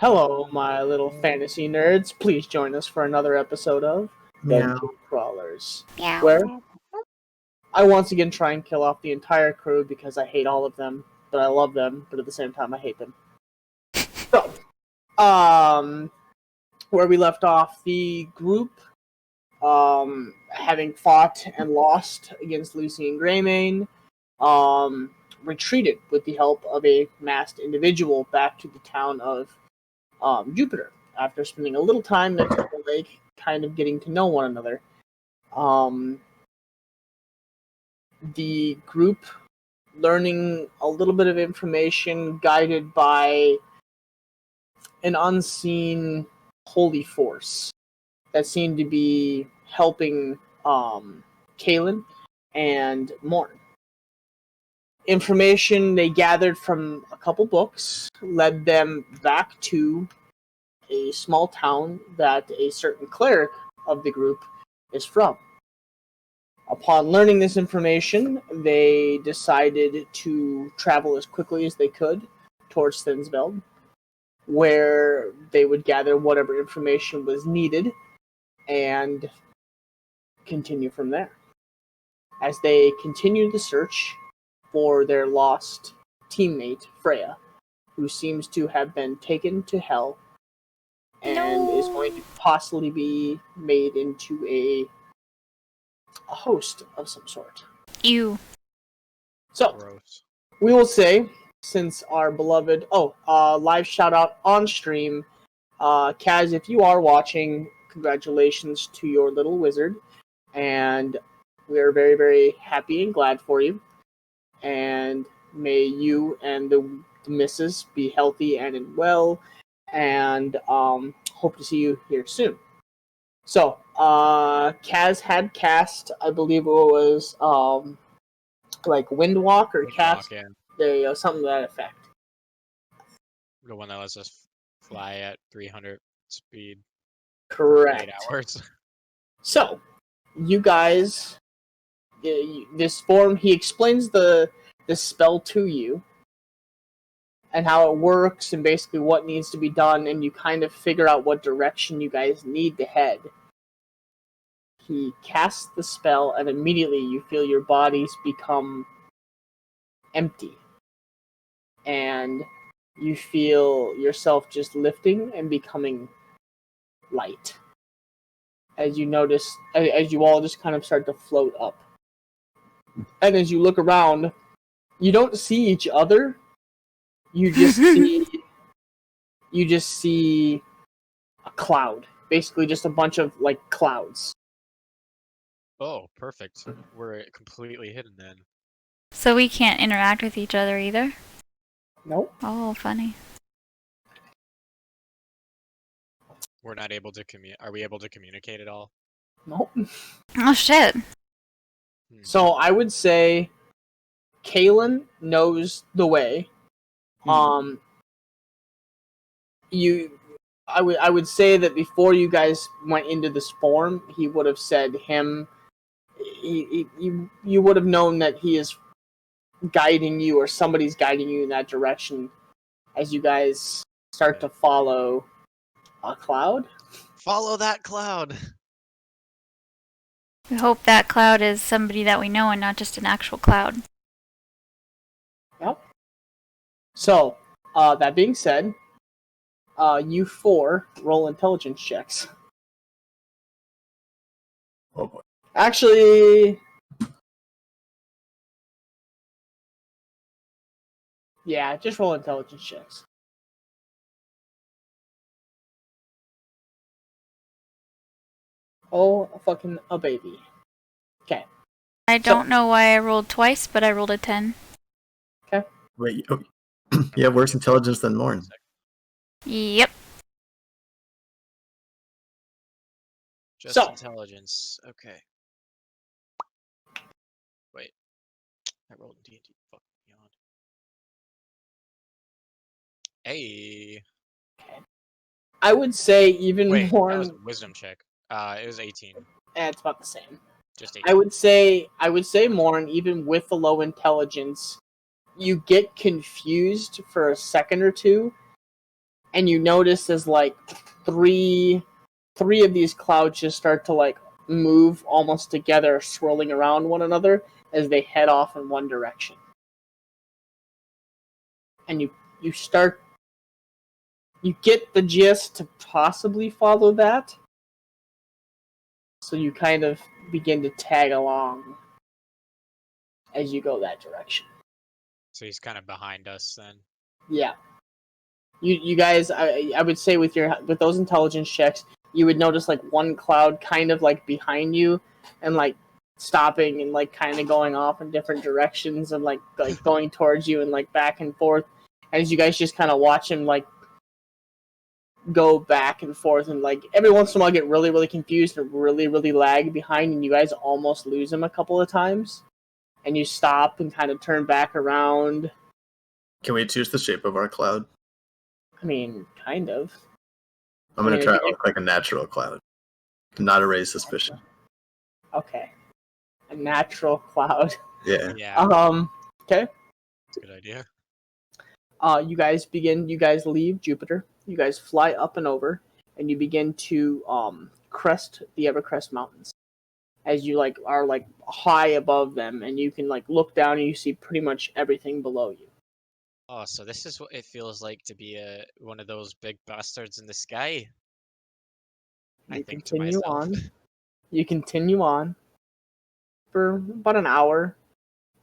Hello, my little fantasy nerds. Please join us for another episode of Meow. Dungeon Crawlers, Meow. where I once again try and kill off the entire crew because I hate all of them, but I love them, but at the same time I hate them. So, where we left off, the group, having fought and lost against Lucy and Greymane, retreated with the help of a masked individual back to the town of Jupiter, after spending a little time next to the lake, kind of getting to know one another. The group learning a little bit of information guided by an unseen holy force that seemed to be helping Kaelin and Morn. Information they gathered from a couple books led them back to a small town that a certain cleric of the group is from. Upon learning this information, they decided to travel as quickly as they could towards Thinsveld, where they would gather whatever information was needed and continue from there. As they continue the search for their lost teammate, Freya, who seems to have been taken to hell and is going to possibly be made into a host of some sort. Ew. So, Gross. we will say, since our beloved... live shout-out on stream. Kaz, if you are watching, congratulations to your little wizard. And we are very, very happy and glad for you. And may you and the missus be healthy and well. And hope to see you here soon. So, Kaz had cast, I believe it was, like Windwalk or cast. Yeah. There you go, something to that effect. The one that lets us fly at 300 speed. Correct. 8 hours. So, you guys, this form, he explains the spell to you and how it works and basically what needs to be done, and you kind of figure out what direction you guys need to head. He casts the spell, and immediately you feel your bodies become empty. And you feel yourself just lifting and becoming light. As you notice, as you all just kind of start to float up. And as you look around, you don't see each other. You just see a cloud. Basically just a bunch of like clouds. Oh, perfect. We're completely hidden then. So we can't interact with each other either? Nope. Oh, funny. We're not able to Are we able to communicate at all? Nope. Oh, shit. So I would say Kaelin knows the way. I would say that before you guys went into this form, he would have said him. You would have known that he is guiding you, or somebody's guiding you in that direction, as you guys start to follow a cloud. Follow that cloud. We hope that cloud is somebody that we know and not just an actual cloud. Yep. So, that being said, you four roll intelligence checks. Oh boy. Actually, yeah, just roll intelligence checks. Oh, fucking a baby. Okay. I don't know why I rolled twice, but I rolled a 10. Okay. Wait, you have worse intelligence than Morn. Yep. Just So. intelligence. Okay. Wait. I rolled D&D. Fuck beyond. Hey. I would say even Wait, more. that was a wisdom check. It was 18. It's about the same. Just 18. I would say more, and even with the low intelligence, you get confused for a second or two, and you notice as like three of these clouds just start to like move almost together, swirling around one another as they head off in one direction. And you get the gist to possibly follow that. So you kind of begin to tag along as you go that direction. So he's kind of behind us then. Yeah. You guys, I would say with those intelligence checks, you would notice like one cloud kind of like behind you, and like stopping and like kind of going off in different directions and like going towards you and like back and forth, as you guys just kind of watch him like go back and forth, and like every once in a while get really, really confused and really, really lag behind, and you guys almost lose him a couple of times, and you stop and kind of turn back around. Can we choose the shape of our cloud? I mean, kind of. I'm going to try to look like a natural cloud. Not to raise suspicion. Okay. A natural cloud. Yeah. Yeah, Okay. that's a good idea. You guys leave Jupiter. You guys fly up and over, and you begin to crest the Evercrest Mountains. As you like are like high above them, and you can like look down and you see pretty much everything below you. Oh, so this is what it feels like to be one of those big bastards in the sky. I You think to continue myself. on. You continue on for about an hour,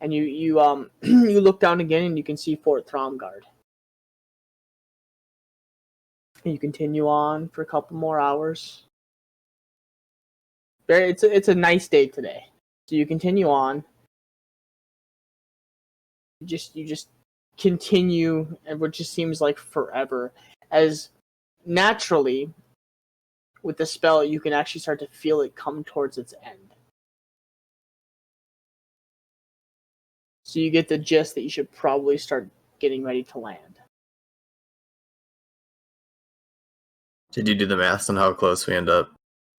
and you you look down again and you can see Fort Thromgard. And you continue on for a couple more hours. It's a nice day today, so you continue on. You just continue, and what just seems like forever, as naturally with the spell you can actually start to feel it come towards its end. So you get the gist that you should probably start getting ready to land. Did you do the math on how close we end up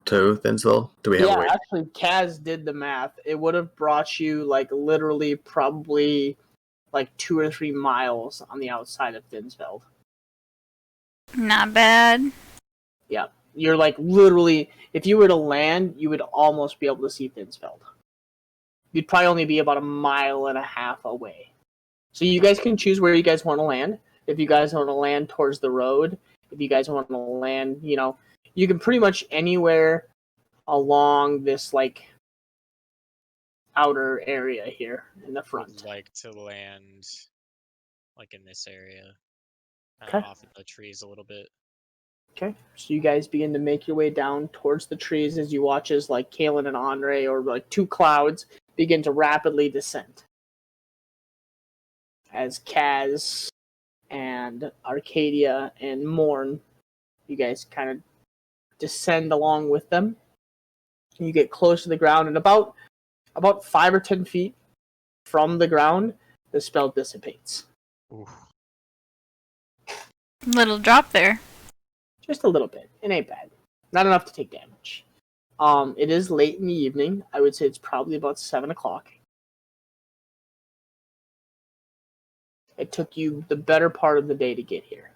to Thinsville? Do we have a way? Actually, Kaz did the math. It would have brought you like literally probably like 2 or 3 miles on the outside of Thinsveld. Not bad. Yeah, you're like literally, if you were to land, you would almost be able to see Thinsveld. You'd probably only be about 1.5 miles away. So you guys can choose where you guys want to land. If you guys want to land towards the road, if you guys want to land, you can pretty much anywhere along this like outer area here in the front. Would like to land like in this area. Okay. Off in the trees a little bit. Okay, so you guys begin to make your way down towards the trees as you watch as like Kalen and Andre, or like 2 clouds, begin to rapidly descend. As Kaz and Arcadia and Morn, you guys kind of descend along with them. You get close to the ground, and about 5 or 10 feet from the ground, the spell dissipates. Ooh. Little drop there. Just a little bit. It ain't bad. Not enough to take damage. It is late in the evening. I would say it's probably about 7 o'clock. It took you the better part of the day to get here.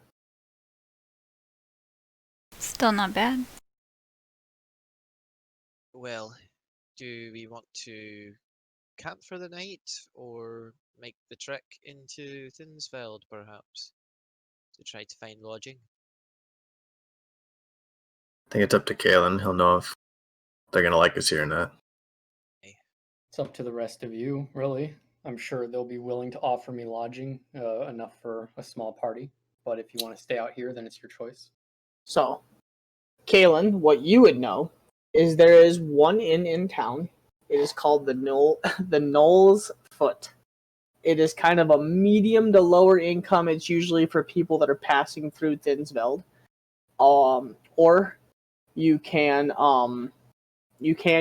Still not bad. Well, do we want to camp for the night or make the trek into Thinsveld, perhaps, to try to find lodging? I think it's up to Kalen. He'll know if they're going to like us here or not. It's up to the rest of you, really. I'm sure they'll be willing to offer me lodging, enough for a small party. But if you want to stay out here, then it's your choice. So, Kalen, what you would know is there is one inn in town. It is called the Knoll's Foot. It is kind of a medium to lower income. It's usually for people that are passing through Thinsveld. Or you can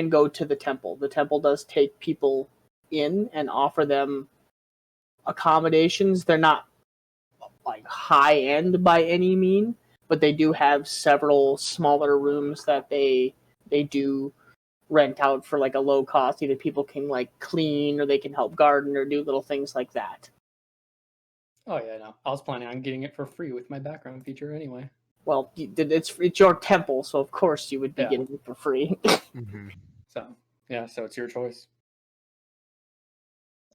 go to the temple. The temple does take people in and offer them accommodations. They're not like high end by any mean, but they do have several smaller rooms that they do rent out for like a low cost. Either people can like clean, or they can help garden or do little things like that. Oh yeah, no. I was planning on getting it for free with my background feature anyway. Well, it's your temple, so of course you would be Yeah. getting it for free. Mm-hmm. So yeah, so it's your choice.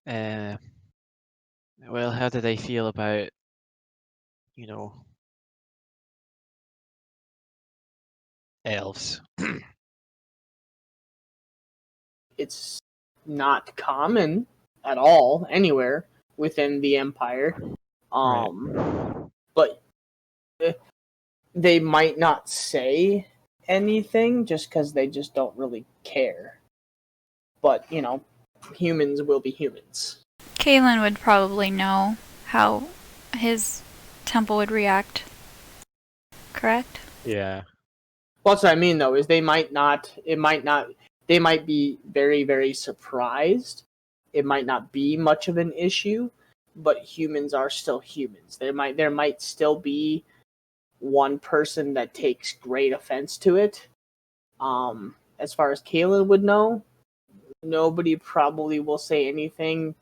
Well, how do they feel about, elves? It's not common at all anywhere within the empire. But they might not say anything just because they just don't really care. But humans will be humans. Kalen would probably know how his temple would react. Correct? Yeah. Well, that's what I mean, though, is they might not. They might be very, very surprised. It might not be much of an issue, but humans are still humans. There might still be one person that takes great offense to it. As far as Kalen would know, nobody probably will say anything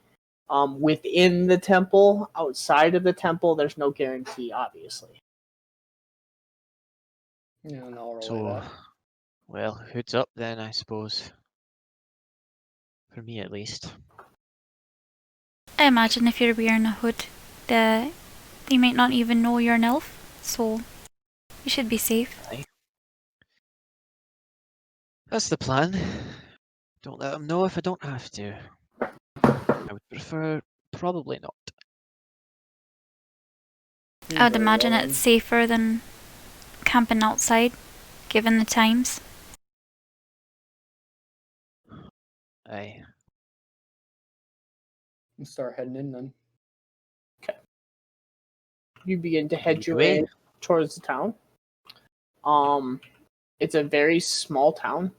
within the temple. Outside of the temple, there's no guarantee, obviously. Yeah, and I'll relay So, that. well, hoods up then, I suppose. For me, at least. I imagine if you're wearing a hood, they might not even know you're an elf, so you should be safe. That's the plan. Don't let them know if I don't have to. I would prefer probably not. I would Very imagine well, it's safer than camping outside, given the times. Aye. then. Start heading in then. You begin to head Lead your the way. way towards the town. It's a very small town.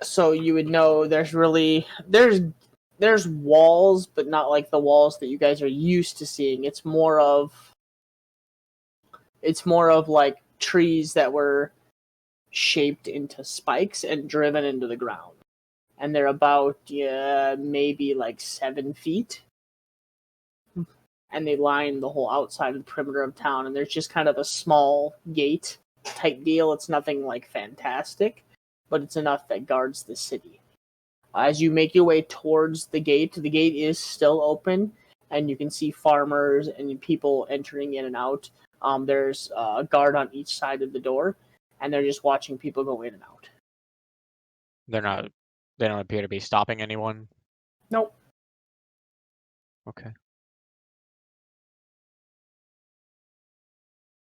So you would know there's walls, but not like the walls that you guys are used to seeing. It's more of like trees that were shaped into spikes and driven into the ground. And they're about maybe like 7 feet. And they line the whole outside of the perimeter of town. And there's just kind of a small gate type deal. It's nothing like fantastic, but it's enough that guards the city. As you make your way towards the gate is still open, and you can see farmers and people entering in and out. There's a guard on each side of the door, and they're just watching people go in and out. They don't appear to be stopping anyone. Nope. Okay.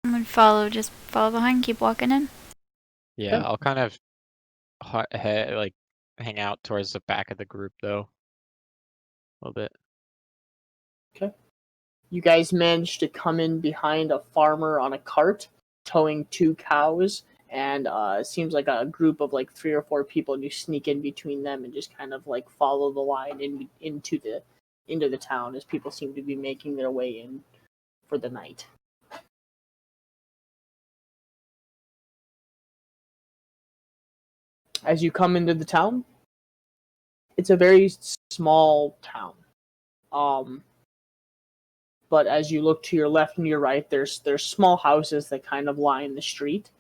I would just follow behind, keep walking in. Yeah, Okay. I'll kind of hang out towards the back of the group though. A little bit. Okay. You guys managed to come in behind a farmer on a cart, towing 2 cows, and it seems like a group of like 3 or 4 people, and you sneak in between them and just kind of like follow the line into the town as people seem to be making their way in for the night. As you come into the town, it's a very small town. But as you look to your left and your right, there's small houses that kind of line the street.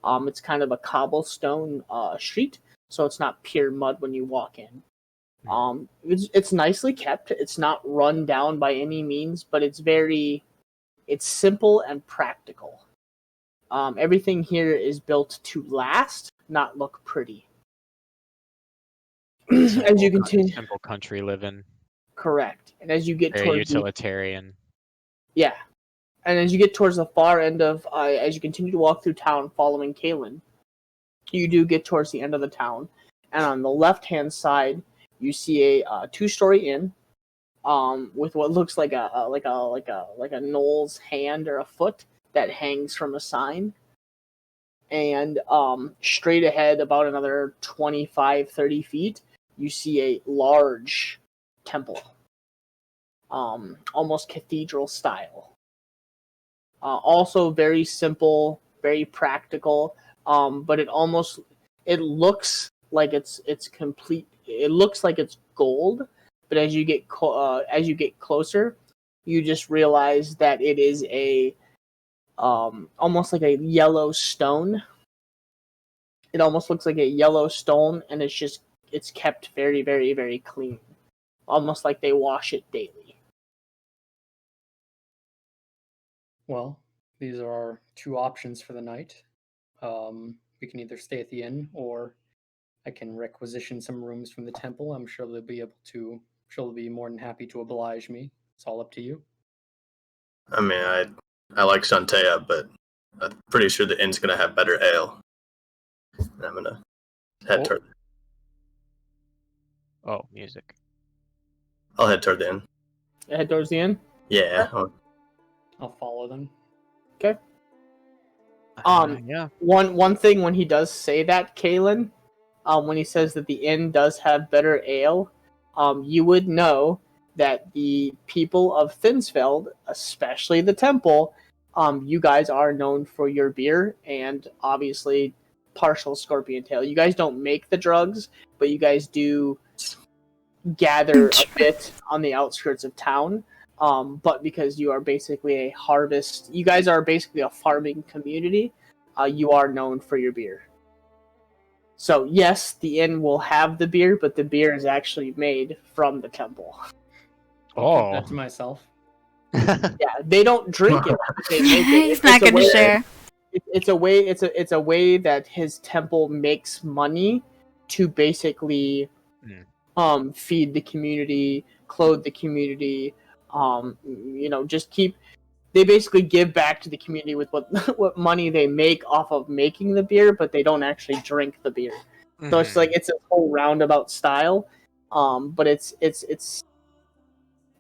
It's kind of a cobblestone street, so it's not pure mud when you walk in. It's nicely kept. It's not run down by any means, but it's simple and practical. Everything here is built to last, not look pretty. As you continue, Simple country living. correct. And as you get Very towards utilitarian. yeah, and as you get towards the far end of, as you continue to walk through town, following Kalen, you do get towards the end of the town, and on the left-hand side, you see a 2-story inn, with what looks like a gnoll's hand or a foot that hangs from a sign. And straight ahead, about another 25-30 feet, you see a large temple, almost cathedral style. Also very simple, very practical, but it looks like it's complete. It looks like it's gold, but as you get closer, you just realize that it is a almost like a yellow stone. It almost looks like a yellow stone, and it's kept very, very, very clean, almost like they wash it daily. Well, these are our two options for the night. We can either stay at the inn, or I can requisition some rooms from the temple. I'm sure they'll be able to. She'll be more than happy to oblige me. It's all up to you. I mean, I like Shantea, but I'm pretty sure the inn's gonna have better ale. And I'm gonna head toward. Oh, music. I'll head toward the inn. Head towards the inn. Yeah. I'll follow them. Okay. Yeah. One thing when he does say that, Kalen, when he says that the inn does have better ale, you would know that the people of Thinsfeld, especially the temple, you guys are known for your beer and obviously partial scorpion tail. You guys don't make the drugs, but you guys do gather a bit on the outskirts of town. But because you are basically you guys are basically a farming community, you are known for your beer. So yes, the inn will have the beer, but the beer is actually made from the temple. I'll keep that to myself. Yeah, they don't drink it. They make it. He's not going to share. It's a way that his temple makes money to basically feed the community, clothe the community, they basically give back to the community with what money they make off of making the beer, but they don't actually drink the beer. So it's like it's a whole roundabout style, but it's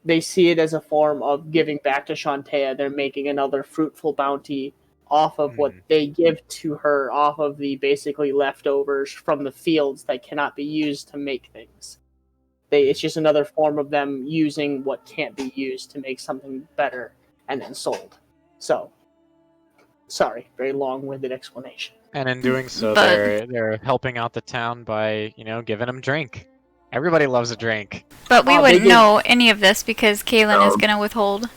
they see it as a form of giving back to Shantea. They're making another fruitful bounty off of what they give to her, off of the basically leftovers from the fields that cannot be used to make things. It's just another form of them using what can't be used to make something better and then sold. So, sorry, very long-winded explanation. And in doing so, But- they're helping out the town by, giving them drink. Everybody loves a drink. But we they wouldn't give- know any of this because Kaylin is No. going to withhold.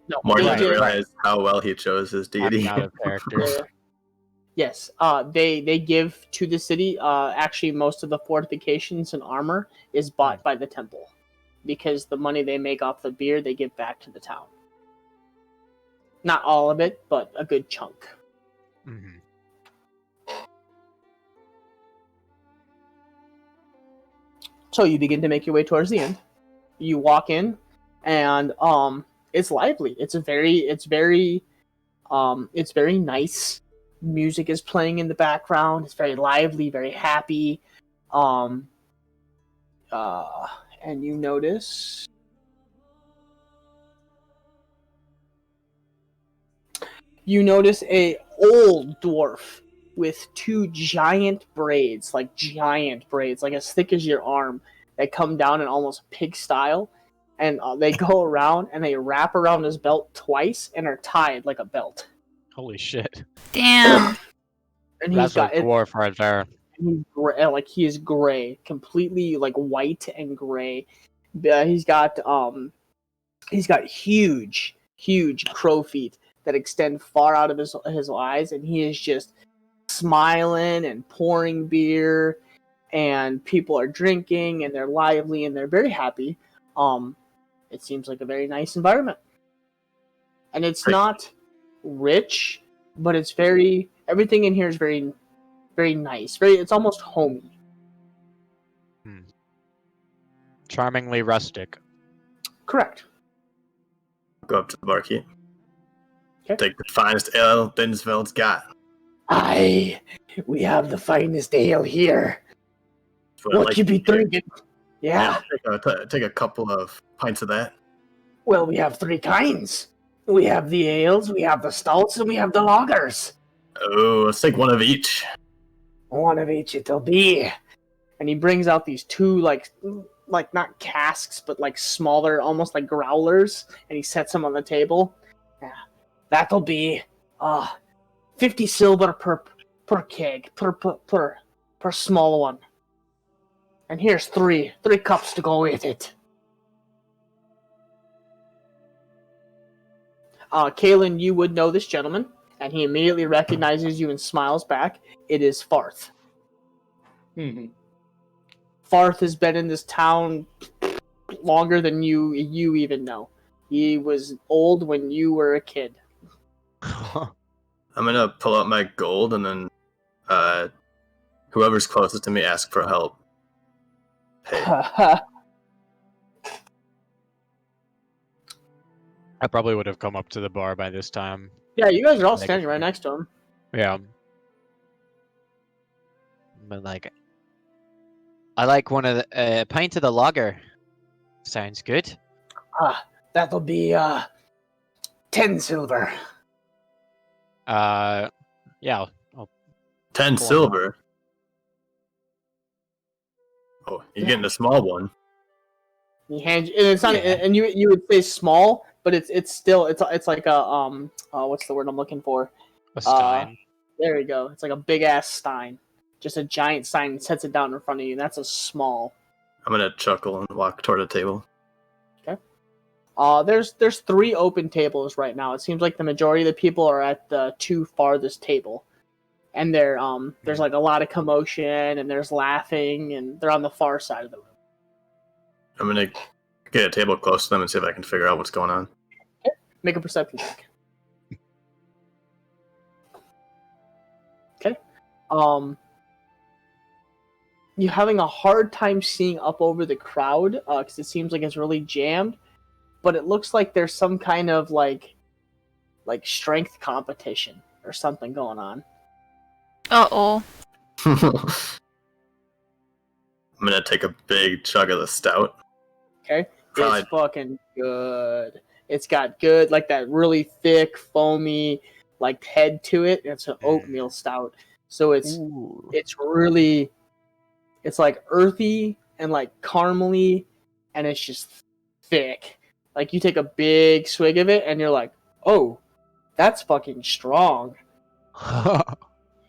No, More they than I give- realize how well he chose his deity. Acting out of character. Yes, they give to the city. Actually, most of the fortifications and armor is bought by the temple, because the money they make off the beer they give back to the town. Not all of it, but a good chunk. Mhm. So you begin to make your way towards the end. You walk in, and it's lively. It's very nice. Music is playing in the background. It's very lively, very happy. And you notice a old dwarf with two giant braids, like as thick as your arm, that come down in almost pig style, and they go around and they wrap around his belt twice and are tied like a belt. Holy shit. Damn. And That's a dwarf right there. he's gray, he is gray, completely like white and gray. He's got huge crow feet that extend far out of his eyes, and he is just smiling and pouring beer, and people are drinking and they're lively and they're very happy. It seems like a very nice environment, and it's not rich, but it's everything in here is very, very nice. It's almost homey. Charmingly rustic. Correct. Go up to the barkeep. Okay. Take the finest ale Thinsveld's got. Aye, we have the finest ale here. That's what I What like you to be hear. drinking? Yeah. Take a couple of pints of that. Well, we have three kinds. We have the ales, we have the stouts, and we have the lagers. Oh, let's take one of each. One of each it'll be. And he brings out these two, like not casks, but like smaller, almost like growlers, and he sets them on the table. Yeah, that'll be 50 silver per keg, per small one. And here's three cups to go with it. Kalen, you would know this gentleman, and he immediately recognizes you and smiles back. It is Farth. Mm-hmm. Farth has been in this town longer than you even know. He was old when you were a kid. I'm gonna pull out my gold and then whoever's closest to me ask for help. Hey, I probably would have come up to the bar by this time. Yeah, you guys are all Like standing it- right next to him. Yeah. But like, I like one of the pint of the lager. Sounds good. That'll be 10 silver. Yeah. I'll 10 Go on. silver. Oh, you're getting a small one. He hands and it's not, Yeah. and you would say small, but it's still it's like a what's the word I'm looking for? a stein. There you go. It's like a big ass stein, just a giant stein. And sets it down in front of you. And that's a small. I'm gonna chuckle and walk toward the table. There's 3 open tables right now. It seems like the majority of the people are at the 2 farthest table, and there's like a lot of commotion and there's laughing and they're on the far side of the room. I'm gonna get a table close to them and see if I can figure out what's going on. Make a perception check. Okay. You're having a hard time seeing up over the crowd because it seems like it's really jammed, but it looks like there's some kind of like strength competition or something going on. Uh-oh. I'm gonna take a big chug of the stout. Okay. Probably- It's fucking good. It's got good, like that really thick, foamy, like head to it. It's an oatmeal stout. So it's really, it's like earthy and like caramely, and it's just thick. Like you take a big swig of it and you're like, oh, that's fucking strong.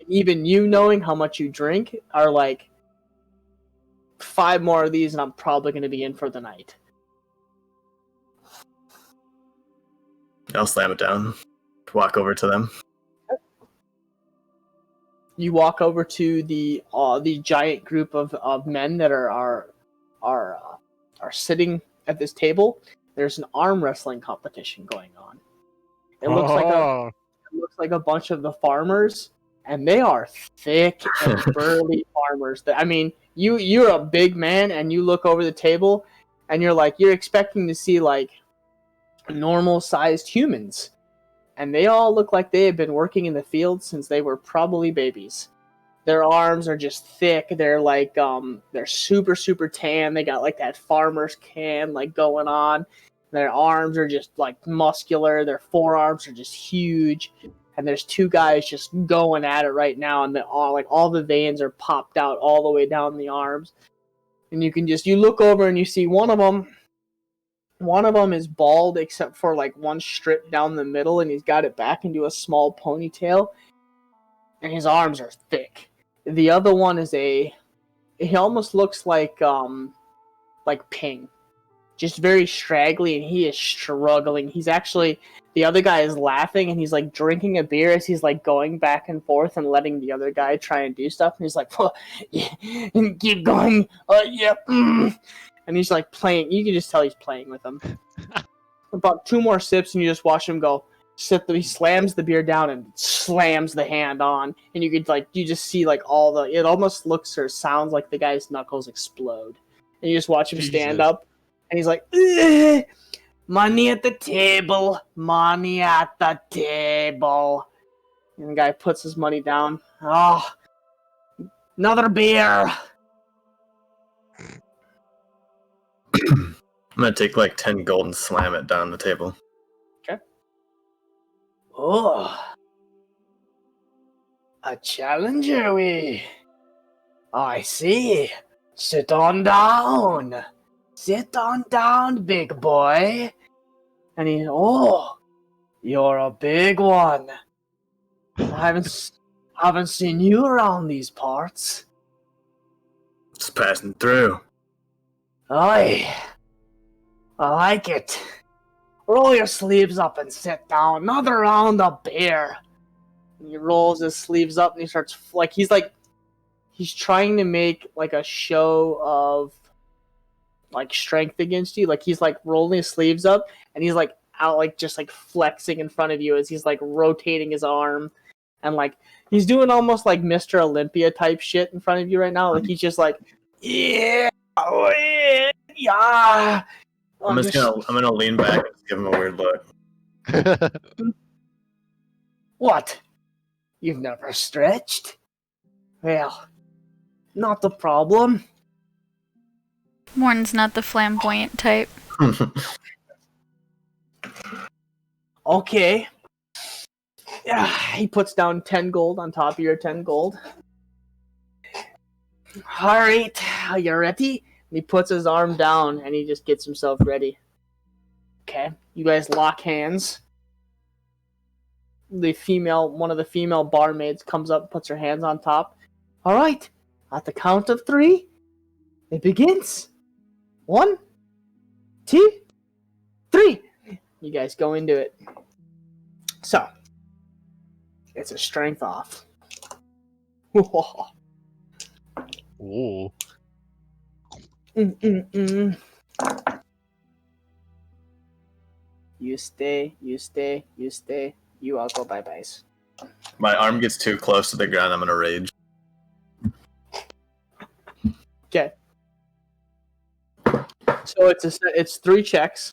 Even you knowing how much you drink are like 5 more of these and I'm probably going to be in for the night. I'll slam it down. Walk over to them. You walk over to the giant group of men that are sitting at this table. There's an arm wrestling competition going on. It looks like a bunch of the farmers, and they are thick and burly farmers. I mean, you're a big man, and you look over the table, and you're expecting to see like normal-sized humans, and they all look like they have been working in the field since they were probably babies. Their arms are just thick. They're like they're super super tan. They got like that farmer's can like going on. Their arms are just like muscular. Their forearms are just huge. And there's 2 guys just going at it right now, and all the veins are popped out all the way down the arms. And you look over and you see one of them is bald except for like one strip down the middle, and he's got it back into a small ponytail, and his arms are thick. The other one is he almost looks like Ping, just very straggly, and he is struggling. The other guy is laughing, and he's like drinking a beer as he's like going back and forth and letting the other guy try and do stuff. And he's like, oh, yeah, keep going. Yeah. And he's like playing. You can just tell he's playing with them. About 2 more sips, and you just watch him go. He slams the beer down and slams the hand on, and you just see like it almost looks or sounds like the guy's knuckles explode. And you just watch him stand Jesus. up, and he's like, "Ugh, money at the table, money at the table." And the guy puts his money down. Oh, another beer. I'm gonna take like 10 gold and slam it down the table. Oh, a challenger, I see. Sit on down. Sit on down, big boy. And you're a big one. I haven't seen you around these parts. Just passing through. Aye, I like it. roll your sleeves up and sit down. Another round of beer. And he rolls his sleeves up and he starts he's trying to make like a show of like strength against you. Like he's like rolling his sleeves up and he's like out like just like flexing in front of you as he's like rotating his arm and like he's doing almost like Mr. Olympia type shit in front of you right now. Like he's just like, yeah, oh, yeah. I'm gonna lean back and just give him a weird look. What? You've never stretched? Well, not the problem. Morn's not the flamboyant type. Okay. Yeah, he puts down 10 gold on top of your 10 gold. Alright, are you ready? And he puts his arm down and he just gets himself ready. Okay, you guys lock hands. One of the female barmaids comes up and puts her hands on top. Alright, at the count of 3, it begins. 1, 2, 3. You guys go into it. So, it's a strength off. Ooh. You stay. You all go bye-byes. My arm gets too close to the ground, I'm gonna rage. Okay. So it's 3 checks.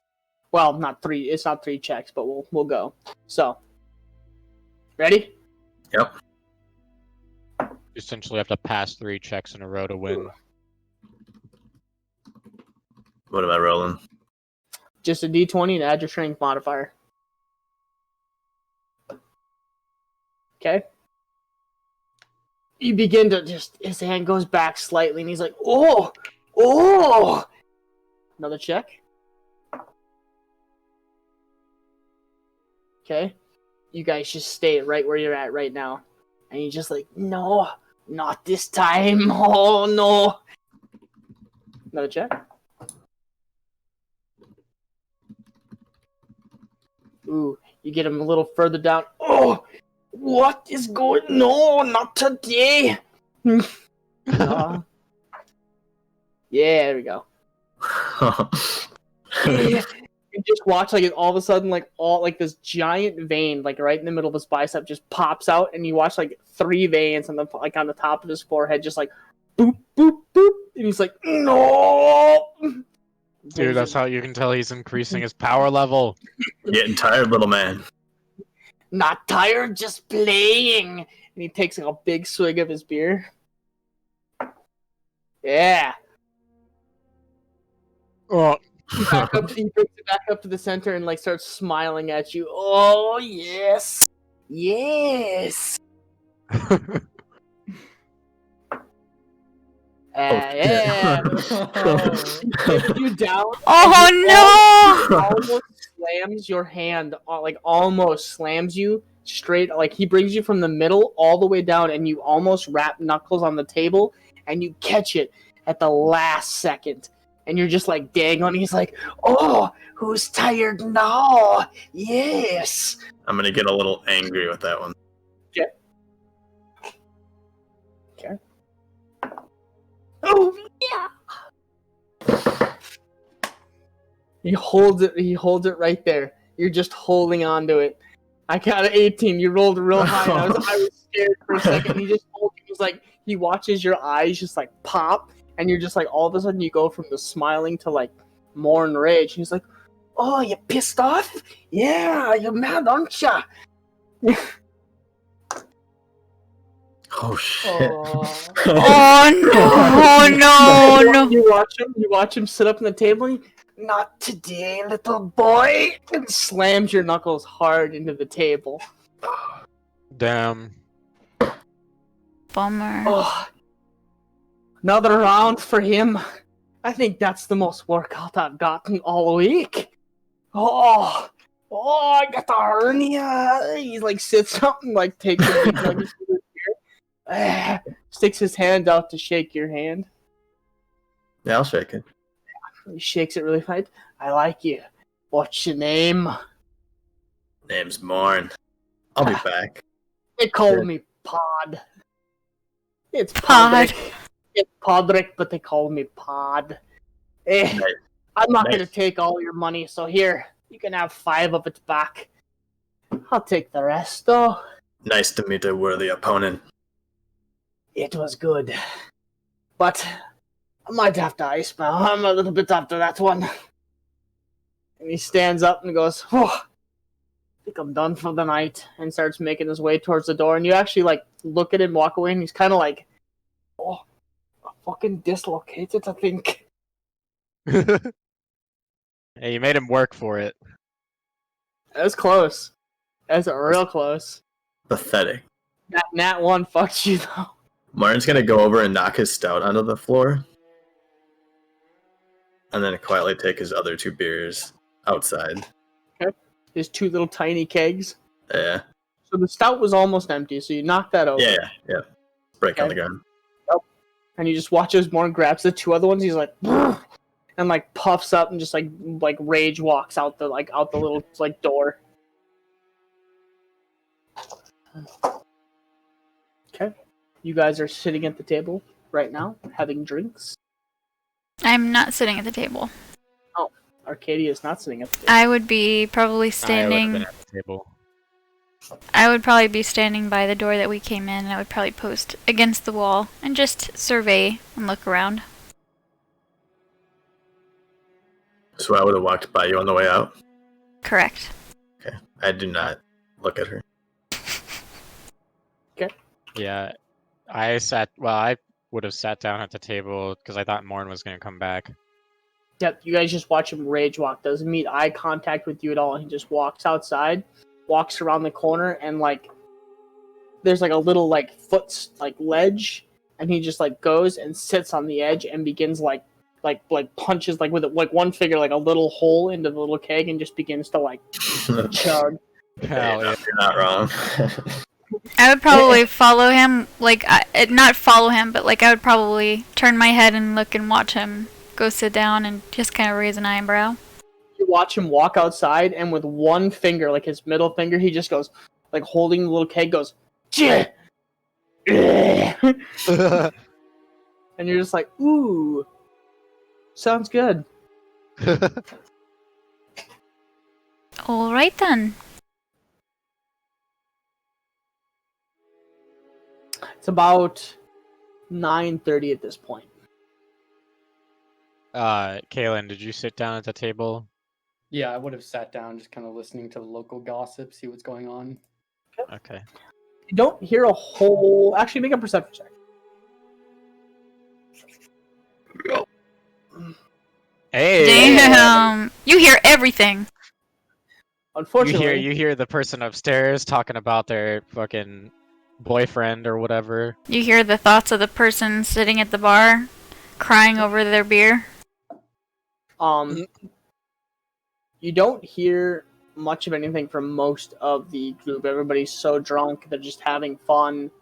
Well, not 3. It's not 3 checks, but we'll go. So, ready? Yep. You essentially have to pass 3 checks in a row to win. What am I rolling? Just a d20 and add your strength modifier. Okay. You begin to his hand goes back slightly and he's like, oh! Another check. Okay. You guys just stay right where you're at right now. And you're just like, no, not this time. Oh, no. Another check. Ooh, you get him a little further down. Oh, what is going? No, not today. Yeah, there we go. You just watch like all of a sudden like this giant vein like right in the middle of his bicep just pops out, and you watch like 3 veins on the top of his forehead just like boop boop boop, and he's like, no. Dude, that's how you can tell he's increasing his power level. Getting tired, little man. Not tired, just playing. And he takes like a big swig of his beer. Yeah. Oh. He brings it back up to the center and like starts smiling at you. Oh yes, yes. Yeah. You down. Oh no! Almost slams your hand, almost slams you straight. Like he brings you from the middle all the way down, and you almost wrap knuckles on the table, and you catch it at the last second, and you're just like dang on. He's like, "Oh, who's tired now? Yes." I'm gonna get a little angry with that one. Okay. Oh yeah. He holds it right there. You're just holding on to it. I got an 18. You rolled real high. And I was scared for a second. He just was like, he watches your eyes just like pop, and you're just like, all of a sudden you go from the smiling to like more enraged. He's like, oh, you pissed off? Yeah, you're mad, aren't ya? Oh shit! Oh no! You watch him sit up on the table. And not today, little boy, and slams your knuckles hard into the table. Damn. Bummer. Oh, another round for him. I think that's the most workout I've gotten all week. Oh, I got the hernia. He like sits up and like takes a big hug of his ear. Sticks his hand out to shake your hand. Yeah, I'll shake it. He shakes it really tight. I like you. What's your name? Name's Morn. I'll be back. They call Good. me Pod. It's Pod. Podrick. It's Podrick, but they call me Pod. Nice. I'm not Nice. going to take all your money, so here, you can have 5 of it back. I'll take the rest, though. Nice to meet a worthy opponent. It was good. But I might have to ice now. I'm a little bit after that one. And he stands up and goes, oh, I think I'm done for the night, and starts making his way towards the door. And you actually, like, look at him walk away, and he's kind of like, oh, I'm fucking dislocated, I think. Hey, you made him work for it. That was close. That's real close. Pathetic. That Nat 1 fucked you, though. Martin's gonna go over and knock his stout onto the floor. And then quietly take his other 2 beers outside. His 2 little tiny kegs. Yeah. So the stout was almost empty, so you knocked that over. Yeah. Break on Okay. the ground. And you just watch as Morn grabs the 2 other ones, he's like, "Brr," and like puffs up and just like rage walks out the little like door. Okay. You guys are sitting at the table right now, having drinks. I'm not sitting at the table. Arcadia is not sitting at the table. I would be probably I would've standing. been at the table. I would probably be standing by the door that we came in, and I would probably post against the wall and just survey and look around. So I would have walked by you on the way out. Correct. Okay. I do not look at her. Yeah, I would have sat down at the table because I thought Morn was gonna come back. Yep, you guys just watch him rage walk. Doesn't meet eye contact with you at all. He just walks outside, walks around the corner, and like there's like a little like foot like ledge, and he just like goes and sits on the edge and begins like punches like with like one finger like a little hole into the little keg and just begins to like chug. Hell yeah. You're not wrong. I would probably follow him, not follow him, but like I would probably turn my head and look and watch him go sit down and just kind of raise an eyebrow. You watch him walk outside, and with one finger, like his middle finger, he just goes like holding the little keg, goes, "Cheh!" And you're just like, ooh, sounds good. All right then. It's about 9:30 at this point. Kaylin, did you sit down at the table? Yeah, I would have sat down, just kind of listening to the local gossip, see what's going on. Okay. You don't hear a whole. Actually, make a perception check. Hey. Damn, you hear everything. Unfortunately, You hear the person upstairs talking about their fucking boyfriend or whatever. You hear the thoughts of the person sitting at the bar, crying over their beer. You don't hear much of anything from most of the group. Everybody's so drunk, they're just having fun.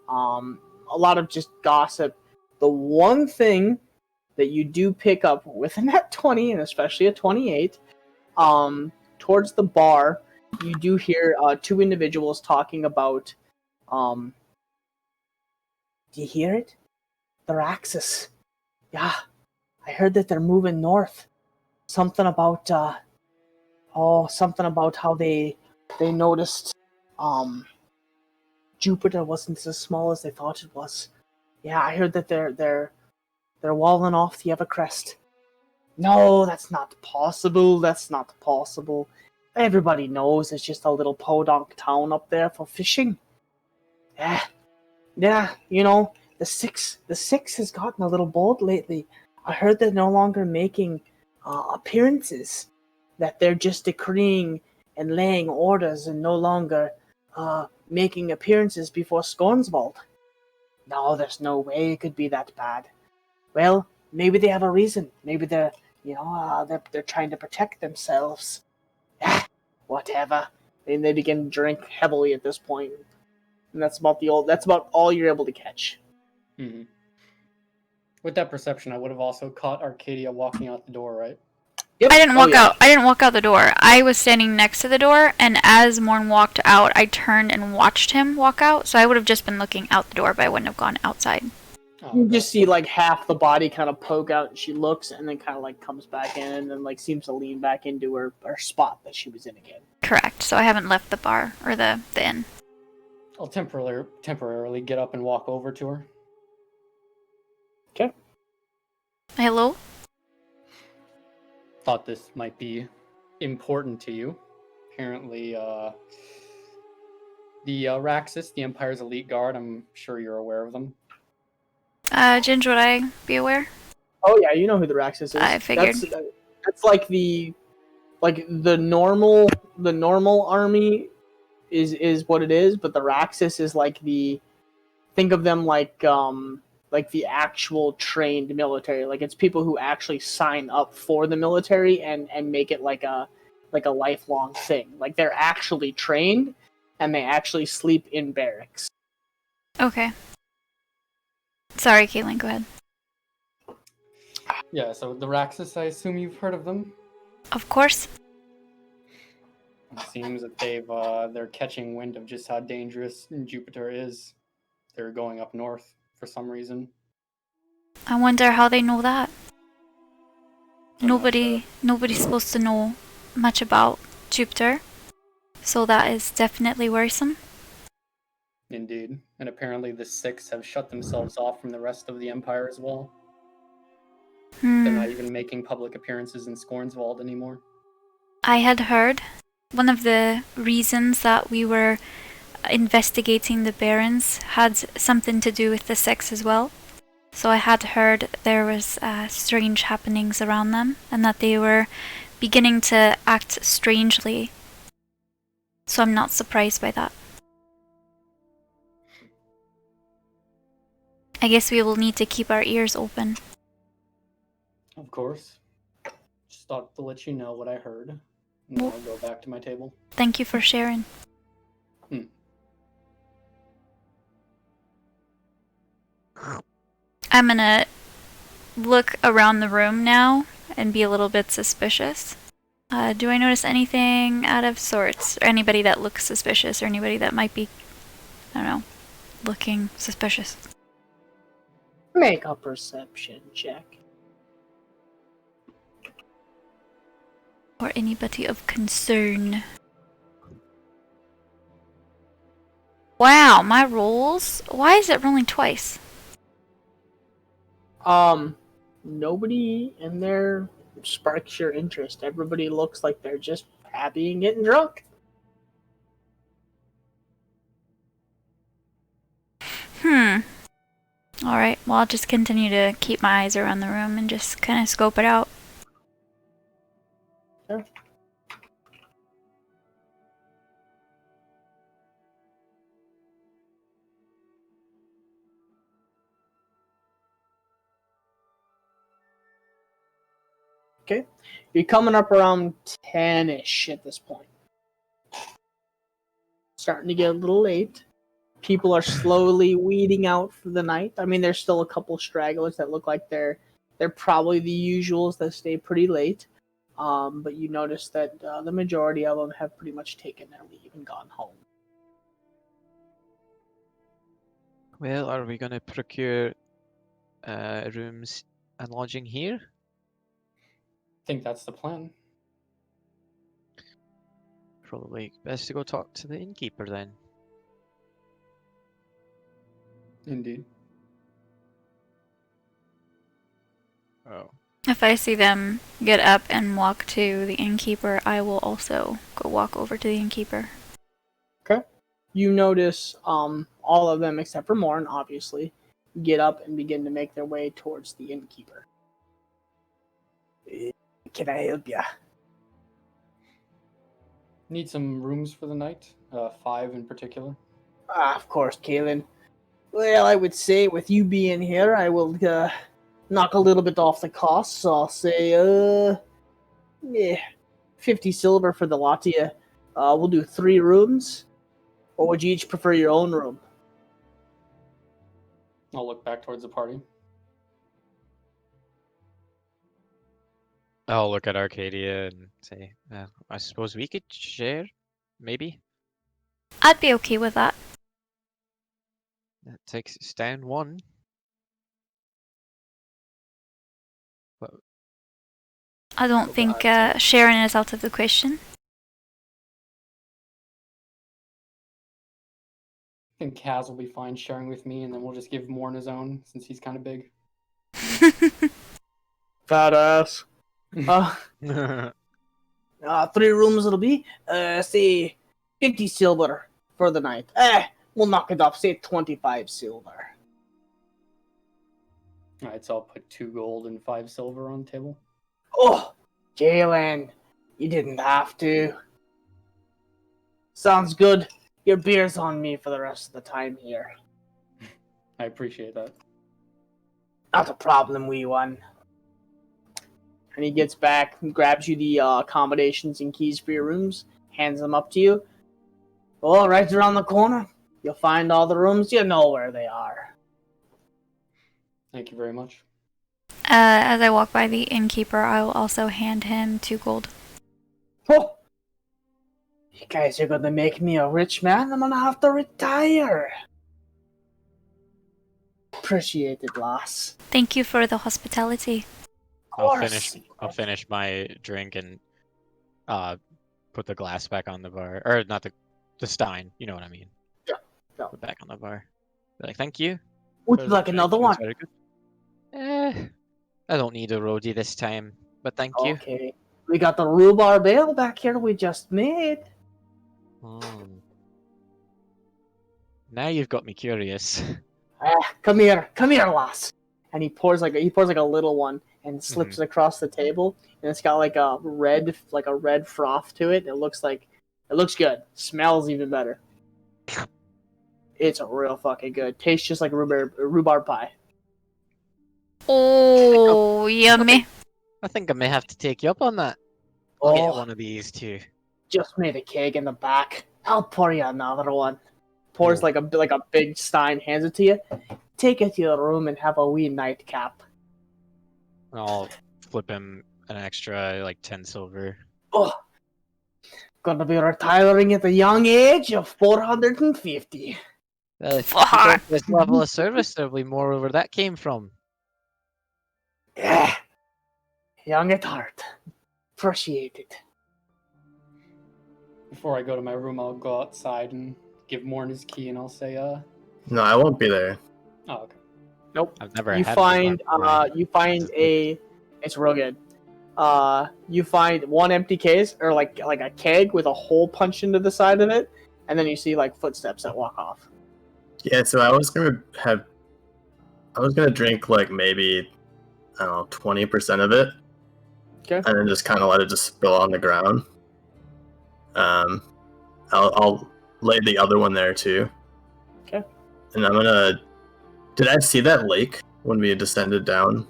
A lot of just gossip. The one thing that you do pick up with a nat 20, and especially a 28, towards the bar, you do hear 2 individuals talking about, do you hear it? They're Axis. Yeah, I heard that they're moving north. Something about how they noticed Jupiter wasn't as small as they thought it was. Yeah, I heard that they're walling off the Evercrest. No, that's not possible. That's not possible. Everybody knows it's just a little podunk town up there for fishing. Yeah, you know, the six has gotten a little bold lately. I heard they're no longer making appearances, that they're just decreeing and laying orders and no longer making appearances before Scornswald. No, there's no way it could be that bad. Well, maybe they have a reason. Maybe they're trying to protect themselves. Whatever. And they begin to drink heavily at this point. And that's about all you're able to catch. Mm-hmm. With that perception, I would have also caught Arcadia walking out the door, right? Yep. I didn't Oh, walk yeah. out. I didn't walk out the door. I was standing next to the door, and as Morn walked out, I turned and watched him walk out. So I would have just been looking out the door, but I wouldn't have gone outside. Oh, You okay. just see like half the body kind of poke out, and she looks, and then kind of like comes back in, and then like seems to lean back into her spot that she was in again. Correct. So I haven't left the bar or the inn. I'll temporarily get up and walk over to her. Okay. Hello? Thought this might be important to you. Apparently, the Raxus, the Empire's elite guard, I'm sure you're aware of them. Ginger, would I be aware? Oh yeah, you know who the Raxus is. I figured. That's like the normal army is what it is, but the Raxus is like think of them like the actual trained military. Like it's people who actually sign up for the military and make it like a lifelong thing. Like they're actually trained and they actually sleep in barracks. Okay. Sorry, Caitlin, go ahead. Yeah, so the Raxus, I assume you've heard of them. Of course. It seems that they're catching wind of just how dangerous Jupiter is. They're going up north for some reason. I wonder how they know that. Nobody's supposed to know much about Jupiter, so that is definitely worrisome. Indeed. And apparently the Six have shut themselves off from the rest of the Empire as well. They're not even making public appearances in Scornswald anymore. I had heard one of the reasons that we were investigating the Barons had something to do with the Six as well. So I had heard there was strange happenings around them, and that they were beginning to act strangely. So I'm not surprised by that. I guess we will need to keep our ears open. Of course. Just thought to let you know what I heard. And then I'll go back to my table. Thank you for sharing. I'm gonna look around the room now and be a little bit suspicious. Do I notice anything out of sorts? Or anybody that looks suspicious, or anybody that might be, I don't know, looking suspicious? Make a perception check. Or anybody of concern. Wow, my rolls? Why is it rolling twice? Nobody in there sparks your interest. Everybody looks like they're just happy and getting drunk. Alright, well, I'll just continue to keep my eyes around the room and just kind of scope it out. Sure. Okay, you're coming up around 10-ish at this point. Starting to get a little late. People are slowly weeding out for the night. I mean, there's still a couple stragglers that look like they're probably the usuals that stay pretty late. But you notice that the majority of them have pretty much taken their leave and gone home. Well, are we going to procure rooms and lodging here? I think that's the plan. Probably best to go talk to the innkeeper then. Indeed. Oh. If I see them get up and walk to the innkeeper, I will also go walk over to the innkeeper. Okay. You notice all of them, except for Morn, obviously, get up and begin to make their way towards the innkeeper. Can I help ya? Need some rooms for the night. 5 in particular. Of course, Kalen. Well, I would say with you being here, I will knock a little bit off the cost. So I'll say, 50 silver for the lot of you. We'll do 3 rooms. Or would you each prefer your own room? I'll look back towards the party. I'll look at Arcadia and say, I suppose we could share, maybe. I'd be okay with that. That takes us down one. But I don't think sharing is out of the question. I think Kaz will be fine sharing with me, and then we'll just give Morn his own since he's kind of big. Fat ass. 3 rooms it'll be. Say 50 silver for the night. We'll knock it off. Say 25 silver. Alright, so I'll put 2 gold and 5 silver on the table. Oh, Jalen, you didn't have to. Sounds good. Your beer's on me for the rest of the time here. I appreciate that. Not a problem, wee one. And he gets back and grabs you the accommodations and keys for your rooms, hands them up to you. Oh, right around the corner. You'll find all the rooms. You know where they are. Thank you very much. As I walk by the innkeeper, I will also hand him 2 gold. Oh, you guys are going to make me a rich man. I'm going to have to retire. Appreciate it, lass. Thank you for the hospitality. I'll finish my drink and put the glass back on the bar, or not the stein. You know what I mean? Yeah. Put it back on the bar. Be like, thank you. Would you like another one? I don't need a roadie this time, but thank you. Okay. We got the rhubarb ale back here we just made. Now you've got me curious. Come here, lass. And he pours like a little one and slips it across the table, and it's got like a red froth to it. It looks good. Smells even better. It's real fucking good. Tastes just like rhubarb pie. Oh, yummy. I think I may have to take you up on that. I'll get one of these too. Just made a keg in the back. I'll pour you another one. Pours like a big stein, hands it to you. Take it to your room and have a wee nightcap. I'll flip him an extra like 10 silver. Oh, gonna be retiring at a young age of 450. If you got this level of service, there'll be more where that came from. Yeah, young at heart. Appreciate it. Before I go to my room, I'll go outside and give Morn his key, and I'll say, No, I won't be there. Oh, okay. Nope. I've never You had find one. it's real good. You find one empty case or like a keg with a hole punched into the side of it, and then you see like footsteps that walk off. Yeah, so I was gonna drink like maybe, I don't know, 20% of it. Okay. And then just kind of let it just spill on the ground. I'll lay the other one there too. Okay. And I'm gonna. Did I see that lake when we descended down?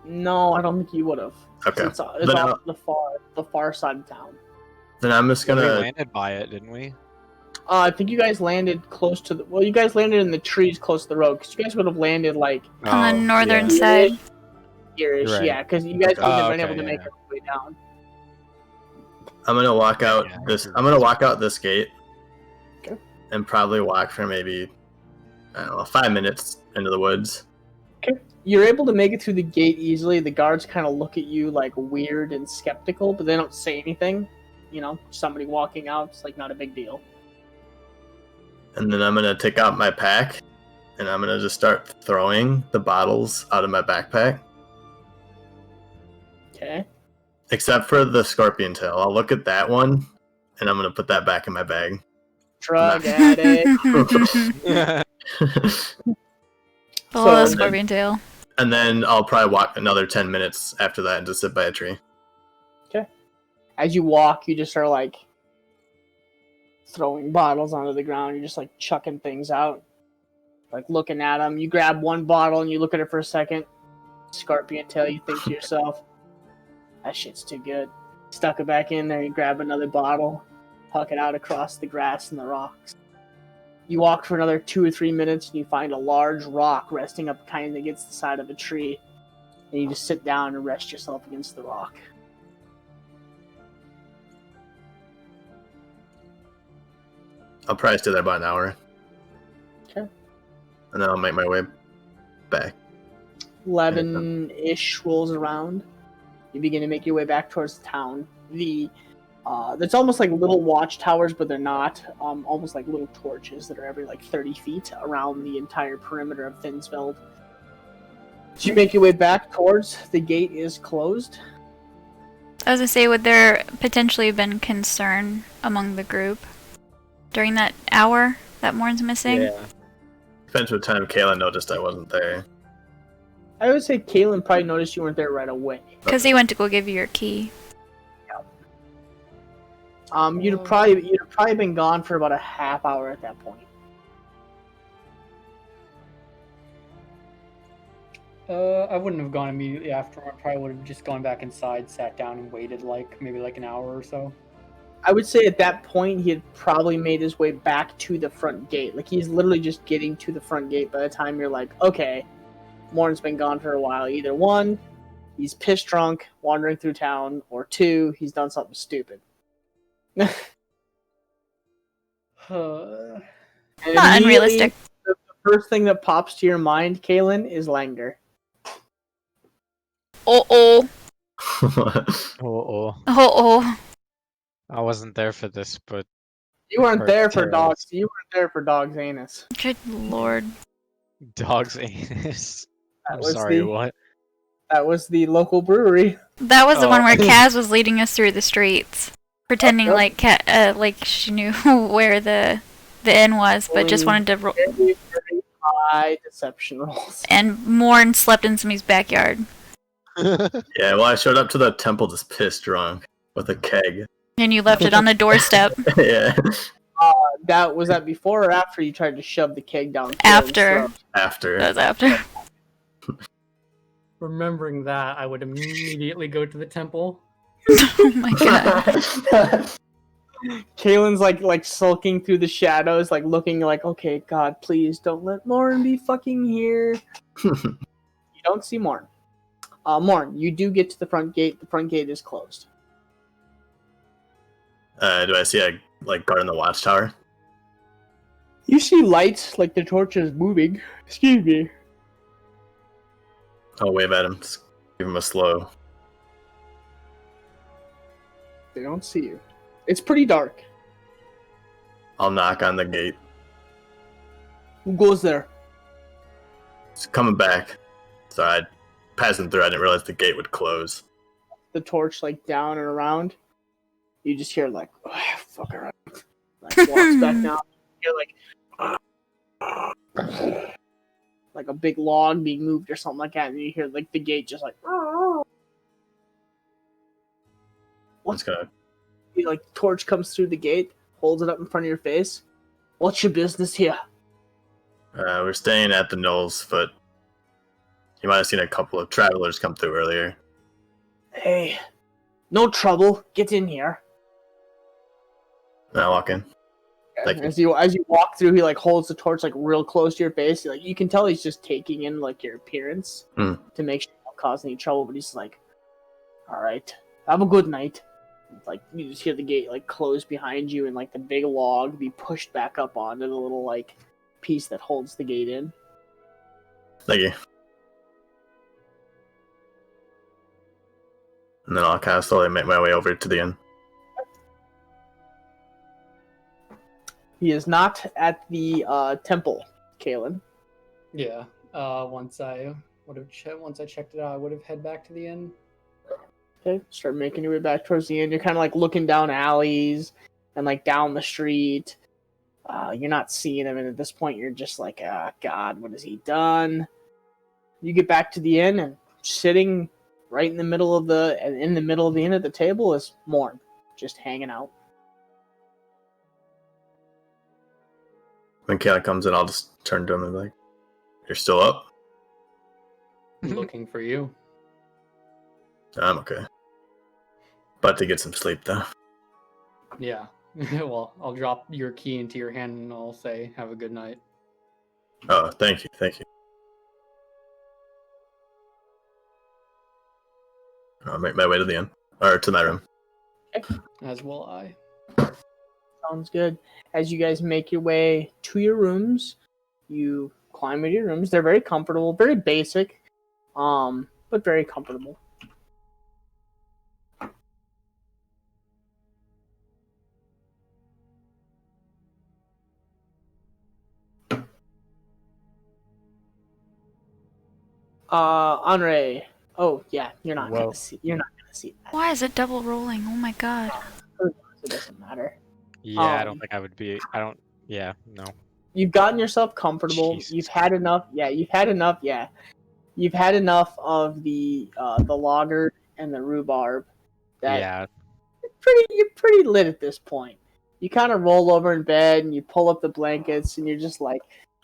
No, I don't think you would have. Okay. It's off the far side of town. Then I'm just We gonna. landed by it, didn't we? I think you guys landed close to you guys landed in the trees close to the road, because you guys would have landed like On the northern yeah. side. here-ish, Right. yeah, because you guys Okay. wouldn't have Oh, been able okay, to make yeah. it all the way down. I'm gonna walk out Yeah, this. I I'm gonna walk out this gate. Okay. And probably walk for maybe, I don't know, 5 minutes into the woods. You're able to make it through the gate easily. The guards kind of look at you like weird and skeptical, but they don't say anything. You know, somebody walking out, it's like not a big deal. And then I'm gonna take out my pack, and I'm gonna just start throwing the bottles out of my backpack. Okay. Except for the scorpion tail. I'll look at that one, and I'm gonna put that back in my bag. Drug addict. Oh, So- scorpion tail. And then I'll probably walk another 10 minutes after that and just sit by a tree. As you walk, you just are like throwing bottles onto the ground. You're just like chucking things out, like looking at them. You grab one bottle and you look at it for a second. Scorpion tail. You think to yourself, "That shit's too good." Stuck it back in there. You grab another bottle, huck it out across the grass and the rocks. You walk for another 2 or 3 minutes, and you find a large rock resting up kind of against the side of a tree. And you just sit down and rest yourself against the rock. I'll probably stay there about an hour. Okay. And then I'll make my way back. 11-ish rolls around. You begin to make your way back towards the town. It's almost like little watchtowers, but they're not. Almost like little torches that are every like 30 feet around the entire perimeter of Thinsfeld. As you make your way back towards the gate is closed. I was gonna say, would there potentially have been concern among the group during that hour that Morn's missing? Yeah. Depends what time Kayla noticed I wasn't there. I would say Kaylin probably noticed you weren't there right away. Because he went to go give you your key. You'd have probably been gone for about a half hour at that point. I wouldn't have gone immediately after. I probably would have just gone back inside, sat down, and waited maybe an hour or so. I would say at that point he had probably made his way back to the front gate. Like he's literally just getting to the front gate by the time you're like, okay, Morn's been gone for a while. Either one, he's pissed drunk, wandering through town, or two, he's done something stupid. Not And unrealistic. The first thing that pops to your mind, Kaylin, is Langer. Oh. Oh. I wasn't there for this, but You weren't there for Terrorist. dogs. You weren't there for dog's anus. Good lord. dog's anus. That I'm was sorry, the- what? That was the local brewery. That was the Oh. one where Kaz was leading us through the streets, pretending Yep. like she knew where the inn was, but just wanted to. Very, very high deception rolls. And Morn slept in somebody's backyard, Yeah, well, I showed up to the temple just pissed drunk with a keg. and you left it on the doorstep. Yeah, Was that before or after you tried to shove the keg down? After. after. That was after. Remembering that, I would immediately go to the temple. Oh my god. Kaylin's like sulking through the shadows, like looking like, okay, God, please don't let Morn be fucking here. You don't see Morn. Morn, you do get to the front gate. The front gate is closed. Do I see a guard in the watchtower? You see lights, like the torch is moving. Excuse me. I'll wave at him. Just give him a slow. They don't see you. It's pretty dark. I'll knock on the gate. Who goes there? It's coming back. Sorry, passing through. I didn't realize the gate would close. The torch like down and around. You just hear like, oh, fuck her up. Like walks back down. You hear like a big log being moved or something like that, and you hear like the gate just like. What's gonna? Like torch comes through the gate, holds it up in front of your face. What's your business here? We're staying at the Knoll's Foot. You might have seen a couple of travelers come through earlier. Hey, no trouble. Get in here. And I walk in. Thank you. As you walk through, he like holds the torch like real close to your face. Like you can tell he's just taking in like your appearance to make sure you don't cause any trouble. But he's like, "All right, have a good night." Like you just hear the gate like close behind you, and like the big log be pushed back up onto the little like piece that holds the gate in. Thank you. And then I'll kind of slowly make my way over to the inn. He is not at the temple, Kalen. Yeah. Once I checked it out, I would have head back to the inn. Okay, start making your way back towards the end. You're kind of like looking down alleys and like down the street. You're not seeing him, and at this point, you're just like, "Ah, God, what has he done?" You get back to the inn, and sitting right in the middle of the inn at the table is Morn, just hanging out. When Kayla comes in, I'll just turn to him and be like, "You're still up?" Looking for you. I'm okay. About to get some sleep, though. Yeah. Well, I'll drop your key into your hand and I'll say, have a good night. Oh, thank you. I'll make my way to the inn, or to my room. As will I. Sounds good. As you guys make your way to your rooms, you climb into your rooms. They're very comfortable, very basic, but very comfortable. Andre. Oh yeah, you're not Whoa. gonna see. You're not gonna see that. Why is it double rolling? Oh my god. It doesn't matter. Yeah, I Um, don't think I would be. I don't. Yeah, no. You've gotten yourself comfortable. Jesus. You've had enough. Yeah, you've had enough. Yeah, you've had enough of the lager and the rhubarb. That Yeah. you're pretty lit at this point. You kind of roll over in bed and you pull up the blankets and you're just like,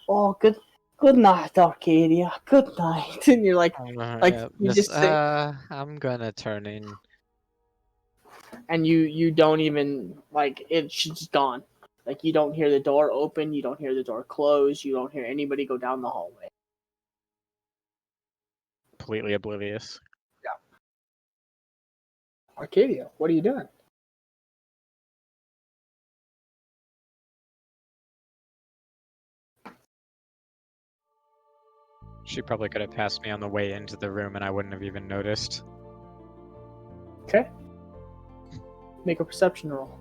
"Oh, good night, Arcadia. Good night." And you're like, Yeah, you just say, I'm gonna turn in. and you don't even like it's just gone. Like you don't hear the door open, you don't hear the door close, you don't hear anybody go down the hallway. Completely oblivious. Arcadia, what are you doing? She probably could have passed me on the way into the room and I wouldn't have even noticed. Okay. Make a perception roll.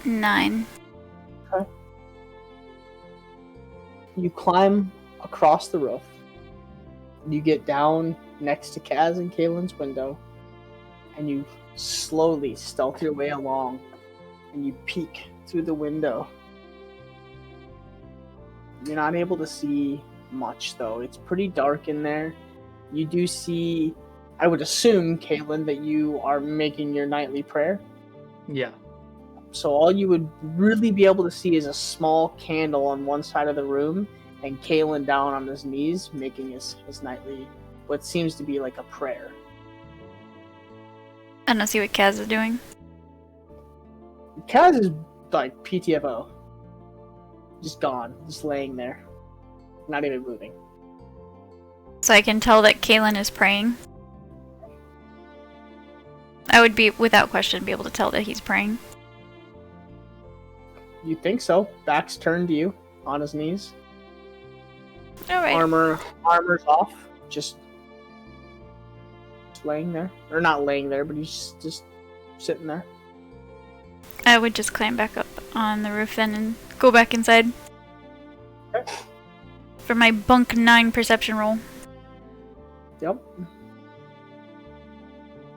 Nine. You climb across the roof. You get down next to Kaz and Kaylin's window, and you slowly stealth your way along, and you peek through the window. You're not able to see much, though. It's pretty dark in there. You do see, I would assume, Kaylin, that you are making your nightly prayer. Yeah. So all you would really be able to see is a small candle on one side of the room and Kalen down on his knees making his nightly, what seems to be like a prayer. I don't see what Kaz is doing. Kaz is like PTFO. Just gone. Just laying there. Not even moving. So I can tell that Kaylin is praying. I would be, without question, be able to tell that he's praying. You think so? Back's turned to you, on his knees. Alright. Armor's off. Just laying there. Or not laying there, but he's just sitting there. I would just climb back up on the roof then and go back inside. Okay. For my bunk 9 perception roll. Yep.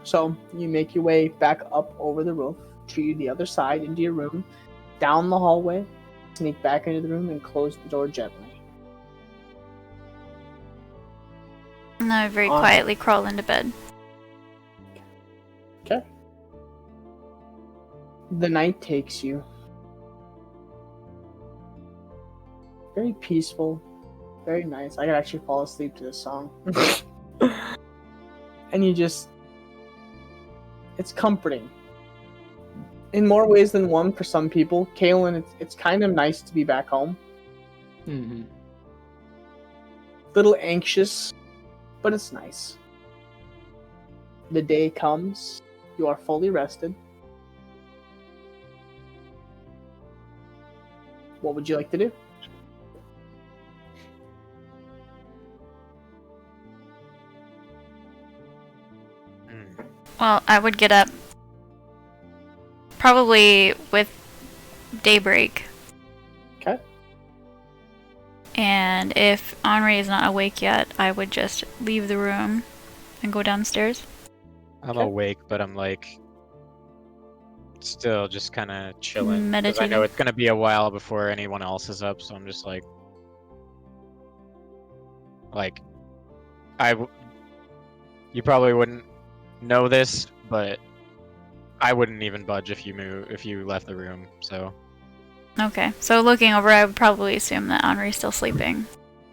So you make your way back up over the roof to the other side into your room, down the hallway, sneak back into the room, and close the door gently. And I very quietly crawl into bed. Okay. The night takes you. Very peaceful, very nice. I could actually fall asleep to this song. And you just... It's comforting. In more ways than one for some people. Kaylin, it's kind of nice to be back home. Mm-hmm. Little anxious, but it's nice. The day comes. You are fully rested. What would you like to do? Well, I would get up. Probably with daybreak. Okay. And if Henri is not awake yet, I would just leave the room and go downstairs. I'm Okay. awake, but I'm like still just kind of chilling. 'Cause I Meditating. know it's gonna be a while before anyone else is up, so I'm just like, you probably wouldn't know this, but I wouldn't even budge if you left the room. So Okay, so looking over, I would probably assume that Henri's still sleeping.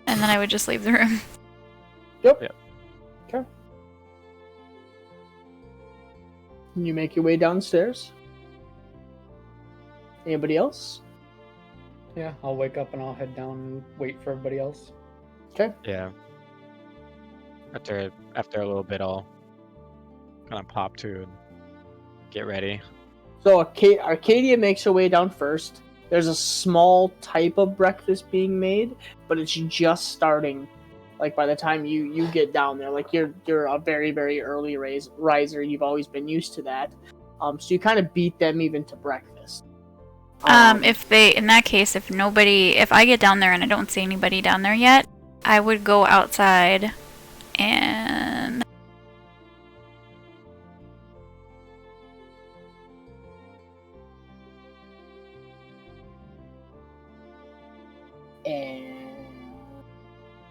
And then I would just leave the room. Yep. Yep. Okay. You make your way downstairs. Anybody else? Yeah, I'll wake up and I'll head down and wait for everybody else. Okay. Yeah. After a little bit, I'll kind of pop to and get ready. So Arcadia makes her way down first. There's a small type of breakfast being made, but it's just starting. Like by the time you get down there, like you're a very, very early riser. You've always been used to that. So you kind of beat them even to breakfast. If I get down there and I don't see anybody down there yet, I would go outside and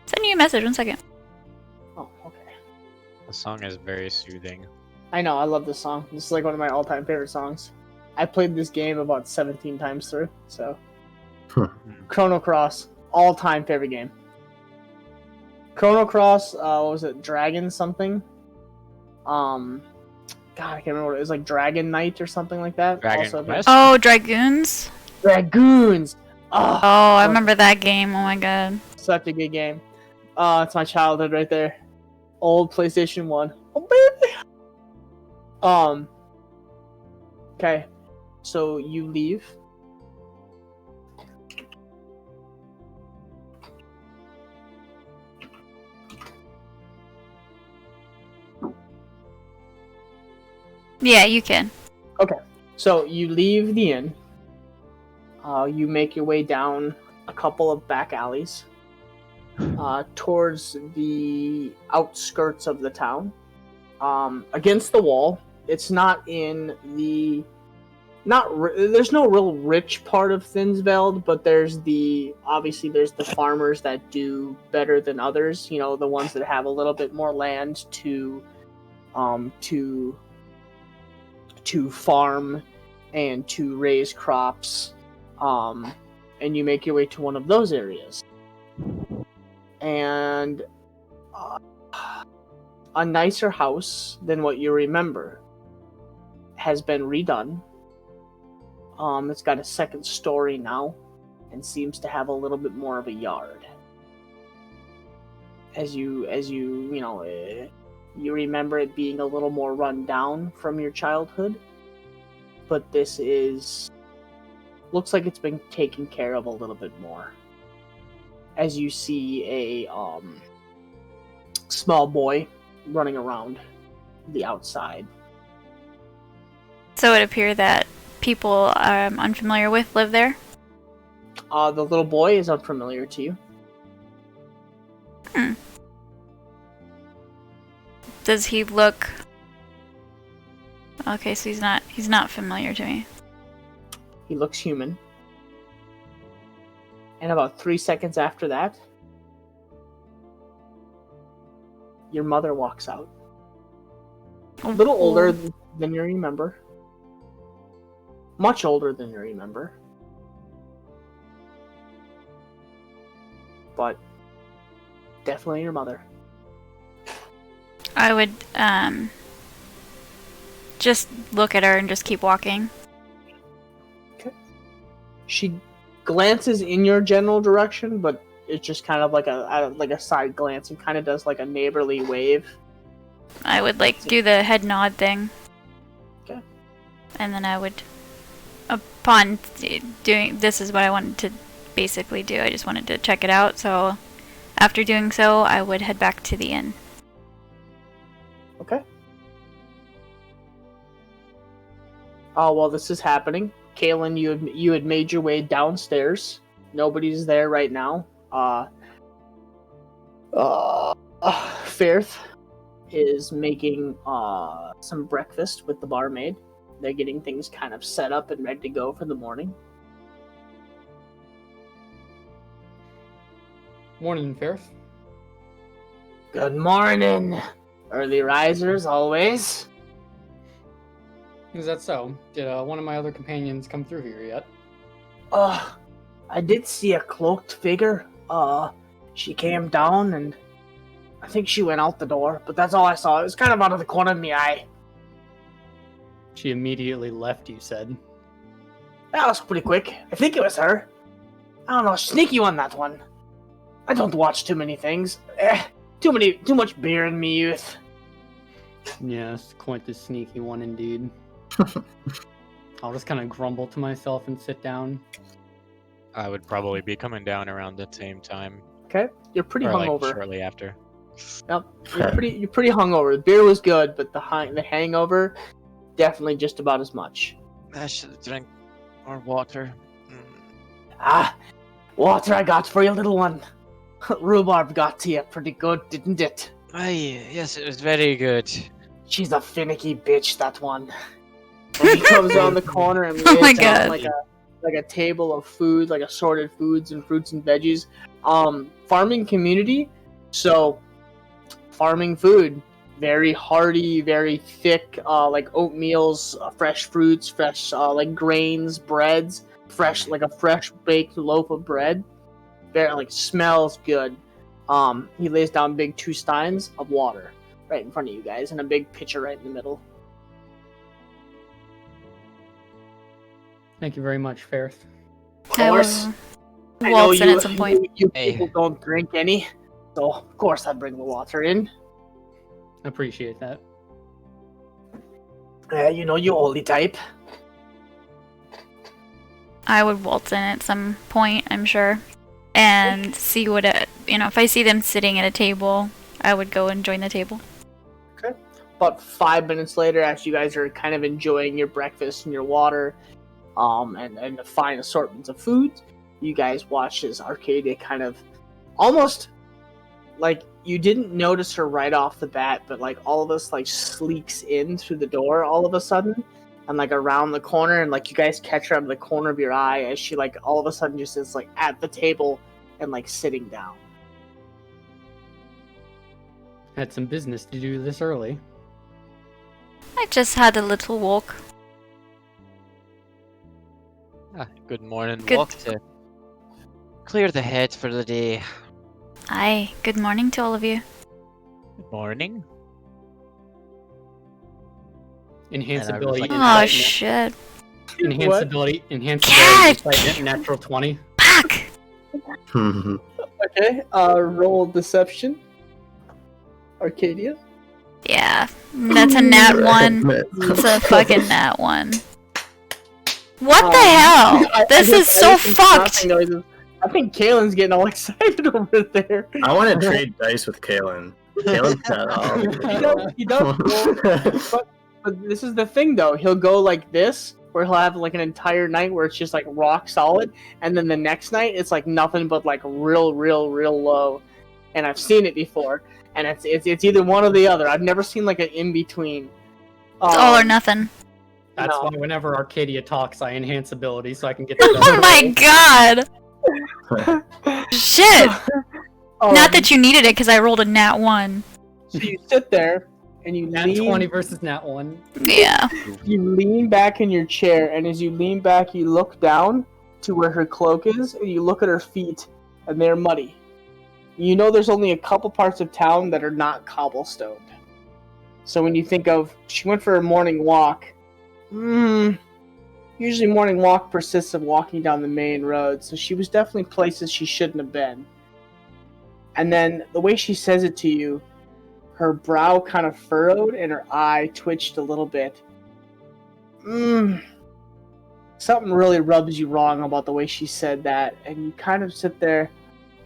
send you a message. 1 second. Oh, okay. The song is very soothing. I know, I love this song. This is like one of my all-time favorite songs. I played this game about 17 times through, so. Chrono Cross, all-time favorite game. Chrono Cross, what was it? Dragon something? God, I can't remember what it was. Like Dragon Knight or something like that. Dragon Quest? Oh, Dragoons? Dragoons! Oh, Oh, I remember that game. Oh my god. such a good game. It's my childhood right there. Old PlayStation 1. Oh, baby! Okay. So you leave. Yeah, you can. So you leave the inn. You make your way down a couple of back alleys towards the outskirts of the town. Against the wall. It's not in the there's no real rich part of Thinsveld, but there's the farmers that do better than others. You know, the ones that have a little bit more land to farm and to raise crops, and you make your way to one of those areas, and a nicer house than what you remember has been redone. It's got a second story now and seems to have a little bit more of a yard. As you remember it being a little more run down from your childhood, but looks like it's been taken care of a little bit more. As you see a small boy running around the outside. So it appears that people I'm unfamiliar with live there? The little boy is unfamiliar to you. Does he look... Okay, so he's not familiar to me. He looks human. And about 3 seconds after that, your mother walks out. A little older than you remember. Much older than you remember. But definitely your mother. I would just look at her and just keep walking. Okay. She glances in your general direction, but it's just kind of like a side glance and kind of does like a neighborly wave. I would do the head nod thing. Okay. And then I would, upon doing, this is what I wanted to basically do. I just wanted to check it out. So after doing so, I would head back to the inn. Okay. While this is happening, Kaylin, you had made your way downstairs. Nobody's there right now. Fairth is making some breakfast with the barmaid. They're getting things kind of set up and ready to go for the morning. Morning, Fairth. Good morning. Early risers, always. Is that so? Did one of my other companions come through here yet? I did see a cloaked figure. She came down and I think she went out the door, but that's all I saw. It was kind of out of the corner of my eye. She immediately left, you said. That was pretty quick. I think it was her. I don't know, sneaky one, that one. I don't watch too many things. Too much beer in me youth. Yes, quite the sneaky one indeed. I'll just kind of grumble to myself and sit down. I would probably be coming down around the same time. Okay, you're pretty Or like hungover. shortly after. Yep, you're pretty hungover. The beer was good, but the hangover, definitely just about as much. I should drink more water. Ah, water I got for you, little one. Rhubarb got to you pretty good, didn't it? Aye, yes, it was very good. She's a finicky bitch, that one. And he comes around the corner and Oh my lays down God. like a table of food, like assorted foods and fruits and veggies. Farming community, so farming food, very hearty, very thick, like oatmeals, fresh fruits, fresh like grains, breads, like a fresh baked loaf of bread. Very like smells good. He lays down big 2 steins of water right in front of you guys, and a big pitcher right in the middle. Thank you very much, Ferris. Of I course. will I know waltz in at some point. You Hey. people don't drink any, so of course I bring the water in. Appreciate that. You know, you holy type. I would waltz in at some point, I'm sure, and see what if I see them sitting at a table, I would go and join the table. About 5 minutes later, as you guys are kind of enjoying your breakfast and your water, and the fine assortments of foods, you guys watch as Arcadia kind of almost like you didn't notice her right off the bat, but like all of us like sleeks in through the door all of a sudden, and like around the corner, and like you guys catch her out of the corner of your eye as she like all of a sudden just is like at the table and like sitting down. Had some business to do this early. I just had a little walk. Good morning. Good- Walk to clear the head for the day. Aye, good morning to all of you. Good morning. Enhance And I ability. was like- Oh insight, shit. enhance What? ability. Enhance Catch! ability. Insight, natural 20. Back! Okay, roll deception. Arcadia. Yeah, that's a nat 1. It's a fucking nat 1. What the hell? This is so fucked! I think Kaylin's getting all excited over there. I want to trade dice with Kalen. Kalen's got He does. But this is the thing, though. He'll go like this, where he'll have like an entire night where it's just like rock solid, and then the next night it's like nothing but like real low. And I've seen it before, and it's either one or the other. I've never seen like an in between. It's all or nothing. That's No. why whenever Arcadia talks, I enhance ability so I can get Oh my god! Shit! Not that you needed it because I rolled a nat 1. So you sit there and you Nat lean, 20 versus Nat 1. Yeah. you lean back in your chair, and as you lean back, you look down to where her cloak is, and you look at her feet, and they're muddy. You know there's only a couple parts of town that are not cobblestoned. So when you think of, she went for a morning walk, usually morning walk persists of walking down the main road, so she was definitely places she shouldn't have been. And then the way she says it to you, her brow kind of furrowed and her eye twitched a little bit. Something really rubs you wrong about the way she said that, and you kind of sit there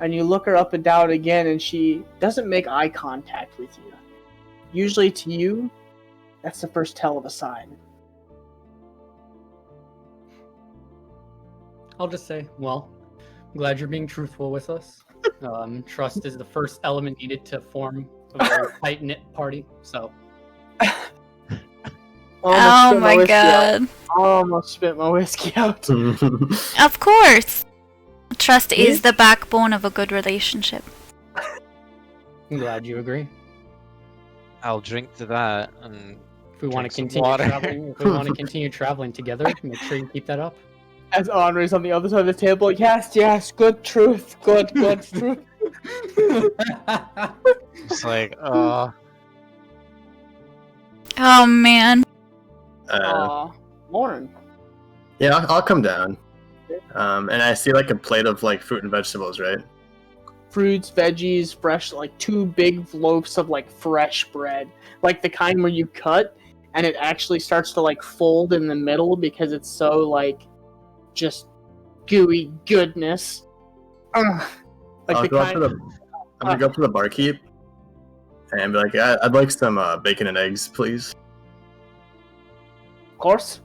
and you look her up and down again, and she doesn't make eye contact with you. Usually to you, that's the first tell of a sign. I'll just say, well, I'm glad you're being truthful with us. Trust is the first element needed to form a very tight-knit party, so... Oh my god. I almost spit my whiskey out. Of course! Trust is the backbone of a good relationship. I'm glad you agree. I'll drink to that and If we want to Drink some continue water. traveling, if we want to continue traveling together, make sure you keep that up. As Henri's on the other side of the table, yes, good truth, good truth. it's like, Oh man. Lauren. Yeah, I'll come down. And I see like a plate of like fruit and vegetables, right? Fruits, veggies, fresh, like 2 big loaves of like fresh bread, like the kind where you cut and it actually starts to like fold in the middle because it's so like just gooey goodness. Ugh. Like I'll the go up kind. to the. I'm gonna go up to the barkeep and be like, I'd like some bacon and eggs, please. Of course.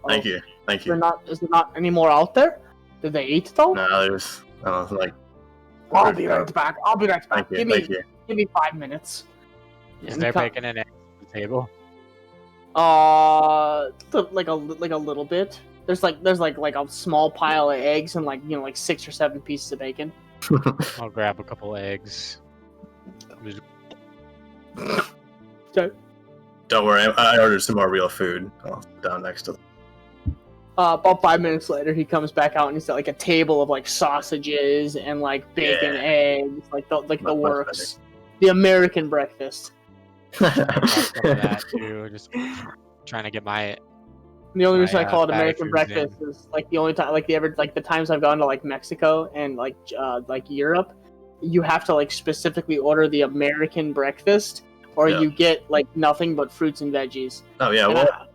Thank you. Thank you. Is there not any more out there? Did they eat it all? No, there's. I don't know, like. I'll be right back. Thank you. Give me 5 minutes. Is there bacon and eggs on the table? Like a little bit. There's like a small pile of eggs and like 6 or 7 pieces of bacon. I'll grab a couple eggs. Okay. Don't worry, I ordered some more real food. I'll sit down next to them. About 5 minutes later, he comes back out and he's got like a table of like sausages and like bacon, eggs, like the works, the American breakfast. Some of that too. Just trying to get my. The only reason I call it fatty American foods breakfast is like the only time, like the times I've gone to like Mexico and like Europe, you have to like specifically order the American breakfast, or you get like nothing but fruits and veggies. Oh yeah, well,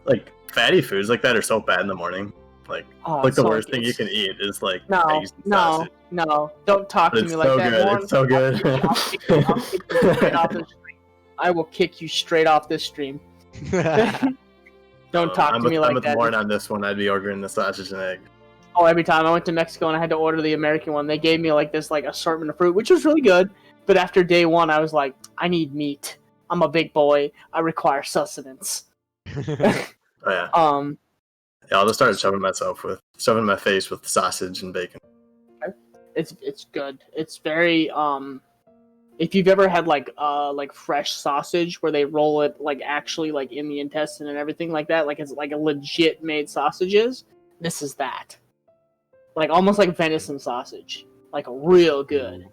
like fatty foods like that are so bad in the morning. Like the worst thing you can eat is like eggs and sausage. No, don't talk to me like that. It's so good. I'll kick you straight off this stream. I will kick you straight off this stream. Don't talk to me like that. I'm with Lauren on this one. I'd be ordering the sausage and egg. Oh, every time I went to Mexico and I had to order the American one, they gave me like this like assortment of fruit, which was really good. But after day 1, I was like, I need meat. I'm a big boy. I require sustenance. Oh yeah. Yeah, I'll just start shoving my face with sausage and bacon. It's good. It's very if you've ever had like fresh sausage where they roll it like actually like in the intestine and everything like that, like it's like a legit made sausages, this is that. Like almost like venison sausage. Like real good.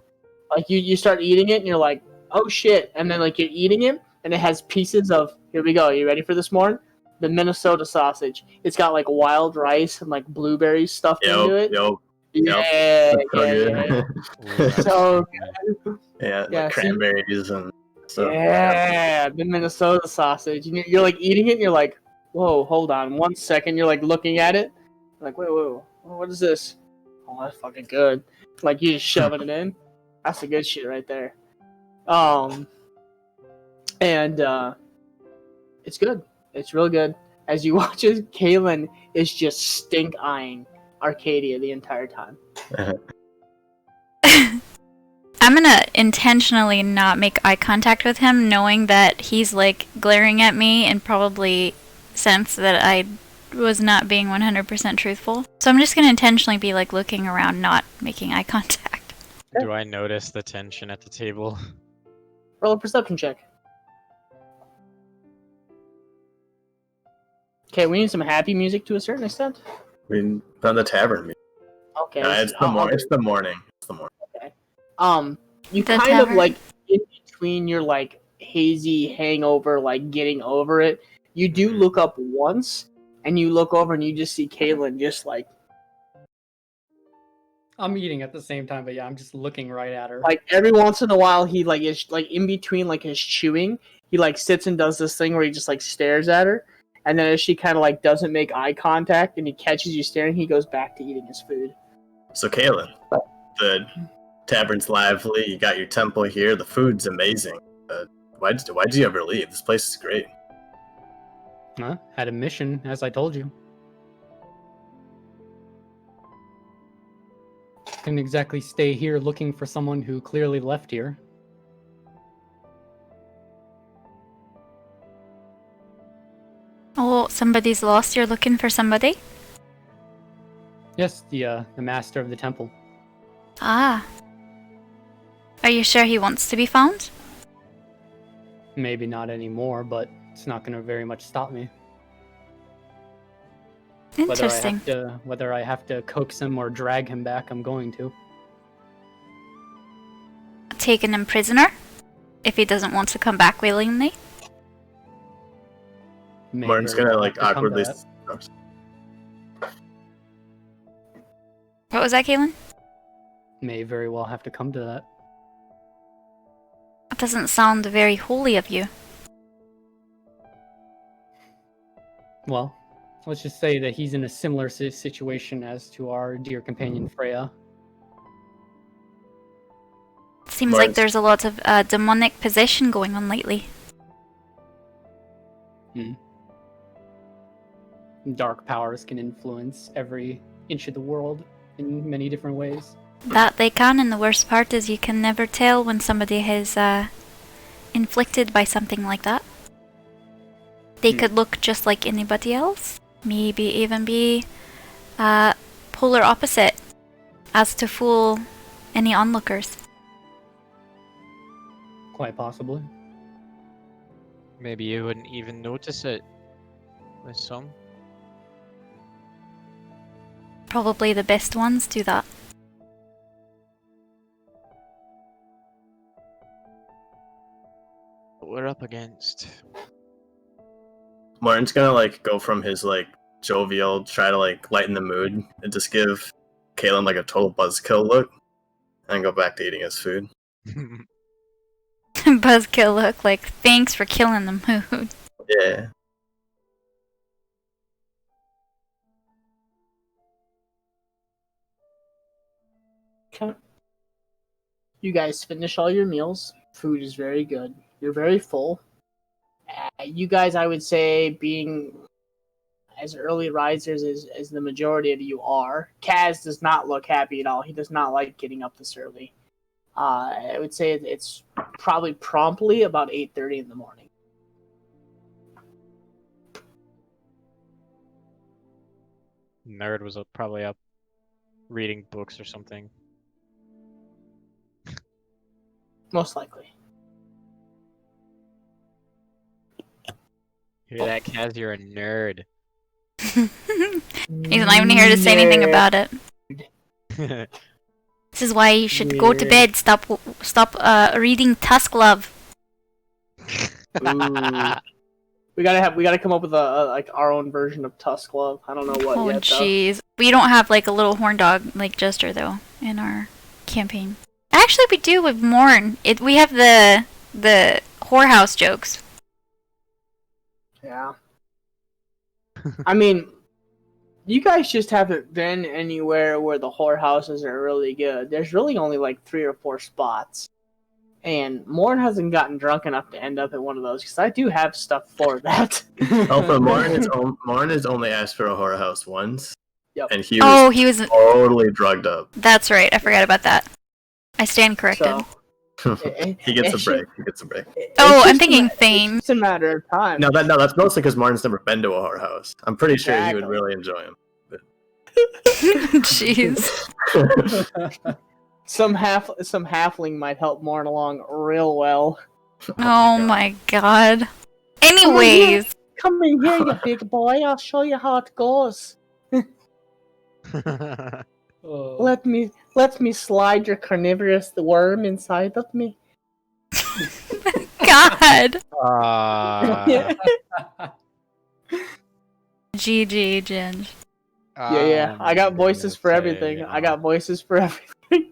Like you start eating it and you're like, oh shit, and then like you're eating it and it has pieces of, here we go, you ready for this, Morn? The Minnesota sausage. It's got like wild rice and like blueberries stuffed into it. Yeah. So good. Yeah, like cranberries and stuff. Yeah, the Minnesota sausage. And you're like eating it and you're like, whoa, hold on 1 second. You're like looking at it. Like, whoa, what is this? Oh, that's fucking good. Like you just shoving it in. That's the good shit right there. And it's good. It's real good. As you watch it, Kaylin is just stink-eyeing Arcadia the entire time. I'm gonna intentionally not make eye contact with him, knowing that he's like glaring at me and probably sense that I was not being 100% truthful. So I'm just gonna intentionally be like looking around, not making eye contact. Do I notice the tension at the table? Roll a perception check. Okay, we need some happy music to a certain extent. We found the tavern. Okay. It's the morning. It's the morning. Okay. You The kind of tavern. like in between your like hazy hangover, like getting over it. You do look up once, and you look over and you just see Kaylin just like I'm eating at the same time, but yeah, I'm just looking right at her. like every once in a while he like is like in between like his chewing, he like sits and does this thing where he just like stares at her. And then as she kind of like doesn't make eye contact and he catches you staring, he goes back to eating his food. So Kaylin, the tavern's lively. You got your temple here. The food's amazing. Why'd you ever leave? This place is great. Huh? Had a mission, as I told you. Didn't exactly stay here looking for someone who clearly left here. Oh, somebody's lost. You're looking for somebody? Yes, the master of the temple. Ah. Are you sure he wants to be found? Maybe not anymore, but it's not going to very much stop me. Interesting. Whether I have to coax him or drag him back, I'm going to. Taking him prisoner? If he doesn't want to come back willingly? May Martin's very gonna well like have to come to awkwardly. that. What was that, Caitlin? May very well have to come to that. That doesn't sound very holy of you. Well, let's just say that he's in a similar situation as to our dear companion Freya. Seems like Martin's- there's a lot of demonic possession going on lately. Dark powers can influence every inch of the world in many different ways. That they can, and the worst part is you can never tell when somebody is inflicted by something like that. They could look just like anybody else, maybe even be polar opposite, as to fool any onlookers. Quite possibly. Maybe you wouldn't even notice it with some. Probably the best ones do that. What we're up against. Martin's gonna like go from his like jovial, try to like lighten the mood, and just give Kalen like a total buzzkill look, and go back to eating his food. Buzzkill look like, thanks for killing the mood. Yeah. Okay. You guys finish all your meals. Food is very good. You're very full. You guys, I would say, being as early risers as the majority of you are, Kaz does not look happy at all. He does not like getting up this early. I would say it's probably promptly about 8:30 in the morning. Nerd was probably up reading books or something. Most likely. Hear that, Kaz? You're a nerd. He's not even here to say anything about it. This is why you should go to bed. Stop reading Tusk Love. We gotta come up with a like our own version of Tusk Love. I don't know what Oh yet. Though. jeez. We don't have like a little horn dog like Jester though in our campaign. Actually, we do with Morn. We have the whorehouse jokes. Yeah. I mean, you guys just haven't been anywhere where the whorehouses are really good. There's really only like 3 or 4 spots. And Morn hasn't gotten drunk enough to end up at one of those, because I do have stuff for that. Also, Martin has only asked for a horror house once. Yep. And he was was. totally drugged up. That's right. I forgot about that. I stand corrected. So, He gets a break. He gets a break. Oh, I'm thinking Fame. It's a matter of time. No, that's mostly because Martin's never been to a horror house. I'm pretty sure he would Exactly. really enjoy him. Jeez. Some halfling might help Morn along real well. Oh my god. Anyways. Come in here, you big boy. I'll show you how it goes. Let me slide your carnivorous worm inside of me. God. GG, Ginge. Yeah. I got voices for everything. I got voices for everything.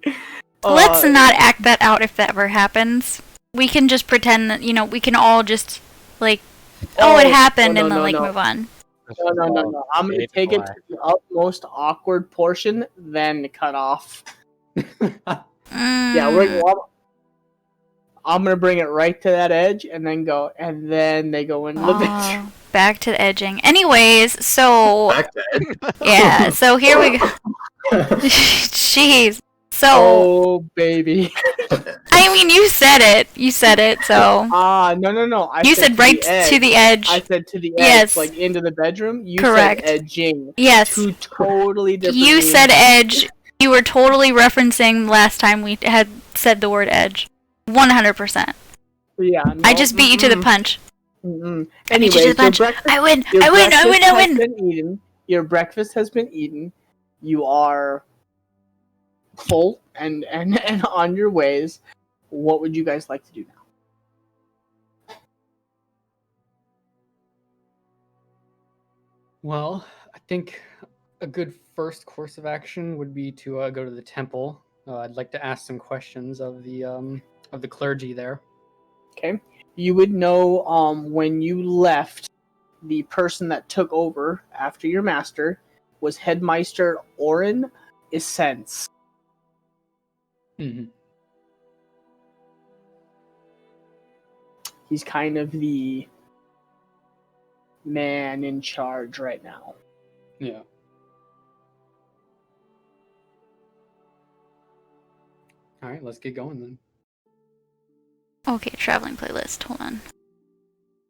Let's not act that out if that ever happens. We can just pretend that, we can all just, like, it happened, and then, move on. No. I'm going to take it to the utmost awkward portion, then cut off. Yeah, I'm going to bring it right to that edge, and then they go into the bedroom. Back to the edging. Anyways, so... Back to Ed. Yeah, so here we go. Jeez. So... Oh, baby. I mean, you said it, so... No. You said right to the edge. I said to the edge, Yes. like into the bedroom. You Correct. said edging. Yes. Two totally different You meanings. said edge. You were totally referencing last time we had said the word edge. 100%. Yeah. No, I just beat you to the punch. Mm-mm. I beat you to the punch. I win. Your breakfast has been eaten. You are full and on your ways. What would you guys like to do now? Well, I think a good first course of action would be to go to the temple. I'd like to ask some questions of the clergy there. Okay. You would know when you left, the person that took over after your master was Headmeister Orin Essence. Mm-hmm. He's kind of the man in charge right now. Yeah. All right, let's get going then. Okay, traveling playlist. Hold on.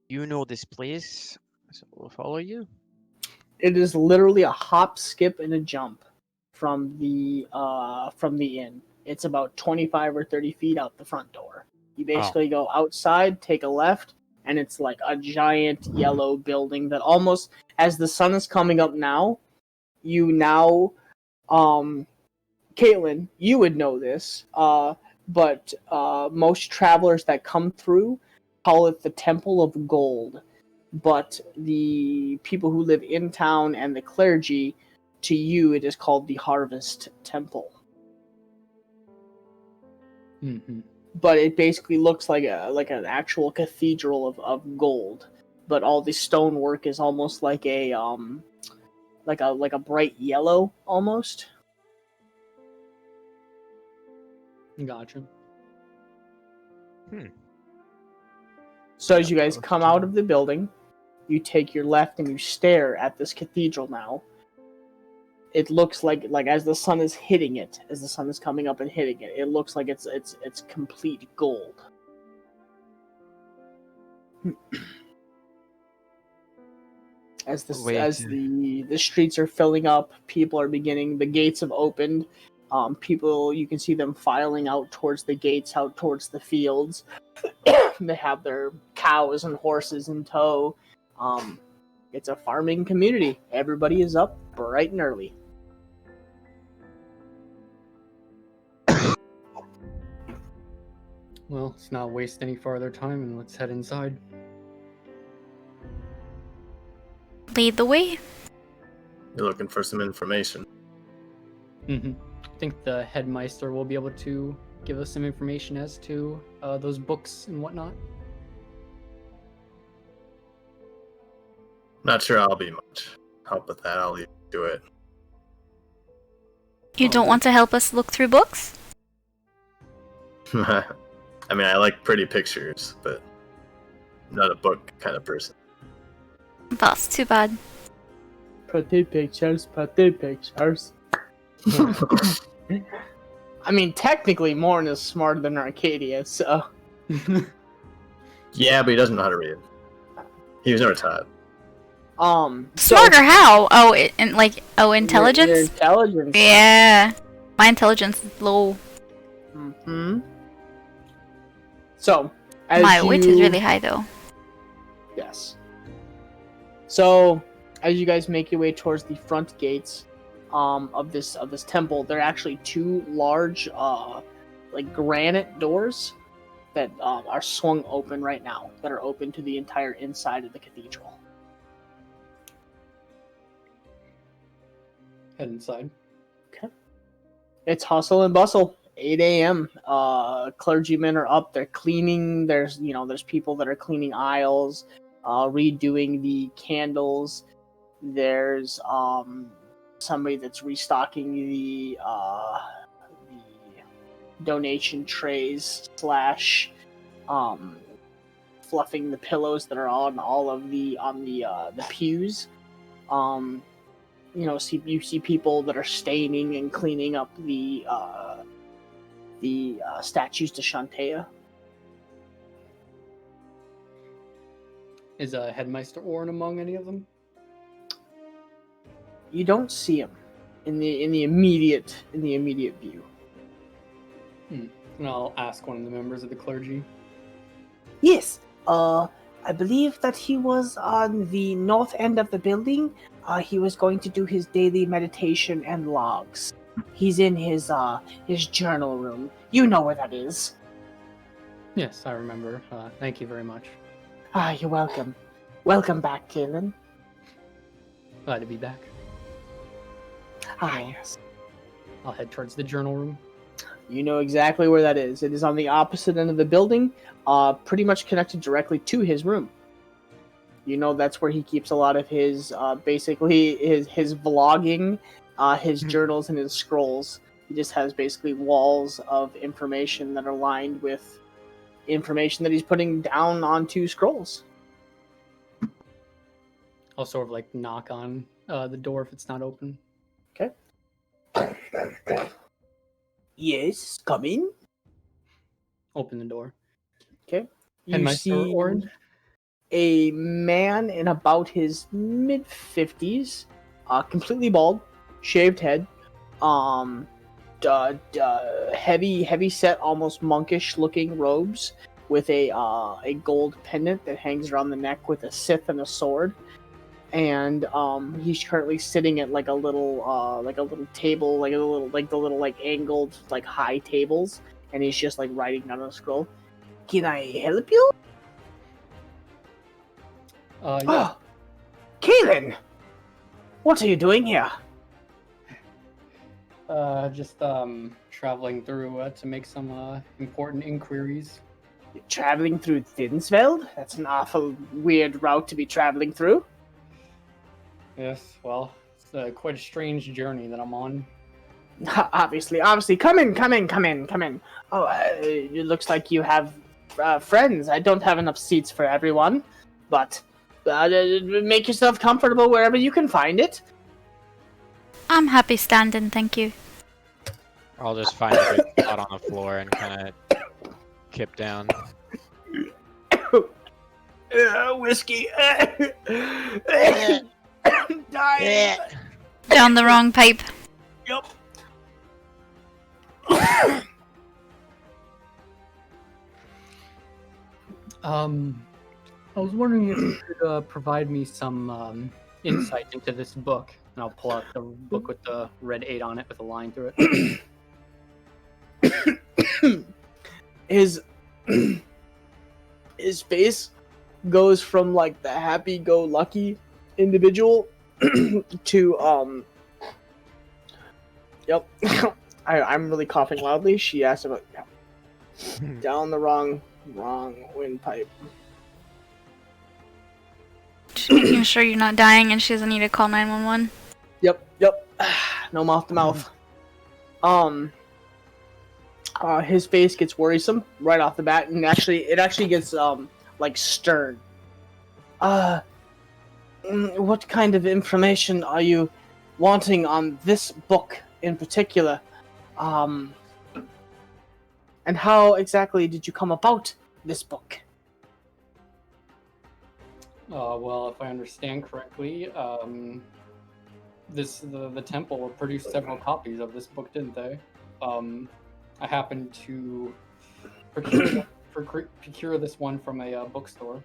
You know this place, so we'll follow you. It is literally a hop, skip, and a jump from the inn. It's about 25 or 30 feet out the front door. You basically go outside, take a left, and it's like a giant yellow building that almost, as the sun is coming up now, Caitlin, you would know this, but most travelers that come through call it the Temple of Gold. But the people who live in town and the clergy, to you, it is called the Harvest Temple. Mm-hmm. But it basically looks like an actual cathedral of gold. But all the stonework is almost like a bright yellow almost. Gotcha. So as you guys come out of the building, you take your left and you stare at this cathedral now. It looks like as the sun is hitting it, as the sun is coming up and hitting it, it looks like it's complete gold. As the streets are filling up, people are beginning. The gates have opened. People, you can see them filing out towards the gates, out towards the fields. They have their cows and horses in tow. It's a farming community. Everybody is up bright and early. Well, let's not waste any further time and let's head inside. Lead the way. You're looking for some information. Mm-hmm. I think the headmeister will be able to give us some information as to those books and whatnot. Not sure I'll be much help with that. I'll leave you to it. You don't want to help us look through books? I mean, I like pretty pictures, but I'm not a book kind of person. That's too bad. Pretty pictures, pretty pictures. I mean, technically, Morn is smarter than Arcadia, so... Yeah, but he doesn't know how to read. He was never taught. Smarter how? Intelligence? Your intelligence. Yeah. My intelligence is low. Mm-hmm. So, My wit is really high, though. Yes. So, as you guys make your way towards the front gates of this temple, there are actually two large, granite doors that are swung open right now. That are open to the entire inside of the cathedral. Head inside. Okay. It's hustle and bustle. 8 a.m. Clergymen are up. They're cleaning. There's people that are cleaning aisles, redoing the candles. There's somebody that's restocking the donation trays / fluffing the pillows that are on all of the pews. You see people that are staining and cleaning up the statues to Shantea. Is Headmeister Orin among any of them? You don't see him in the immediate view. And I'll ask one of the members of the clergy. Yes, I believe that he was on the north end of the building. He was going to do his daily meditation and logs. He's in his journal room. You know where that is. Yes, I remember. Thank you very much. You're welcome. Welcome back, Kaylin. Glad to be back. Ah, yes. I'll head towards the journal room. You know exactly where that is. It is on the opposite end of the building, pretty much connected directly to his room. You know that's where he keeps a lot of his, basically, his vlogging, his journals, and his scrolls. He just has basically walls of information that are lined with information that he's putting down onto scrolls. I'll sort of like knock on the door if it's not open. Okay. Yes, come in. Open the door. Okay. You Headmaster see Orin? a man in about his mid-50s, completely bald, shaved head, heavy set, almost monkish looking robes with a gold pendant that hangs around the neck with a scythe and a sword. And he's currently sitting at like a little table, like the little angled high tables, and he's just writing down a scroll. Can I help you? Yeah. Kaelin! What are you doing here? Just traveling through to make some important inquiries. You're traveling through Thinsveld? That's an awful weird route to be traveling through. Yes, well, it's quite a strange journey that I'm on. Obviously. Come in. Oh, it looks like you have friends. I don't have enough seats for everyone, but make yourself comfortable wherever you can find it. I'm happy standing, thank you. I'll just find a good spot on the floor and kind of kip down. Whiskey. Dying. Down the wrong pipe. Yep. I was wondering if you could provide me some insight into this book. And I'll pull out the book with the red 8 on it with a line through it. His face goes from the happy-go-lucky individual to yep. I'm really coughing loudly. She asked about down the wrong windpipe. Just making sure you're not dying and she doesn't need to call 911. Yep. No mouth to mouth. His face gets worrisome right off the bat, and it actually gets stern. What kind of information are you wanting on this book in particular? And how exactly did you come about this book? Well, if I understand correctly, the temple produced several copies of this book, didn't they? I happened to procure this one from a bookstore.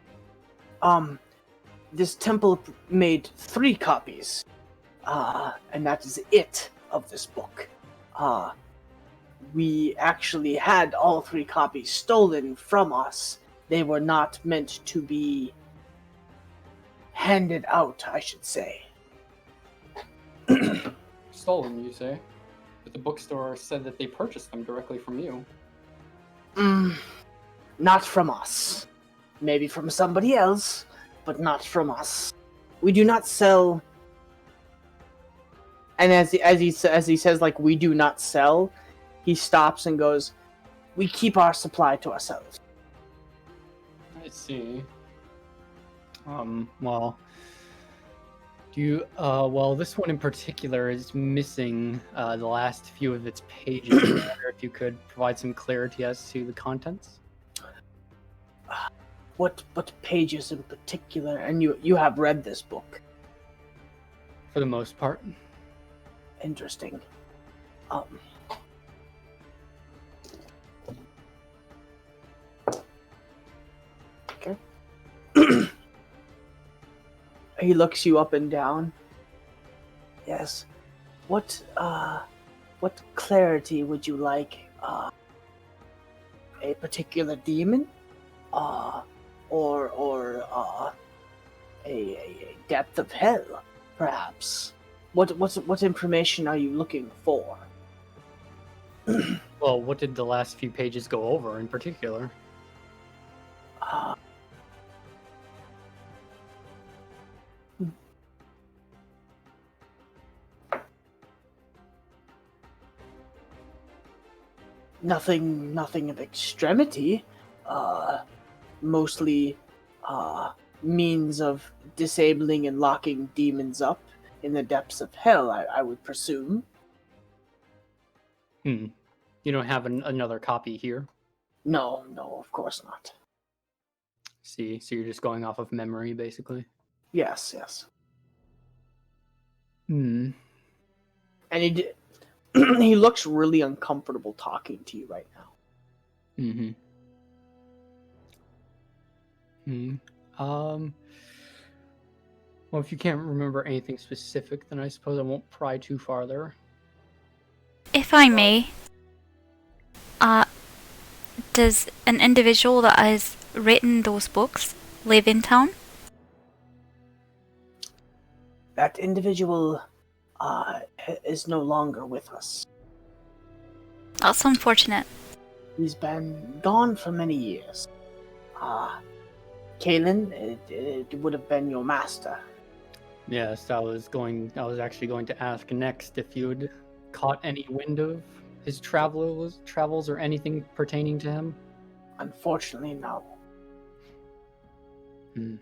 This temple made 3 copies, and that is it of this book. We actually had all 3 copies stolen from us. They were not meant to be handed out, I should say. Stolen, you say? But the bookstore said that they purchased them directly from you. Not from us. Maybe from somebody else, but not from us. We do not sell. And as he says, we do not sell, he stops and goes, "We keep our supply to ourselves." I see. Well, well, this one in particular is missing the last few of its pages. I wonder if you could provide some clarity as to the contents. What pages in particular? And you have read this book? For the most part. Interesting. Okay. He looks you up and down. Yes. What clarity would you like? A particular demon? Or a depth of hell? perhaps. What information are you looking for? Well, what did the last few pages go over in particular? Uh, nothing of extremity. Mostly means of disabling and locking demons up in the depths of hell, I would presume. You don't have another copy here? No, of course not. See, so you're just going off of memory, basically? Yes. Hmm. And he looks really uncomfortable talking to you right now. Well, if you can't remember anything specific, then I suppose I won't pry too far there. If I may, does an individual that has written those books live in town? That individual is no longer with us. That's unfortunate. He's been gone for many years. Kalen, it would have been your master. Yes, I was actually going to ask next if you'd caught any wind of his travels or anything pertaining to him. Unfortunately, no. Hmm.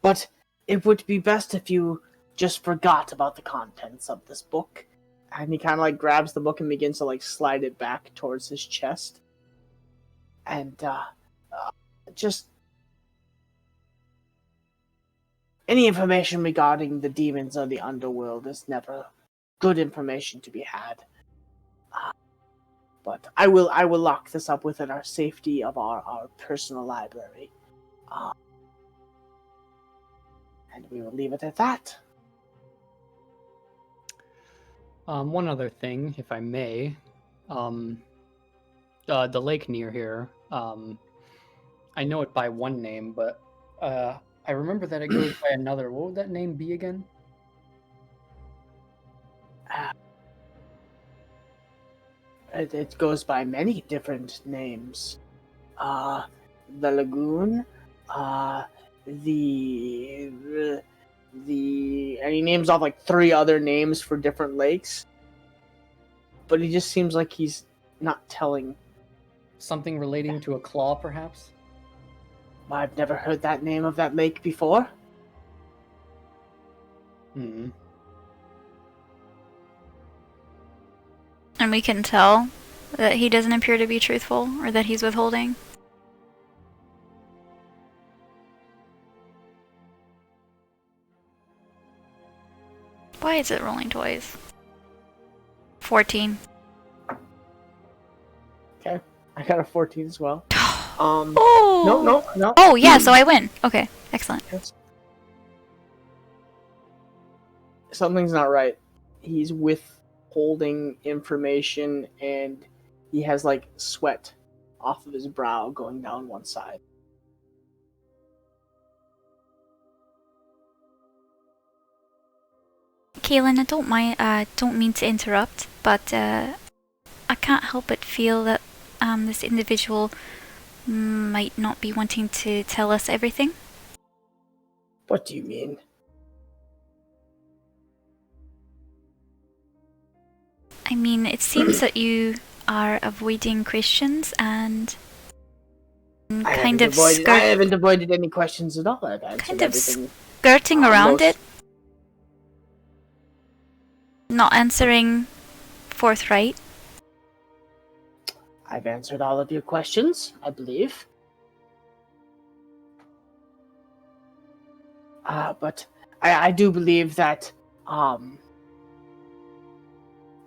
But it would be best if you just forgot about the contents of this book. And he kind of like grabs the book and begins to like slide it back towards his chest. And just any information regarding the demons of the underworld is never good information to be had. But I will lock this up within our safety of our personal library. And we will leave it at that. One other thing, if I may. The lake near here, I know it by one name, but I remember that it goes by another. What would that name be again? It goes by many different names. The Lagoon, the and he names off like 3 other names for different lakes. But he just seems like he's not telling. Something relating to a claw, perhaps? I've never heard that name of that lake before. Hmm. And we can tell that he doesn't appear to be truthful or that he's withholding. Why is it rolling twice? 14. Okay, I got a 14 as well. Oh! No. Oh, yeah, so I win. Okay, excellent. Yes. Something's not right. He's withholding information, and he has like sweat off of his brow going down one side. Kaylin, I don't mean to interrupt, but I can't help but feel that this individual might not be wanting to tell us everything. What do you mean? I mean, it seems that you are avoiding questions and I haven't avoided any questions at all. I've answered kind of everything. skirting around Most- it. Not answering forthright. I've answered all of your questions, I believe. But I do believe that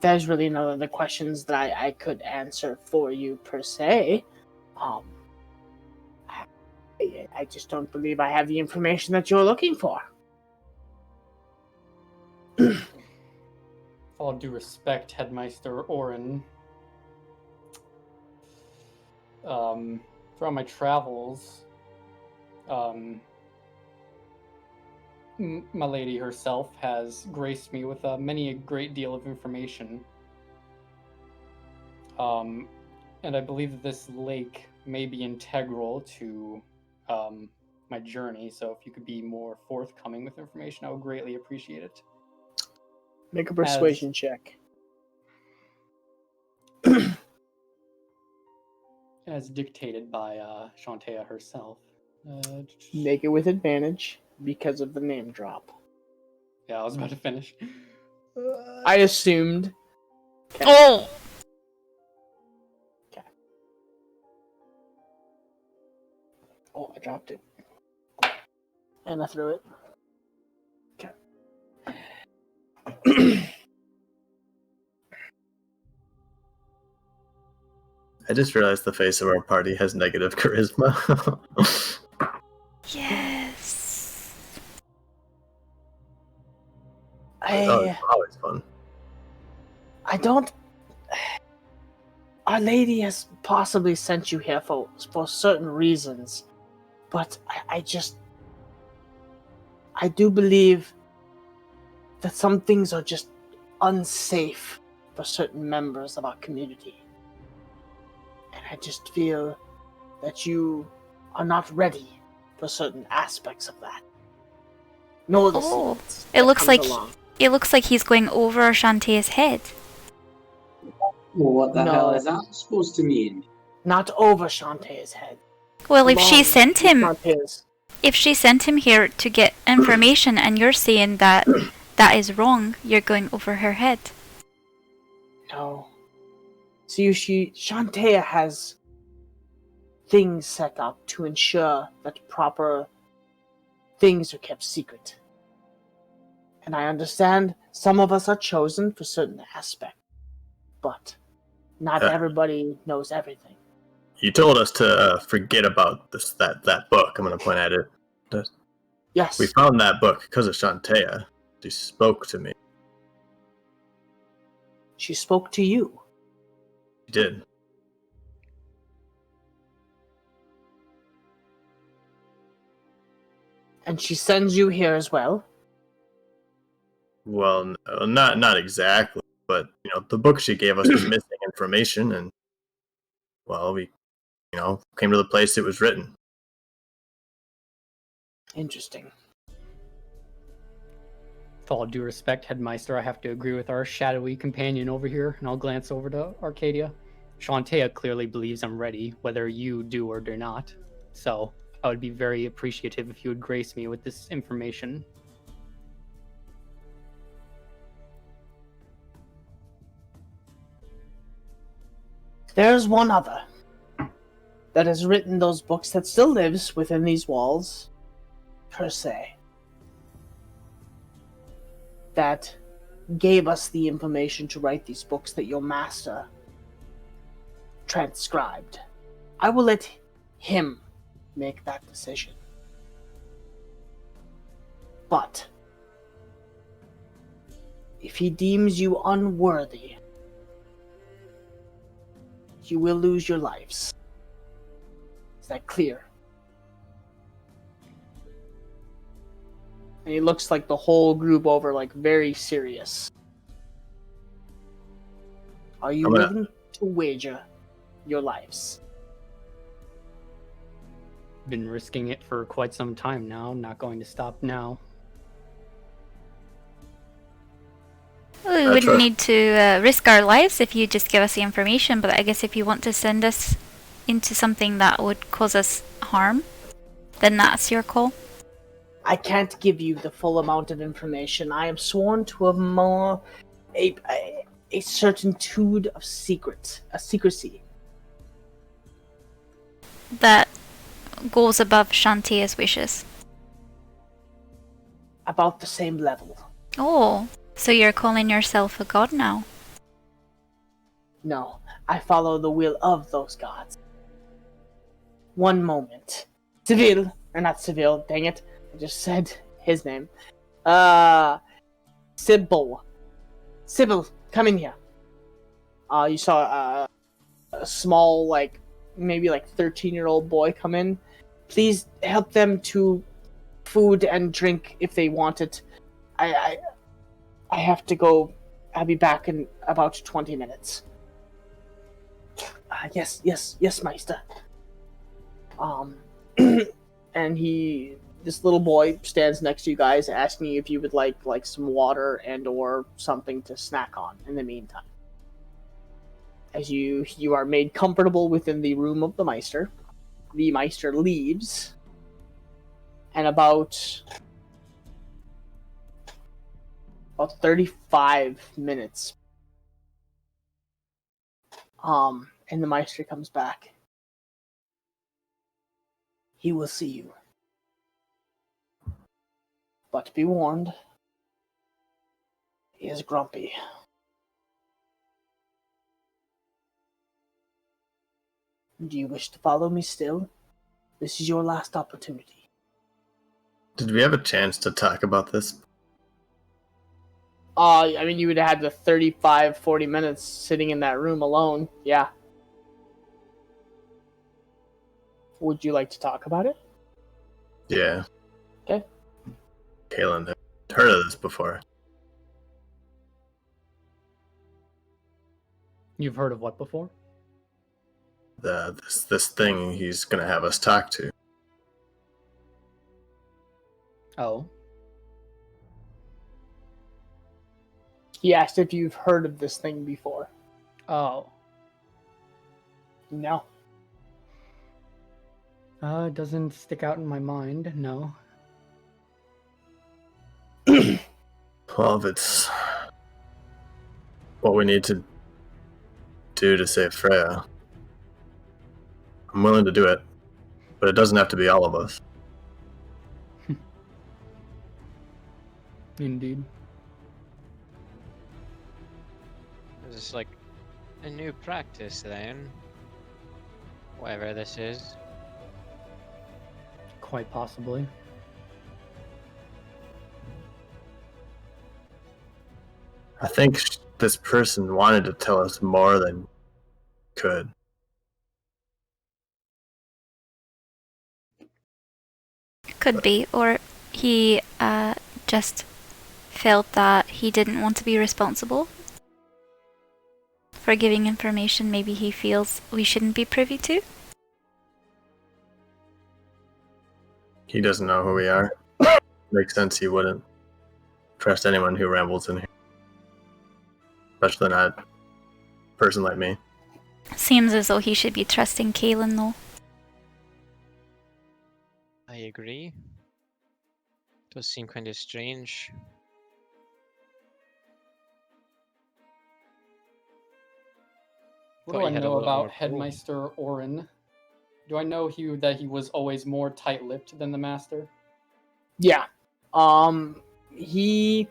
there's really no other questions that I could answer for you per se. I just don't believe I have the information that you're looking for. With all due respect, Headmeister Orin. Throughout my travels, my lady herself has graced me with many a great deal of information. And I believe that this lake may be integral to my journey, so if you could be more forthcoming with information, I would greatly appreciate it. Make a persuasion check. As dictated by Shantea herself. Make it with advantage because of the name drop. Yeah, I was about to finish. I assumed. Okay. Oh! Oh, I dropped it. And I threw it. Okay. I just realized the face of our party has negative charisma. Yes. Oh, it's always fun. I don't. Our Lady has possibly sent you here for certain reasons, but I do believe that some things are just unsafe for certain members of our community. And I just feel that you are not ready for certain aspects of that. Nor the Oh, secrets it that looks comes like along. it looks like he's going over Shantae's head. Well, what the hell No. is that supposed to mean? Not over Shantae's head. Well, if she Along sent him, Shantae's. if she sent him here to get information, and you're saying that that is wrong, you're going over her head. No. See, Shantae has things set up to ensure that proper things are kept secret. And I understand some of us are chosen for certain aspects, but not everybody knows everything. You told us to forget about that book. I'm going to point at it. Yes. We found that book because of Shantea. She spoke to me. She spoke to you. She did. And she sends you here as well. Well, no, not exactly, but the book she gave us was missing information, and well, we came to the place it was written. Interesting. With all due respect, Headmeister, I have to agree with our shadowy companion over here, and I'll glance over to Arcadia. Shantea clearly believes I'm ready, whether you do or do not. So I would be very appreciative if you would grace me with this information. There's one other that has written those books that still lives within these walls, per se, that gave us the information to write these books that your master transcribed. I will let him make that decision. But if he deems you unworthy, you will lose your lives. Is that clear? And he looks like the whole group over, like, very serious. Are you willing to wager your lives? Been risking it for quite some time now. Not going to stop now. We wouldn't need to risk our lives if you just give us the information, but I guess if you want to send us into something that would cause us harm, then that's your call. I can't give you the full amount of information. I am sworn to a certitude of secrecy. That goes above Shantae's wishes. About the same level. Oh, so you're calling yourself a god now? No, I follow the will of those gods. One moment. Seville, or not Seville, dang it. I just said his name. Sybil. Sybil, come in here. You saw a small, maybe 13-year-old boy come in. Please help them to food and drink if they want it. I have to go. I'll be back in about 20 minutes. Yes, Meister. And this little boy stands next to you guys, asking you if you would like some water and or something to snack on in the meantime. As you are made comfortable within the room of the Meister leaves, and about 35 minutes, and the Meister comes back. He will see you. But be warned, he is grumpy. Do you wish to follow me still? This is your last opportunity. Did we have a chance to talk about this? I mean, you would have had the 35, 40 minutes sitting in that room alone. Yeah. Would you like to talk about it? Yeah. Okay. Kaylin, I've heard of this before. You've heard of what before? This thing he's gonna have us talk to. Oh. He asked if you've heard of this thing before. Oh. No. It doesn't stick out in my mind, no. Well, if it's what we need to do to save Freya, I'm willing to do it, but it doesn't have to be all of us. Indeed. Is this like a new practice then? Whatever this is. Quite possibly. I think this person wanted to tell us more than could. Could be, or he just felt that he didn't want to be responsible for giving information maybe he feels we shouldn't be privy to. He doesn't know who we are. Makes sense he wouldn't trust anyone who rambles in here. Especially not a person like me. Seems as though he should be trusting Kaylin though. I agree. Does seem kind of strange. What Thought do I you had a know lot about more pull. Headmeister Orin? Do I know that he was always more tight-lipped than the Master? Yeah. You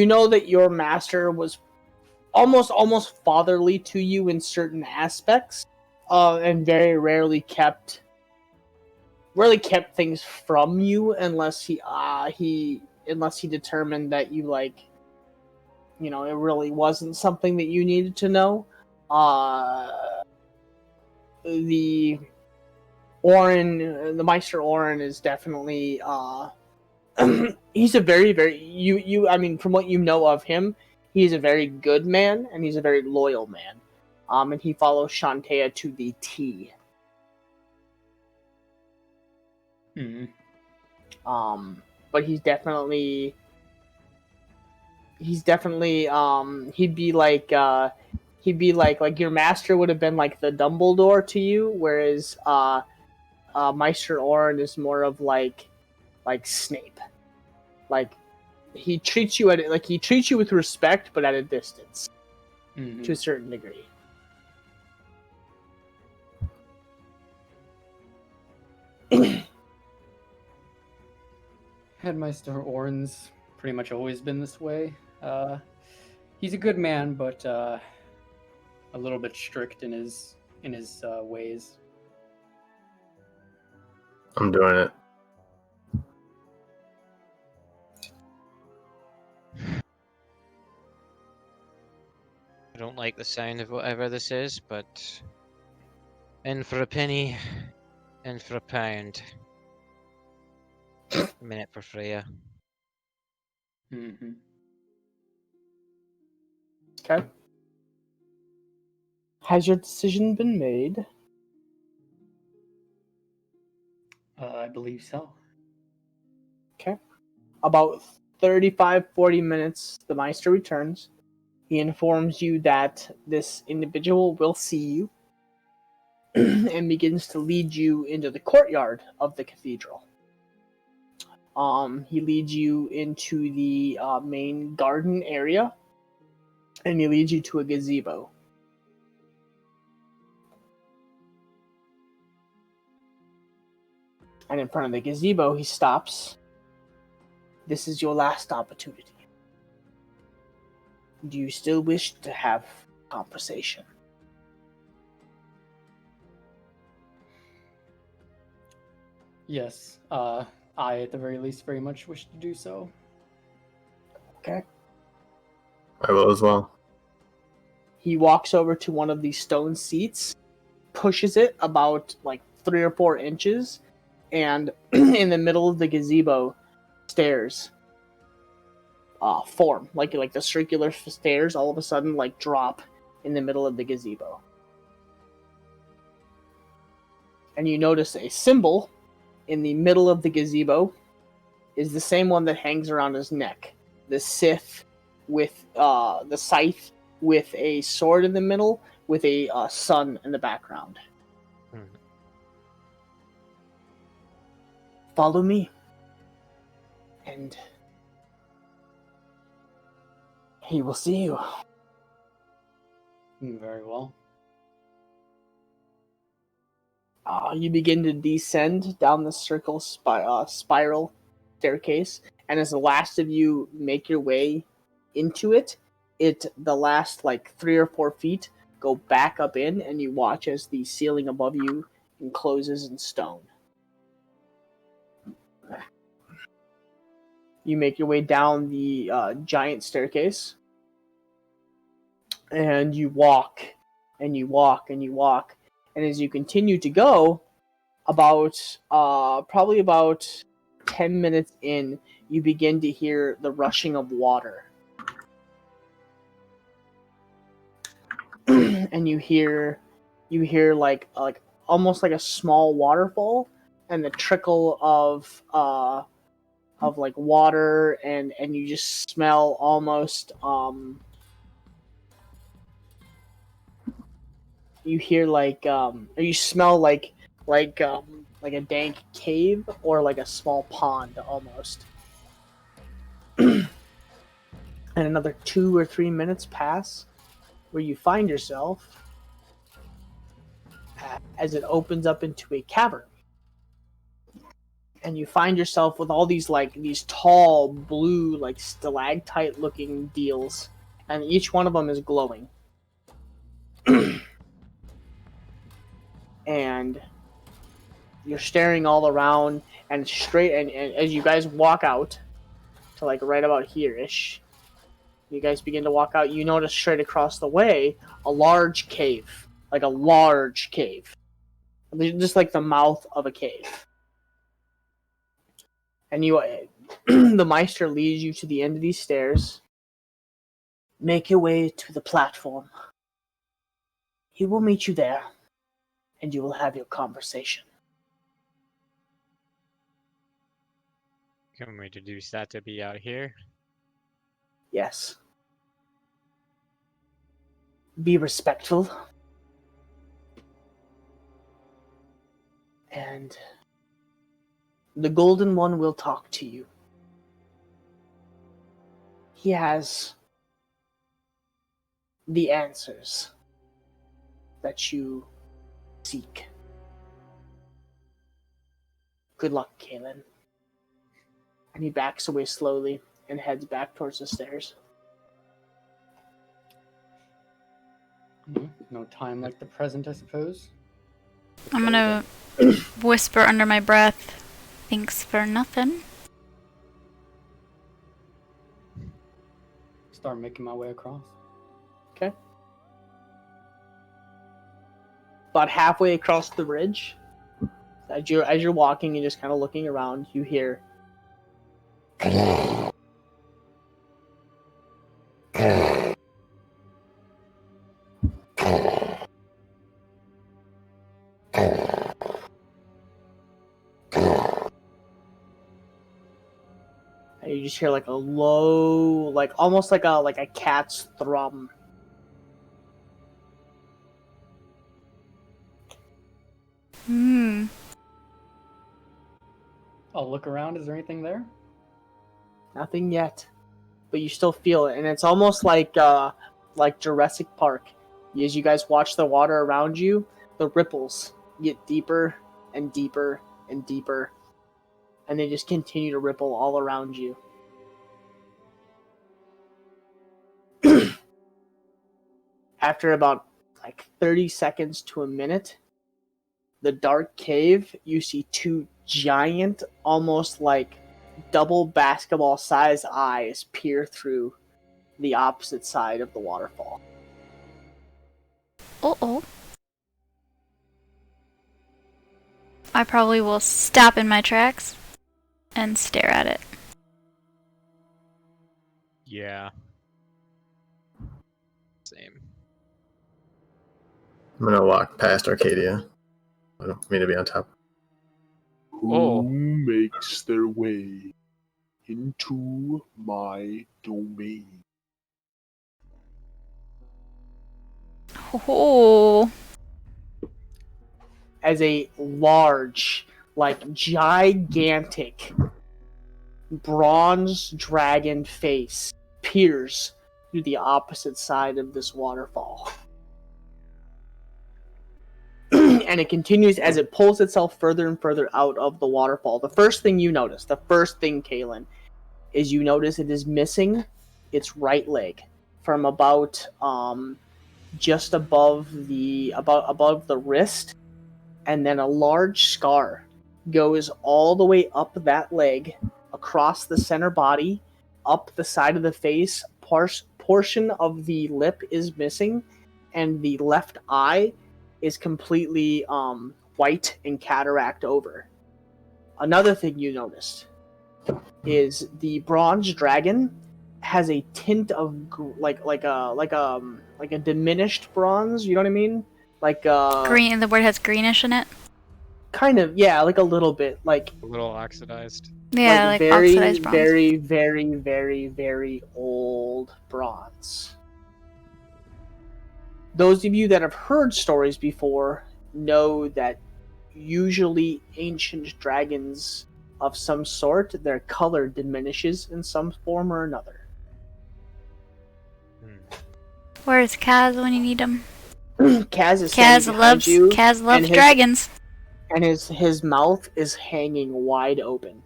know that your master was almost fatherly to you in certain aspects, and very rarely kept things from you unless he determined that you it really wasn't something that you needed to know. The Meister Orin is definitely he's a very I mean, from what you know of him, he's a very good man and he's a very loyal man. And he follows Shantea to the T. But he's definitely he'd be like your master would have been like the Dumbledore to you, whereas Meister Orin is more of like Snape. Like he treats you with respect, but at a distance, to a certain degree. Headmeister Orin's pretty much always been this way. He's a good man, but a little bit strict in his ways. I'm doing it. I don't like the sound of whatever this is, but in for a penny, in for a pound. A minute for Freya. Mm-hmm. Okay. Has your decision been made? I believe so. Okay. About 35-40 minutes, the Meister returns. He informs you that this individual will see you and begins to lead you into the courtyard of the cathedral. He leads you into the main garden area, and he leads you to a gazebo. And in front of the gazebo, he stops. This is your last opportunity. Do you still wish to have conversation? Yes. I, at the very least, very much wish to do so. Okay. I will as well. He walks over to one of these stone seats, pushes it about like 3 or 4 inches, and in the middle of the gazebo, stairs form. Like the circular stairs all of a sudden like drop in the middle of the gazebo. And you notice a symbol in the middle of the gazebo is the same one that hangs around his neck. The Sith with the scythe with a sword in the middle with a sun in the background. Hmm. Follow me. And he will see you. Very well. You begin to descend down the spiral staircase, and as the last of you make your way into it, the last like 3 or 4 feet go back up in, and you watch as the ceiling above you encloses in stone. You make your way down the giant staircase, and you walk, and you walk, and you walk, and as you continue to go, probably about 10 minutes in, you begin to hear the rushing of water. And you hear like almost like a small waterfall, and the trickle of like water, and you just smell almost you hear like or you smell like a dank cave or like a small pond almost. And another 2 or 3 minutes pass where you find yourself as it opens up into a cavern. And you find yourself with all these tall blue like stalactite looking deals, and each one of them is glowing. And you're staring all around, and straight and as you guys walk out to like right about here-ish, you guys begin to walk out, you notice straight across the way a large cave. Like a large cave. Just like the mouth of a cave. And you the Meister leads you to the end of these stairs. Make your way to the platform. He will meet you there, and you will have your conversation. Can we deduce that to be out here? Yes. Be respectful. And the Golden One will talk to you. He has the answers that you seek. Good luck, Kaelin. And he backs away slowly and heads back towards the stairs. No time like the present, I suppose. I'm gonna whisper under my breath, thanks for nothing. Start making my way across. Okay. About halfway across the ridge, as you're walking and just kind of looking around, you hear, And you just hear like a low, like almost like a cat's thrum. Hmm. I'll look around. Is there anything there? Nothing yet, but you still feel it, and it's almost like Jurassic Park. As you guys watch the water around you, the ripples get deeper and deeper and deeper, and they just continue to ripple all around you. After about like 30 seconds to a minute, the dark cave, you see two giant, almost like double basketball sized eyes peer through the opposite side of the waterfall. Uh-oh. I probably will stop in my tracks and stare at it. Yeah. Same. I'm gonna walk past Arcadia. I don't mean to be on top. Who Oh. makes their way into my domain? Oh. As a large, like gigantic bronze dragon face peers through the opposite side of this waterfall. And it continues as it pulls itself further and further out of the waterfall. The first thing you notice, Kaylin, is you notice it is missing its right leg from about just above the wrist, and then a large scar goes all the way up that leg, across the center body, up the side of the face. Portion of the lip is missing, and the left eye is completely white and cataract over. Another thing you noticed is the bronze dragon has a tint of like a diminished bronze. You know what I mean? Like Green. The word has greenish in it. kind of, yeah, like a little bit, like A little oxidized. Yeah, like very, oxidized bronze. very, very, very, very old bronze. Those of you that have heard stories before know that usually ancient dragons of some sort, their color diminishes in some form or another. Where's Kaz when you need him? Kaz is standing behind you, Kaz loves and dragons. and his mouth is hanging wide open.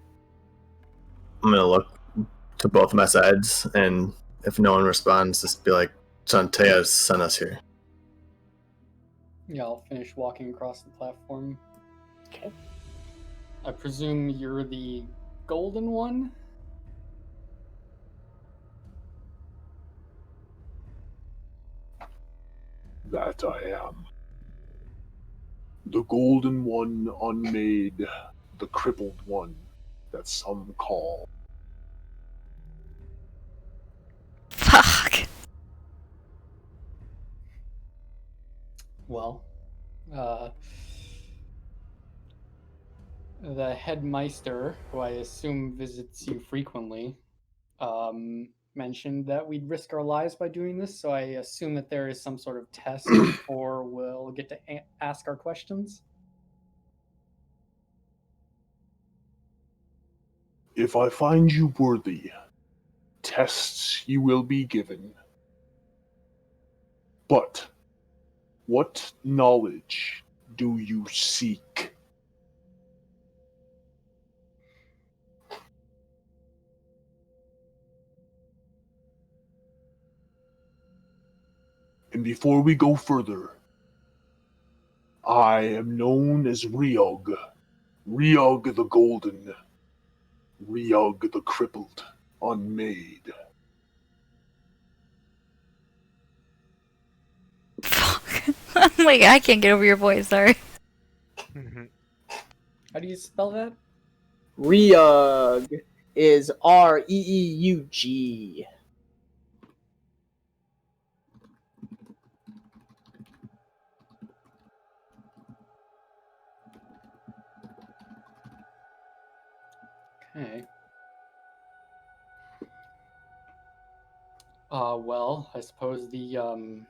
I'm gonna look to both my sides, and if no one responds, just be like, Chantea sent us here. Yeah, I'll finish walking across the platform. Okay. I presume you're the golden one? That I am. The golden one unmade, the crippled one that some call. Fuck. Well, the headmeister, who I assume visits you frequently, mentioned that we'd risk our lives by doing this, so I assume that there is some sort of test before we'll get to ask our questions. If I find you worthy, tests you will be given. But what knowledge do you seek? And before we go further, I am known as Ryog. Ryog the Golden. Ryog the Crippled. Unmade. Fuck. Like, I can't get over your voice, sorry. How do you spell that? Ryog. is Reeug. Okay. Well, I suppose the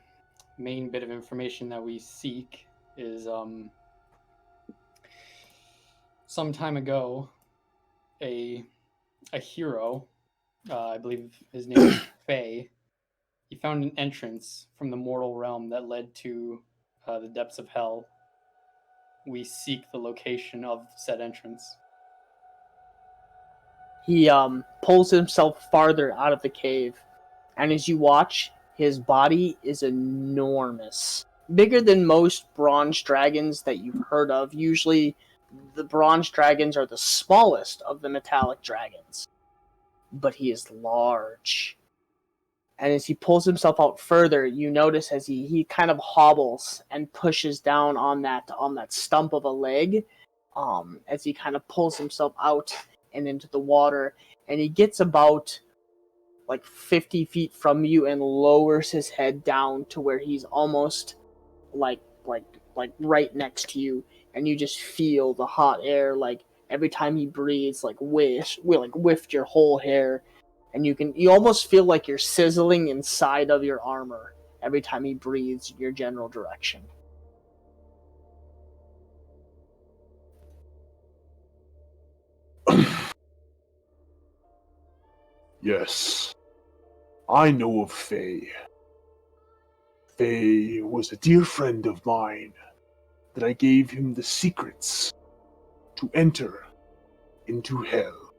main bit of information that we seek is some time ago, a hero, I believe his name is Faye, he found an entrance from the mortal realm that led to the depths of hell. We seek the location of said entrance. He pulls himself farther out of the cave, and as you watch, his body is enormous. Bigger than most bronze dragons that you've heard of. Usually, the bronze dragons are the smallest of the metallic dragons. But he is large. And as he pulls himself out further, you notice as he kind of hobbles and pushes down on that stump of a leg, as he kind of pulls himself out and into the water, and he gets about like 50 feet from you and lowers his head down to where he's almost like right next to you, and you just feel the hot air like every time he breathes like whiff your whole hair, and you almost feel like you're sizzling inside of your armor every time he breathes your general direction. Yes, I know of Faye. Faye was a dear friend of mine that I gave him the secrets to enter into hell.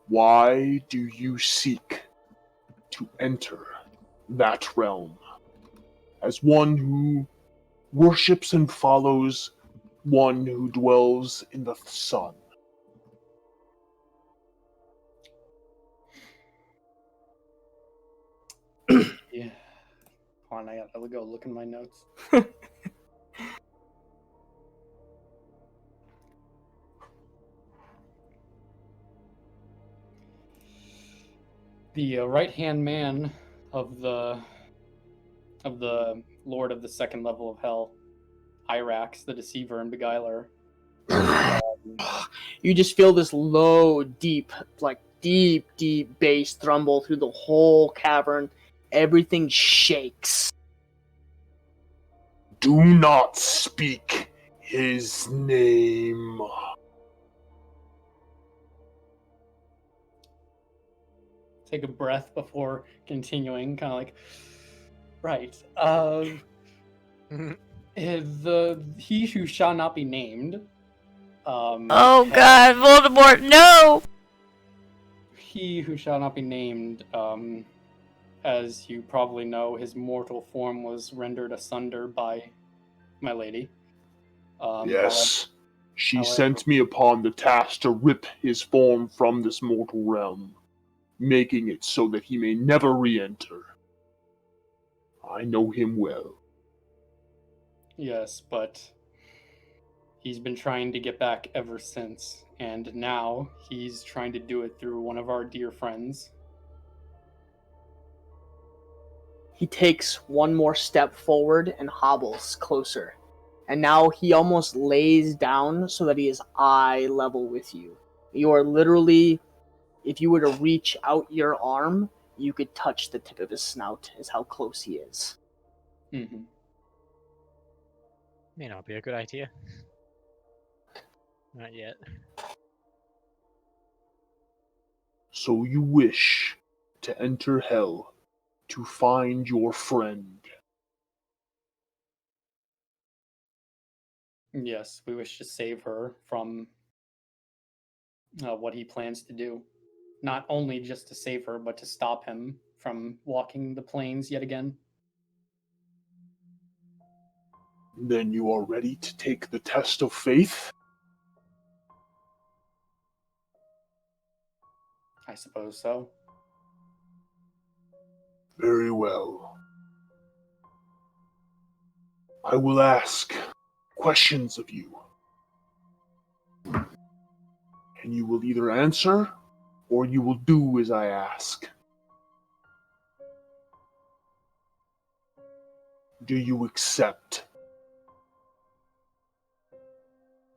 Why do you seek to enter that realm? As one who worships and follows one who dwells in the sun. Yeah. Hold on, I gotta go look in my notes. The right-hand man of the Lord of the second level of hell, Irax, the Deceiver and Beguiler. You just feel this low, deep bass rumble through the whole cavern. Everything shakes. Do not speak his name. Take a breath before continuing, kind of like, right. He who shall not be named. Oh God, Voldemort, no! He who shall not be named, as you probably know, his mortal form was rendered asunder by my lady. Yes, she however- sent me upon the task to rip his form from this mortal realm, making it so that he may never re-enter. I know him well. Yes, but he's been trying to get back ever since, and now he's trying to do it through one of our dear friends. He takes one more step forward and hobbles closer. And now he almost lays down so that he is eye level with you. You are literally, if you were to reach out your arm, you could touch the tip of his snout, is how close he is. Mm-hmm. May not be a good idea. Not yet. So you wish to enter hell to find your friend. Yes, we wish to save her from what he plans to do. Not only just to save her, but to stop him from walking the plains yet again. Then you are ready to take the test of faith? I suppose so. Very well. I will ask questions of you. And you will either answer or you will do as I ask. Do you accept?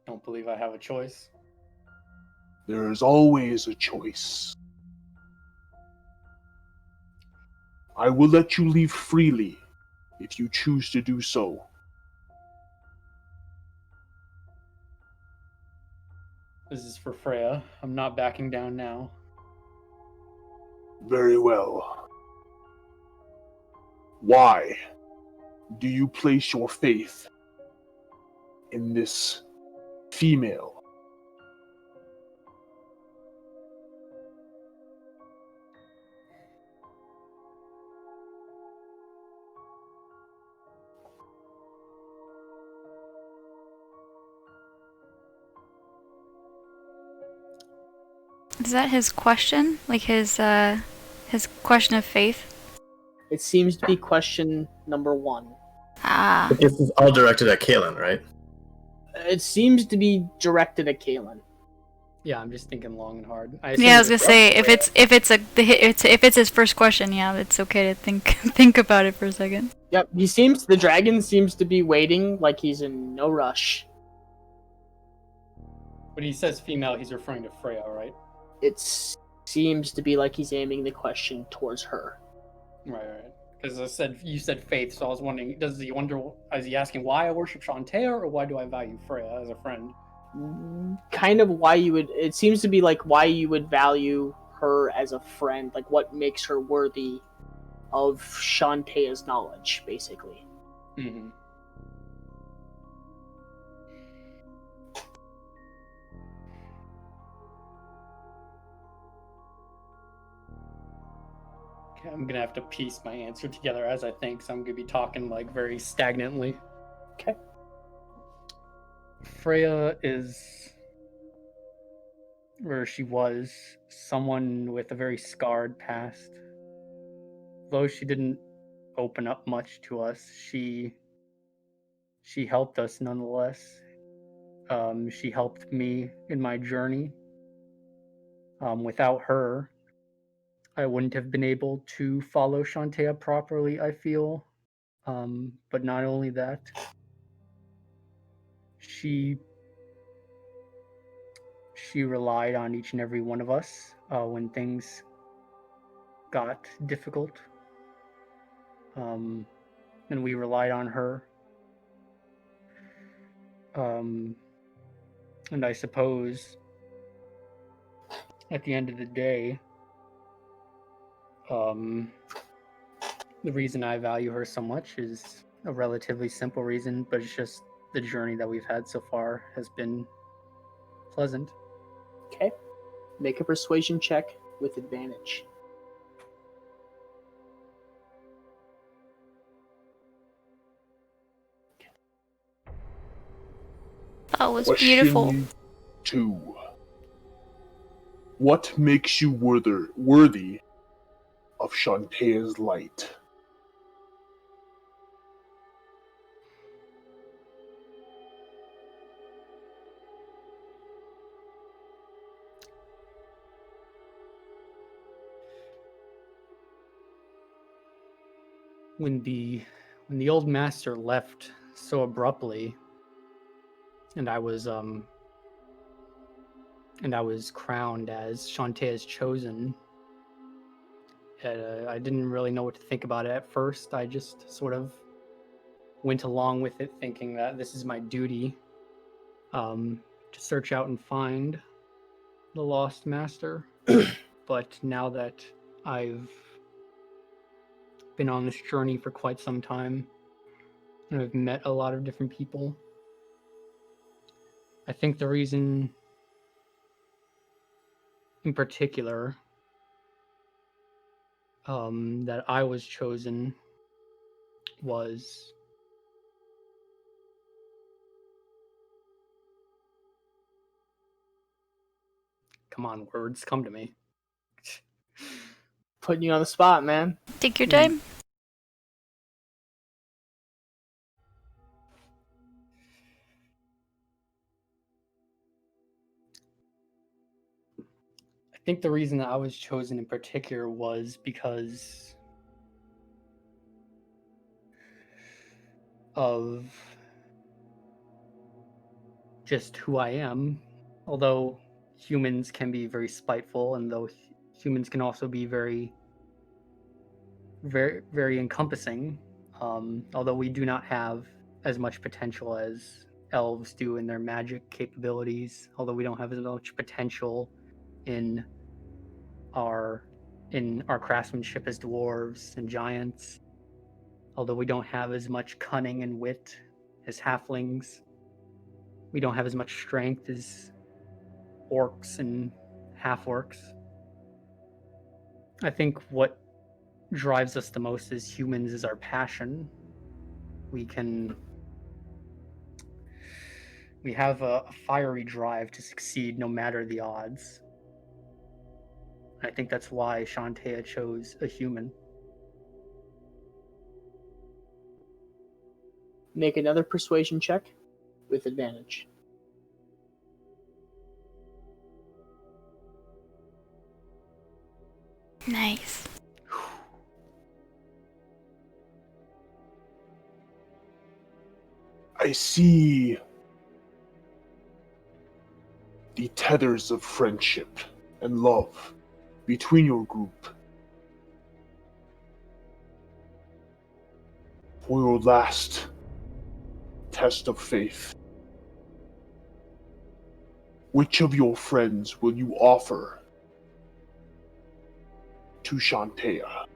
Don't believe I have a choice. There is always a choice. I will let you leave freely if you choose to do so. This is for Freya. I'm not backing down now. Very well. Why do you place your faith in this female? Is that his question? Like his question of faith? It seems to be question number 1. Ah. But this is all directed at Kaelin, right? It seems to be directed at Kaelin. Yeah, I'm just thinking long and hard. Yeah, I was gonna say if it's his first question, yeah, it's okay to think about it for a second. Yep, the dragon seems to be waiting like he's in no rush. When he says female, he's referring to Freya, right? It seems to be like he's aiming the question towards her. Right. Because you said faith, so I was wondering, is he asking why I worship Shantae, or why do I value Freya as a friend? Kind of why you would, it seems to be like why you would value her as a friend, like what makes her worthy of Shantae's knowledge, basically. Mm-hmm. Okay, I'm gonna have to piece my answer together as I think, so I'm gonna be talking like very stagnantly. Okay. Freya is, or she was, someone with a very scarred past. Though she didn't open up much to us, she helped us nonetheless. She helped me in my journey. Without her, I wouldn't have been able to follow Shantae properly, I feel. But not only that, she relied on each and every one of us when things got difficult. And we relied on her. And I suppose at the end of the day, the reason I value her so much is a relatively simple reason, but it's just the journey that we've had so far has been pleasant. Okay. Make a persuasion check with advantage. That was Question beautiful. 2. What makes you worthy of Shantae's light? When the old master left so abruptly, and I was crowned as Shantae's chosen, I didn't really know what to think about it at first. I just sort of went along with it, thinking that this is my duty to search out and find the lost master. But now that I've been on this journey for quite some time, and I've met a lot of different people, I think the reason in particular that I was chosen was come on, words, come to me. Putting you on the spot, man. Take your time. think the reason that I was chosen in particular was because of just who I am. Although humans can be very spiteful, and though humans can also be very, very, very encompassing. Although we do not have as much potential as elves do in their magic capabilities, although we don't have as much potential in our craftsmanship as dwarves and giants, although we don't have as much cunning and wit as halflings, we don't have as much strength as orcs and half-orcs. I think what drives us the most as humans is our passion. We have a fiery drive to succeed no matter the odds. I think that's why Shantae chose a human. Make another persuasion check with advantage. Nice. I see the tethers of friendship and love between your group. For your last test of faith, which of your friends will you offer to Shantea?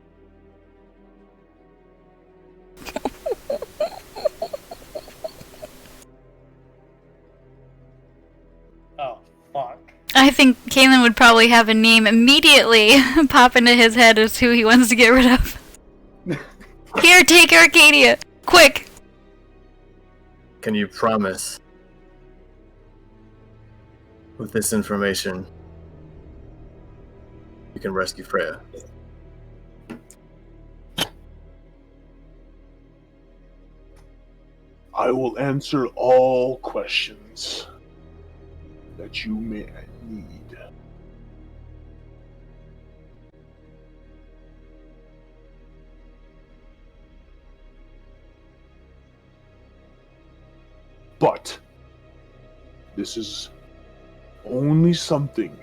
Oh, fuck. I think Kalen would probably have a name immediately pop into his head as who he wants to get rid of. Here, take Arcadia! Quick! Can you promise with this information you can rescue Freya? I will answer all questions that you may need. But this is only something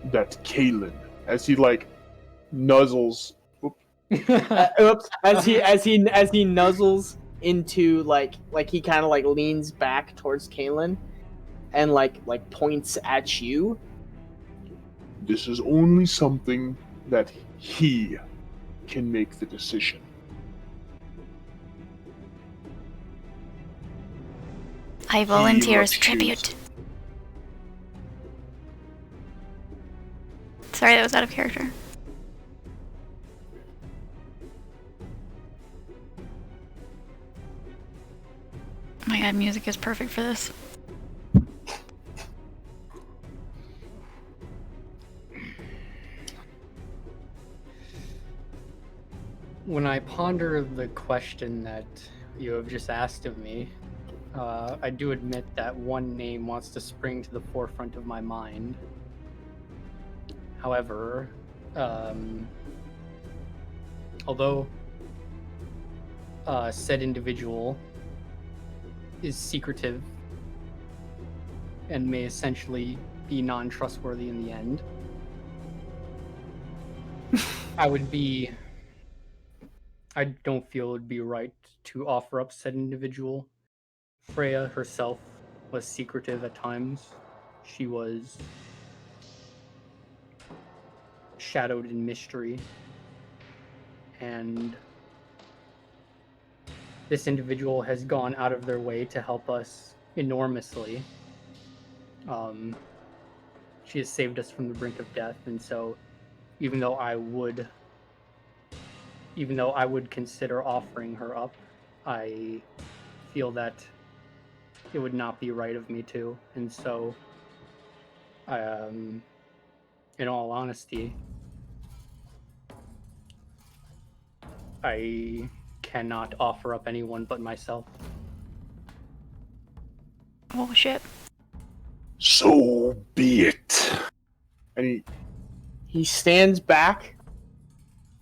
that Kalen, as he nuzzles, As he nuzzles into like he kind of leans back towards Kalen and like points at you. This is only something that he can make the decision. I volunteer as must tribute. choose. Sorry, that was out of character. Oh my god, music is perfect for this. When I ponder the question that you have just asked of me, I do admit that one name wants to spring to the forefront of my mind. However, although said individual is secretive and may essentially be non-trustworthy in the end, I don't feel it would be right to offer up said individual. Freya herself was secretive at times. She was shadowed in mystery. And this individual has gone out of their way to help us enormously. She has saved us from the brink of death, and so even though I would consider offering her up, I feel that it would not be right of me to. And so, in all honesty, I cannot offer up anyone but myself. Oh shit. So be it. And He stands back,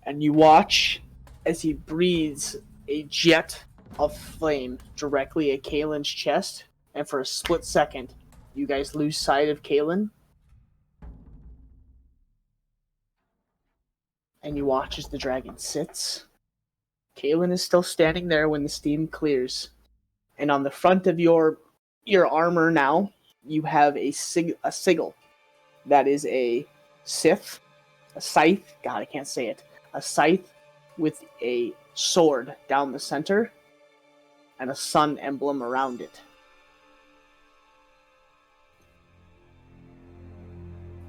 and you watch as he breathes a jet of flame directly at Kalen's chest, and for a split second, you guys lose sight of Kalen. And you watch as the dragon sits. Kalen is still standing there when the steam clears. And on the front of your armor now, you have a sigil. That is a scythe. A scythe. God, I can't say it. A scythe with a sword down the center and a sun emblem around it.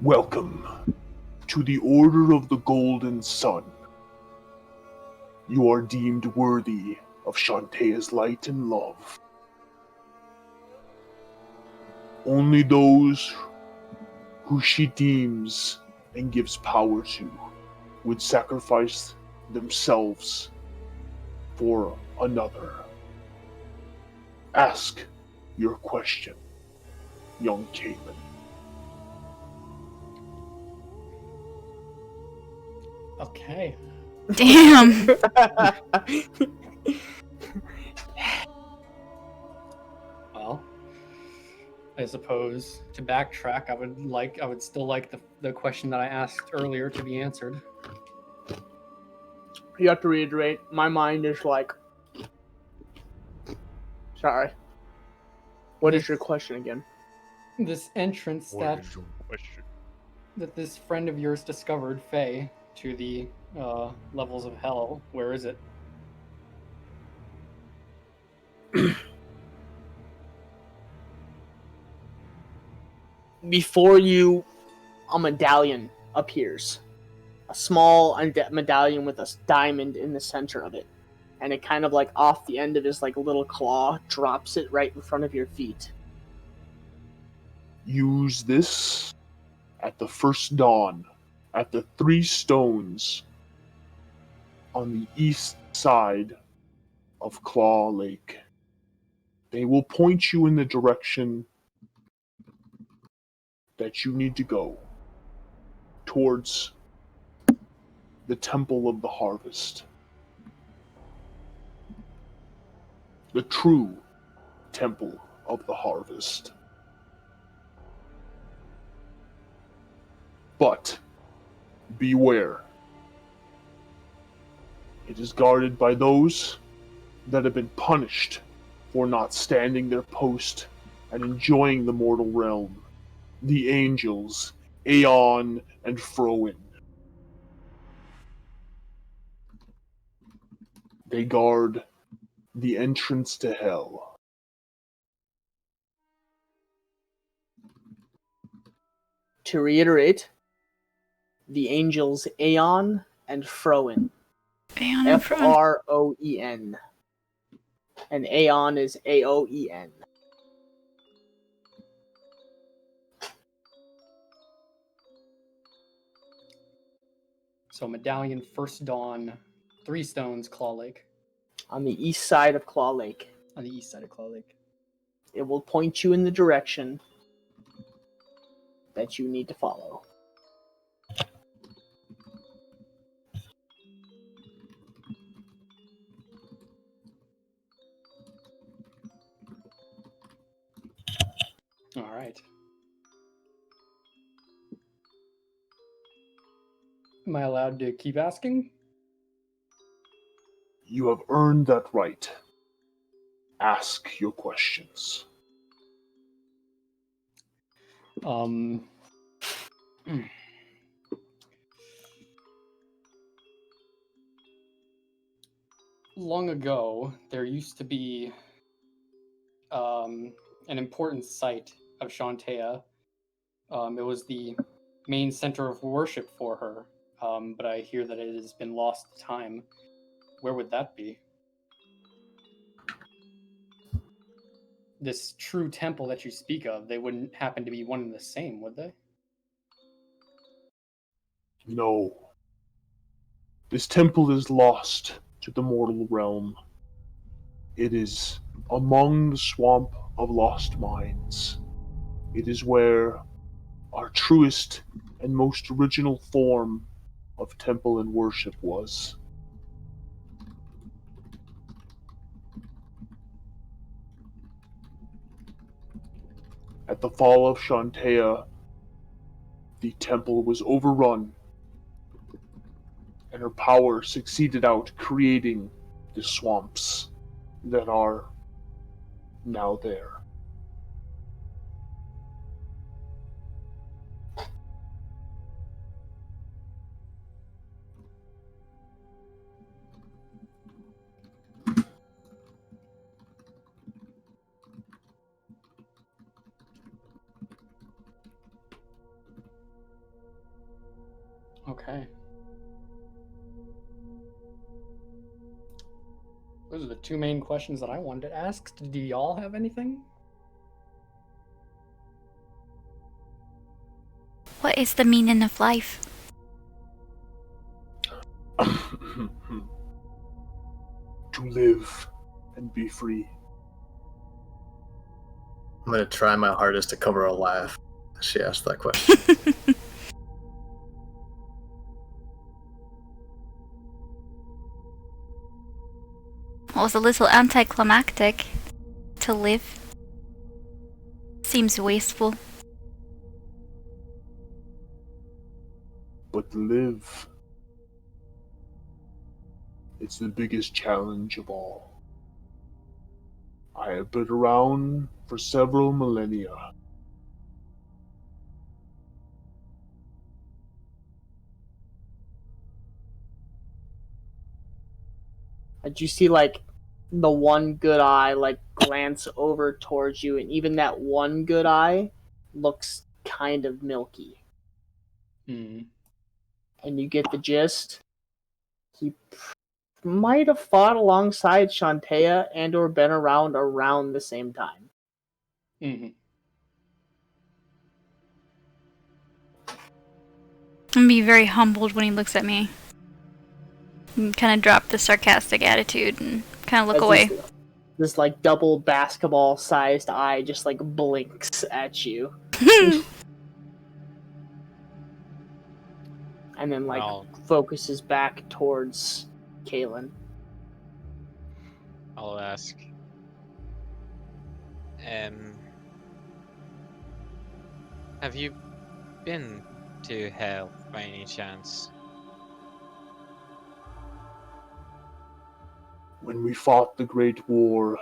Welcome to the Order of the Golden Sun. You are deemed worthy of Shantaea's light and love. Only those who she deems and gives power to would sacrifice themselves for another. Ask your question, young Caitlin. Okay. Damn. Well, I suppose to backtrack, I would still like the question that I asked earlier to be answered. You have to reiterate. My mind is like... Sorry. What is your question again? This entrance that this friend of yours discovered, Faye, to the levels of hell, where is it? Before you, a medallion appears. A small medallion with a diamond in the center of it. And it kind of like off the end of his like little claw drops it right in front of your feet. Use this at the first dawn at the 3 stones on the east side of Claw Lake. They will point you in the direction that you need to go, towards the Temple of the Harvest. The true Temple of the Harvest. But beware. It is guarded by those that have been punished for not standing their post and enjoying the mortal realm. The angels, Aeon and Froen. They guard the entrance to hell. To reiterate, the angels Aeon and Froen. Aeon and Froen. F-R-O-E-N. And Aeon is A-O-E-N. So Medallion, First Dawn, 3 stones, Claw Lake. On the east side of Claw Lake. On the east side of Claw Lake. It will point you in the direction that you need to follow. All right. Am I allowed to keep asking? You have earned that right. Ask your questions. Long ago, there used to be an important site of Shantaea. It was the main center of worship for her, but I hear that it has been lost to time. Where would that be? This true temple that you speak of, they wouldn't happen to be one and the same, would they? No. This temple is lost to the mortal realm. It is among the swamp of lost mines. It is where our truest and most original form of temple and worship was. At the fall of Shantea, the temple was overrun, and her power succeeded out creating the swamps that are now there. Okay. Those are the two main questions that I wanted to ask. Do y'all have anything? What is the meaning of life? To live and be free. I'm gonna try my hardest to cover a laugh as she asked that question. Well, it's a little anticlimactic to live. Seems wasteful. But live. It's the biggest challenge of all. I have been around for several millennia. Did you see like the one good eye like glance over towards you, and even that one good eye looks kind of milky. Hmm. And you get the gist. He might have fought alongside Shantea and or been around the same time. Mm-hmm. I'm gonna be very humbled when he looks at me. Kind of drop the sarcastic attitude and kind of look As away. This like double basketball sized eye just like blinks at you. And then like Well, focuses back towards Kalen. I'll ask. Have you been to hell by any chance? When we fought the Great War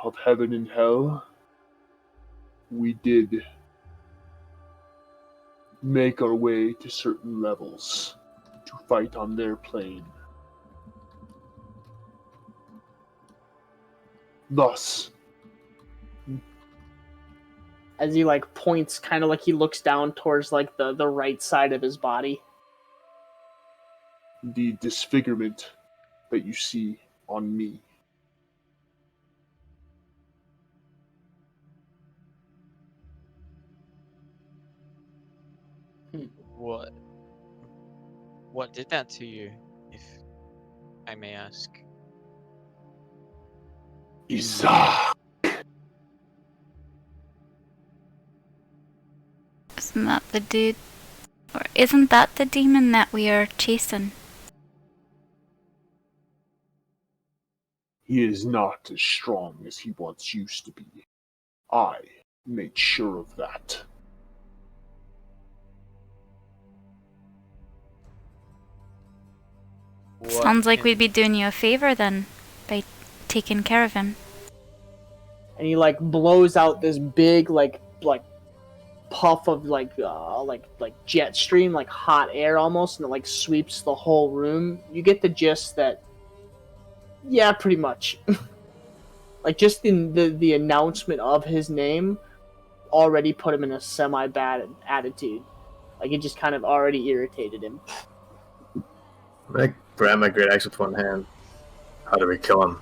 of Heaven and Hell, we did make our way to certain levels to fight on their plane. Thus, As he like points, kind of like he looks down towards like the right side of his body. the disfigurement that you see on me. What did that to you, if I may ask? Isaac! Isn't that the dude? Or isn't that the demon that we are chasing? He is not as strong as he once used to be. I made sure of that. Sounds like we'd be doing you a favor then, by taking care of him. And he like blows out this big like puff of like jet stream, like hot air almost, and it like sweeps the whole room. You get the gist that yeah, pretty much. Like just in the announcement of his name already put him in a semi bad attitude. Like it just kind of already irritated him. I grab my great axe with one hand. How do we kill him?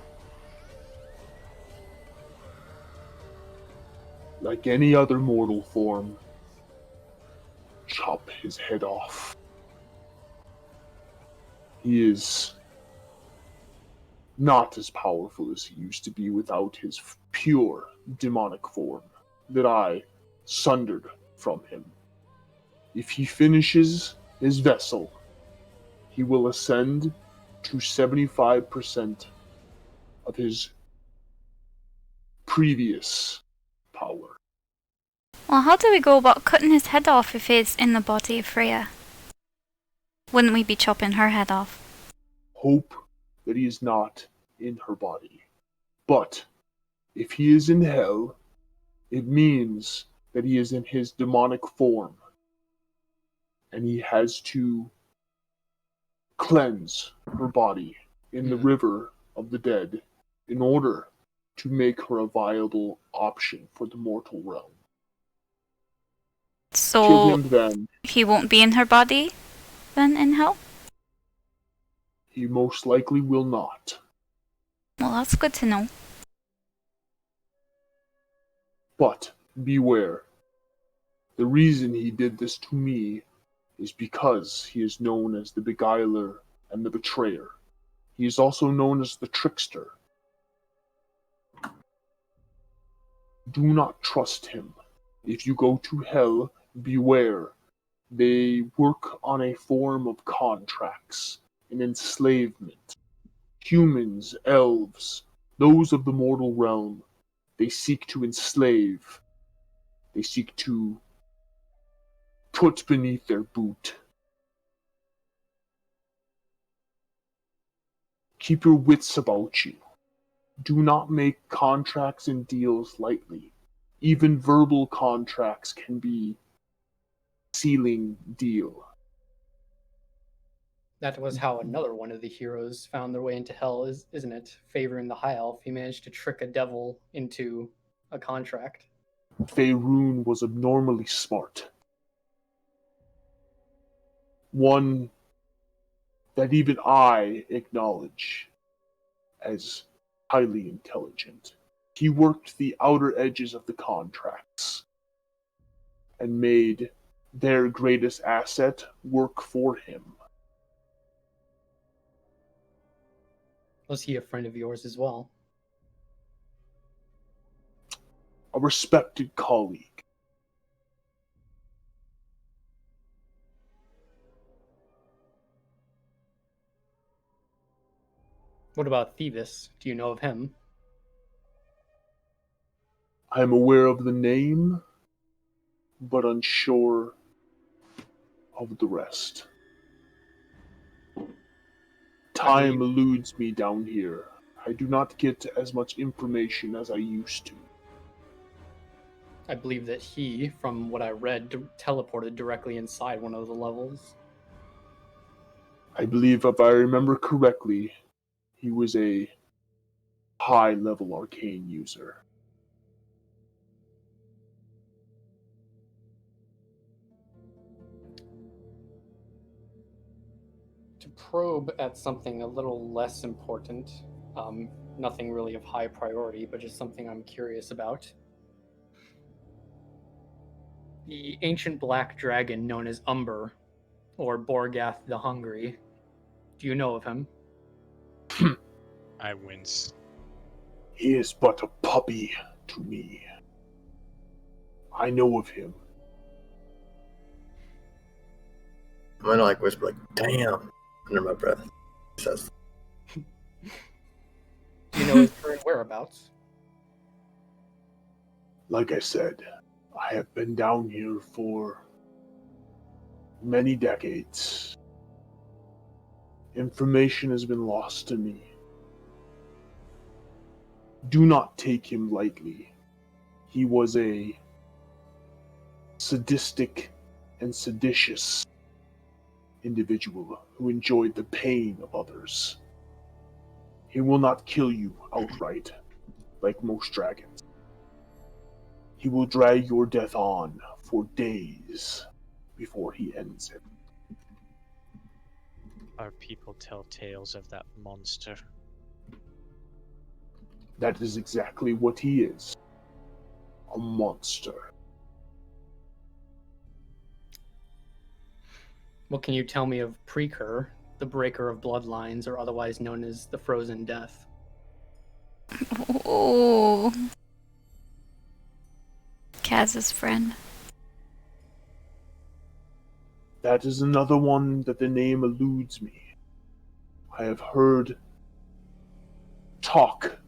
Like any other mortal form, chop his head off. He is not as powerful as he used to be without his pure demonic form that I sundered from him. If he finishes his vessel, he will ascend to 75% of his previous power. Well, how do we go about cutting his head off if he's in the body of Freya? Wouldn't we be chopping her head off? Hope that he is not in her body. But if he is in hell, it means that he is in his demonic form. And he has to cleanse her body in the river of the dead in order to make her a viable option for the mortal realm. Kill So him then. he won't be in her body then in hell? He most likely will not. Well, that's good to know. But beware. The reason he did this to me is because he is known as the beguiler and the betrayer. He is also known as the trickster. Do not trust him. If you go to hell, beware. They work on a form of contracts, an enslavement. Humans, elves, those of the mortal realm, they seek to enslave. They seek to put beneath their boot. Keep your wits about you. Do not make contracts and deals lightly. Even verbal contracts can be sealing deal. That was how another one of the heroes found their way into hell, isn't it? Favoring the High Elf, he managed to trick a devil into a contract. Faerun was abnormally smart. One that even I acknowledge as highly intelligent. He worked the outer edges of the contracts and made their greatest asset work for him. Was he a friend of yours as well? A respected colleague. What about Thebes? Do you know of him? I am aware of the name, but unsure of the rest. Time eludes me down here. I do not get as much information as I used to. I believe that he, from what I read, teleported directly inside one of the levels. I believe, if I remember correctly, he was a high-level arcane user. To probe at something a little less important, nothing really of high priority, but just something I'm curious about. The ancient black dragon known as Umber, or Borgath the Hungry. Do you know of him? I wince. He is but a puppy to me. I know of him. I'm gonna like whisper like, damn, under my breath. He says, Do you know his current whereabouts? Like I said, I have been down here for many decades. Information has been lost to me. Do not take him lightly. He was a sadistic and seditious individual who enjoyed the pain of others. He will not kill you outright, like most dragons. He will drag your death on for days before he ends it. Our people tell tales of that monster. That is exactly what he is. A monster. What can you tell me of Precur, the breaker of bloodlines, or otherwise known as the Frozen Death? Oh. Kaz's friend. That is another one that the name eludes me. I have heard talk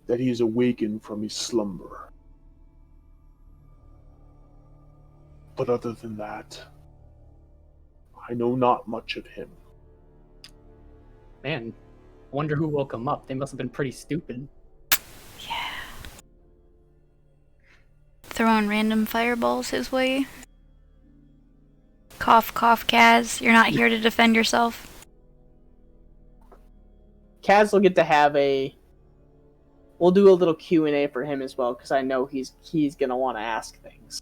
that he is awakened from his slumber. But other than that, I know not much of him. Man, I wonder who woke him up. They must have been pretty stupid. Yeah. Throwing random fireballs his way. Cough, cough, Kaz. You're not here to defend yourself. Kaz will get to have a. We'll do a little Q&A for him as well, because I know he's gonna want to ask things.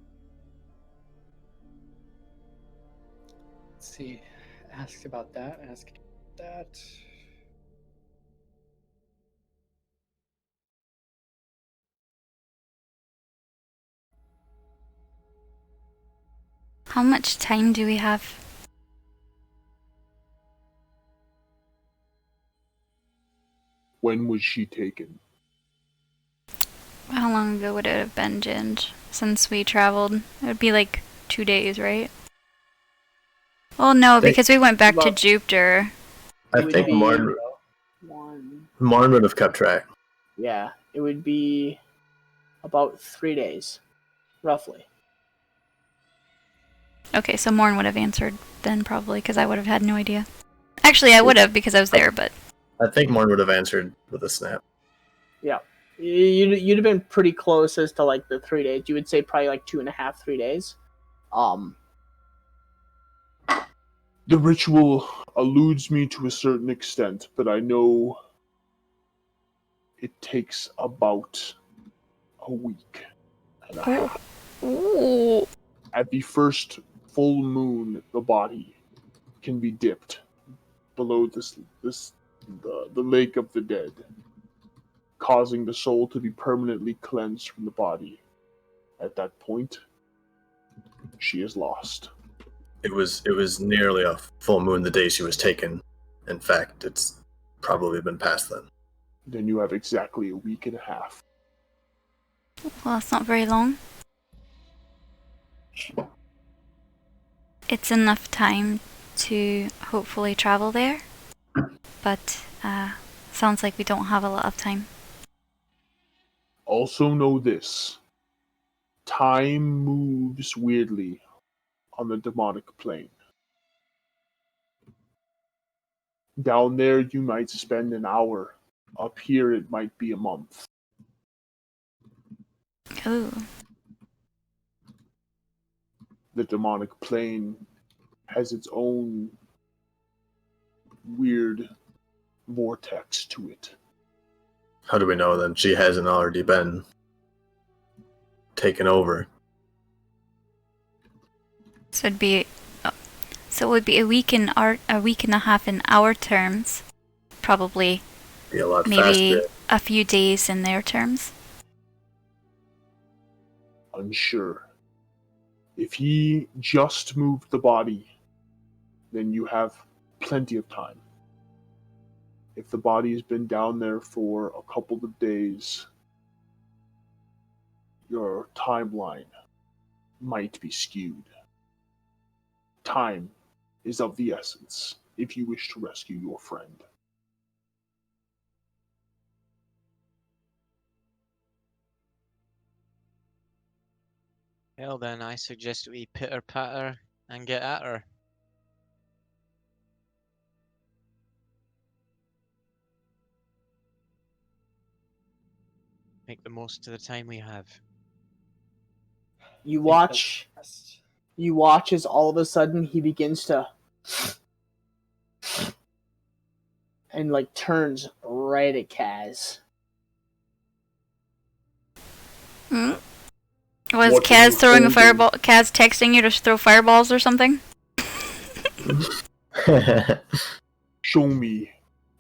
Let's see. Ask about that. Ask that. How much time do we have? When was she taken? How long ago would it have been, Ginge? Since we traveled? It would be like 2 days, right? Well, no, because we went back to Jupiter. I It think would be Morn 1. would have kept track. Yeah, it would be about 3 days, roughly. Okay, so Morn would have answered then, probably, because I would have had no idea. Actually, I would have, because I was there, but... I think Morn would have answered with a snap. Yeah. You'd have been pretty close as to like the 3 days. You would say probably like 2.5, 3 days. The ritual eludes me to a certain extent, but I know it takes about a week and a half. Ooh. At the first full moon, the body can be dipped below the lake of the dead, causing the soul to be permanently cleansed from the body. At that point, she is lost. It was nearly a full moon the day she was taken. In fact, it's probably been past then. Then you have exactly a week and a half. Well, that's not very long. It's enough time to hopefully travel there, but sounds like we don't have a lot of time. Also know this. Time moves weirdly on the demonic plane. Down there you might spend an hour. Up here it might be a month. Ooh. The demonic plane has its own weird vortex to it. How do we know then she hasn't already been taken over? So it'd be, so it would be a week and a half in our terms, probably. Be a lot Maybe faster. a few days in their terms. Unsure. If he just moved the body, then you have plenty of time. If the body has been down there for a couple of days, your timeline might be skewed. Time is of the essence if you wish to rescue your friend. Well then, I suggest we pitter-patter and get at her. Make the most of the time we have. You watch as all of a sudden he begins to and like turns right at Kaz. Hmm? Was What are Kaz you throwing a holding? fireball? Kaz texting you to throw fireballs or something? Show me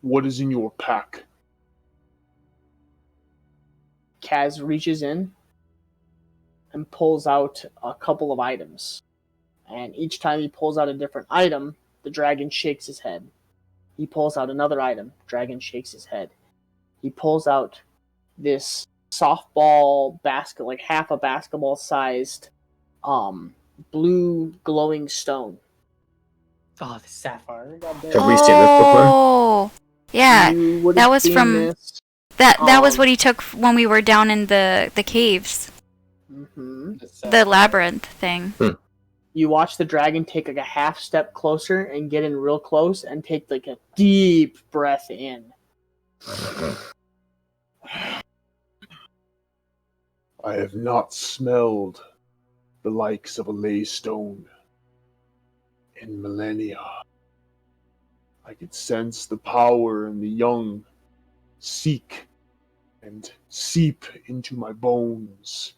what is in your pack. Kaz reaches in and pulls out a couple of items. And each time he pulls out a different item, the dragon shakes his head. He pulls out another item, dragon shakes his head. He pulls out this softball basket, like half a basketball sized blue glowing stone. Oh, the sapphire. Goddamn. Have we seen this before? Oh, yeah. You would that have was seen from- this. That was Um, what he took when we were down in the caves, mhm. The the sapphire. labyrinth thing. You watch the dragon take like a half step closer and get in real close and take like a deep breath in. I have not smelled the likes of a ley stone in millennia. I could sense the power in the young seek and seep into my bones.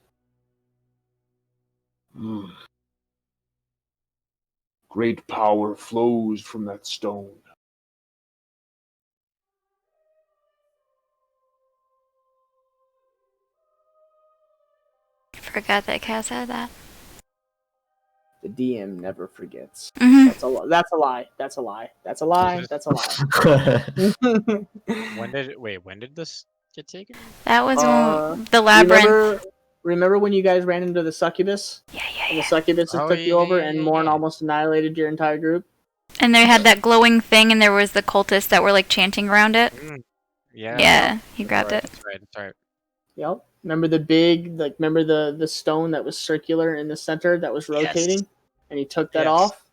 Great power flows from that stone. Forgot that Kaz had that. The DM never forgets. Hmm. That's a lie. That's a lie. That's a lie. That's a lie. That's a lie. When did this get taken? That was Uh, the labyrinth. Remember when you guys ran into the succubus? Yeah. And the succubus Oh, took you over yeah, and yeah, Morn yeah. almost annihilated your entire group? And they had that glowing thing, and there was the cultists that were like chanting around it. Yeah. Yeah, he grabbed it. That's right. That's right. Yep. Remember remember the stone that was circular in the center that was rotating? And he took that Yes. off?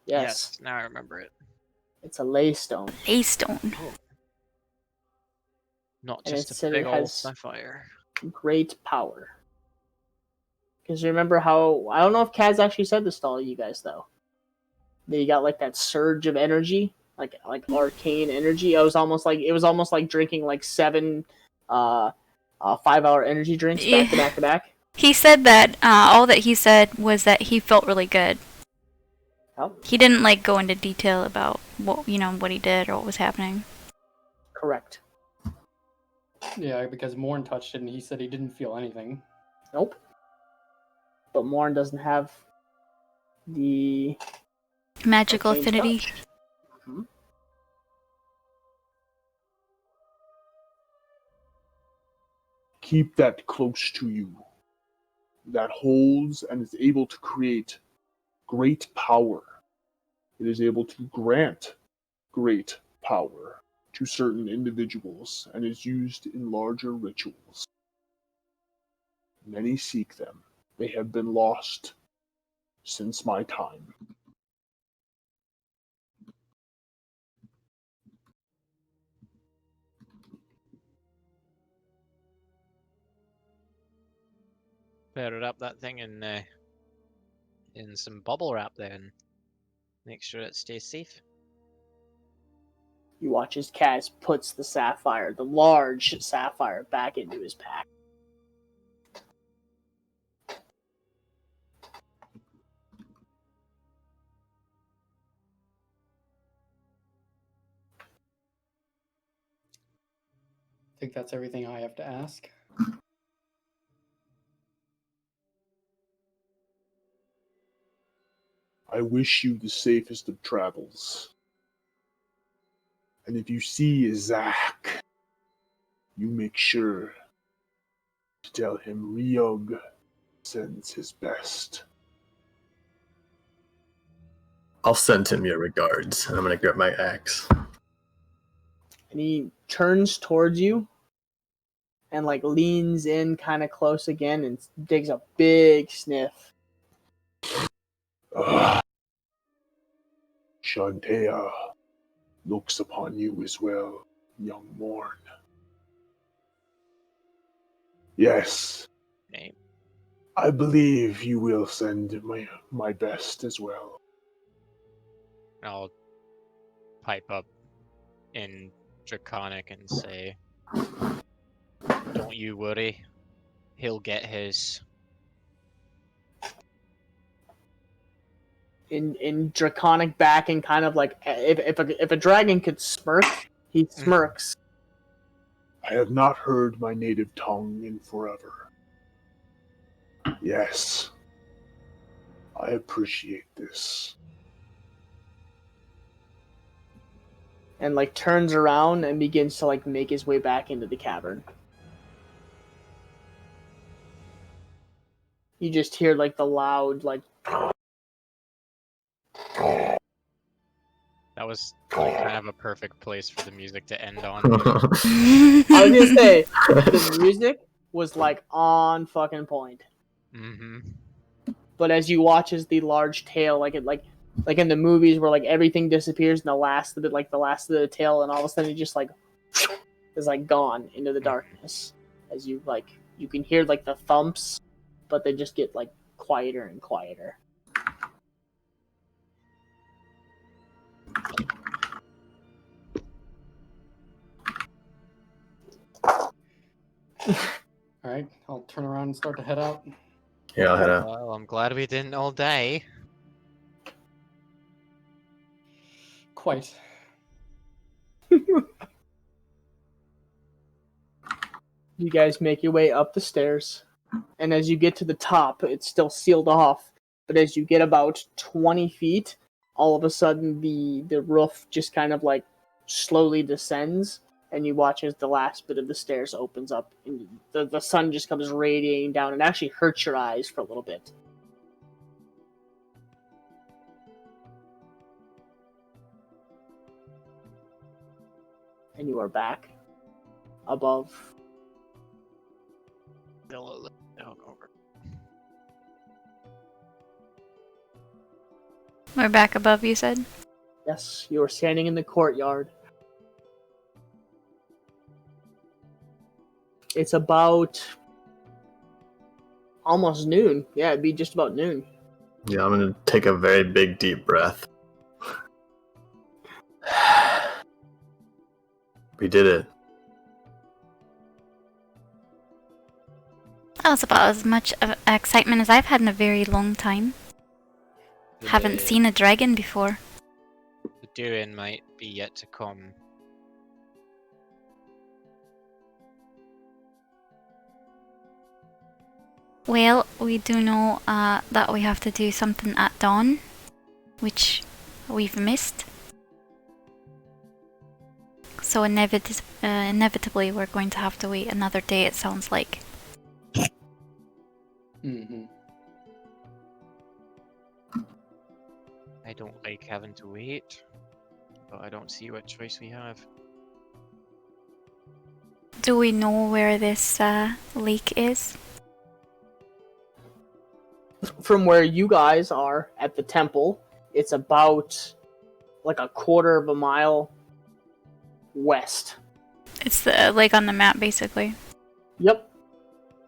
Yes. Now I remember it. It's a ley stone. A stone. Not And just it a said big it old has- sapphire. Great power. Because you remember how I don't know if Kaz actually said this to all you guys though. That you got like that surge of energy, like arcane energy. It was almost like drinking like 7 5-hour energy drinks back to back to back. He said that all that he said was that he felt really good. Oh, He didn't like go into detail about what he did or what was happening. correct. Yeah, because Morn touched it and he said he didn't feel anything. Nope. But Morn doesn't have the Magical arcane affinity. touch. Mhm. Keep that close to you. That holds and is able to create great power. It is able to grant great power to certain individuals and is used in larger rituals. Many seek them. They have been lost since my time. Better wrap that thing in some bubble wrap then. Make sure it stays safe. You watch as Kaz puts the large sapphire, back into his pack. I think that's everything I have to ask. I wish you the safest of travels. And if you see Zach, you make sure to tell him Ryog sends his best. I'll send him your regards, and I'm gonna grab my axe. And he turns towards you and like leans in kind of close again and digs a big sniff. Shantea looks upon you as well, young Morn. Yes, Name. I believe you will send my best as well. I'll pipe up in Draconic and say, "Don't you worry, he'll get his." In draconic back and kind of like if a dragon could smirk, he smirks. I have not heard my native tongue in forever. Yes, I appreciate this. And like turns around and begins to like make his way back into the cavern. You just hear like the loud like That was like kind of a perfect place for the music to end on. I was gonna say the music was like on fucking point. Mm-hmm. But as you watch as the large tail, like in the movies where like everything disappears and the last of the tail, and all of a sudden it just like is like gone into the darkness. As you can hear like the thumps, but they just get like quieter and quieter. All right, I'll turn around and start to head out. Yeah, I'll head out. Well, I'm glad we didn't all die. Quite. You guys make your way up the stairs, and as you get to the top, it's still sealed off. But as you get about 20 feet, all of a sudden the roof just kind of like slowly descends, and you watch as the last bit of the stairs opens up, and the sun just comes radiating down. It actually hurts your eyes for a little bit. And you are back above. Down over. We're back above, you said? Yes, you are standing in the courtyard. It's about almost noon. Yeah, it'd be just about noon. Yeah, I'm gonna take a very big deep breath. We did it. That was about as much of excitement as I've had in a very long time. Haven't The- seen a dragon before. The doing might be yet to come. Well, we do know that we have to do something at dawn, which we've missed. So inevitably we're going to have to wait another day, it sounds like. Mm-hmm. I don't like having to wait, but I don't see what choice we have. Do we know where this lake is? From where you guys are at the temple, it's about like a quarter of a mile west. It's the lake on the map, basically. Yep.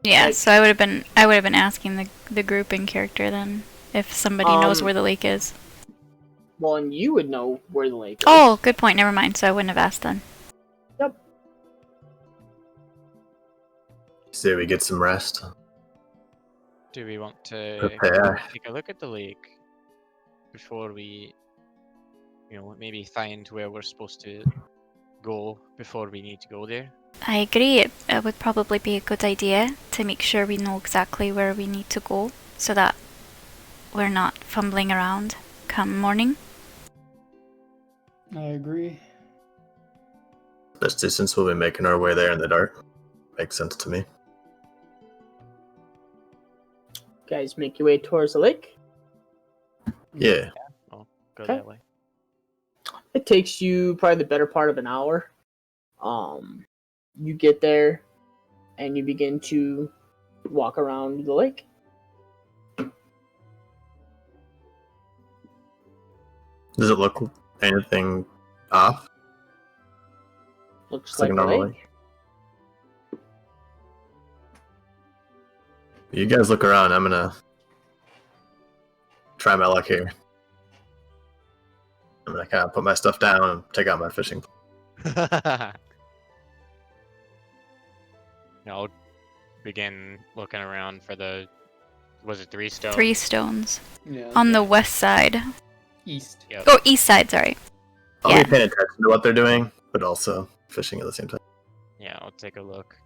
Yeah, Like- so I would have been asking the group in character then, if somebody knows where the lake is. Well, and you would know where the lake is. Oh, good point. Never mind. So I wouldn't have asked then. Say we get some rest. Do we want to Prepare. take a look at the lake before we, maybe find where we're supposed to go before we need to go there? I agree. It would probably be a good idea to make sure we know exactly where we need to go, so that we're not fumbling around come morning. I agree. Especially since we'll be making our way there in the dark. Makes sense to me. Guys, make your way towards the lake. Yeah. Go Okay. that way. It takes you probably the better part of an hour. You get there, and you begin to walk around the lake. Does it look anything off? Looks It's like like a a normal lake. You guys look around. I'm gonna try my luck here. I'm gonna kind of put my stuff down and take out my fishing pole. I'll begin looking around for was it 3 stones? 3 stones Yeah. on the west side. East. Yep. Oh, east side. Sorry. I'll Yeah. be paying attention to what they're doing, but also fishing at the same time. Yeah, I'll take a look.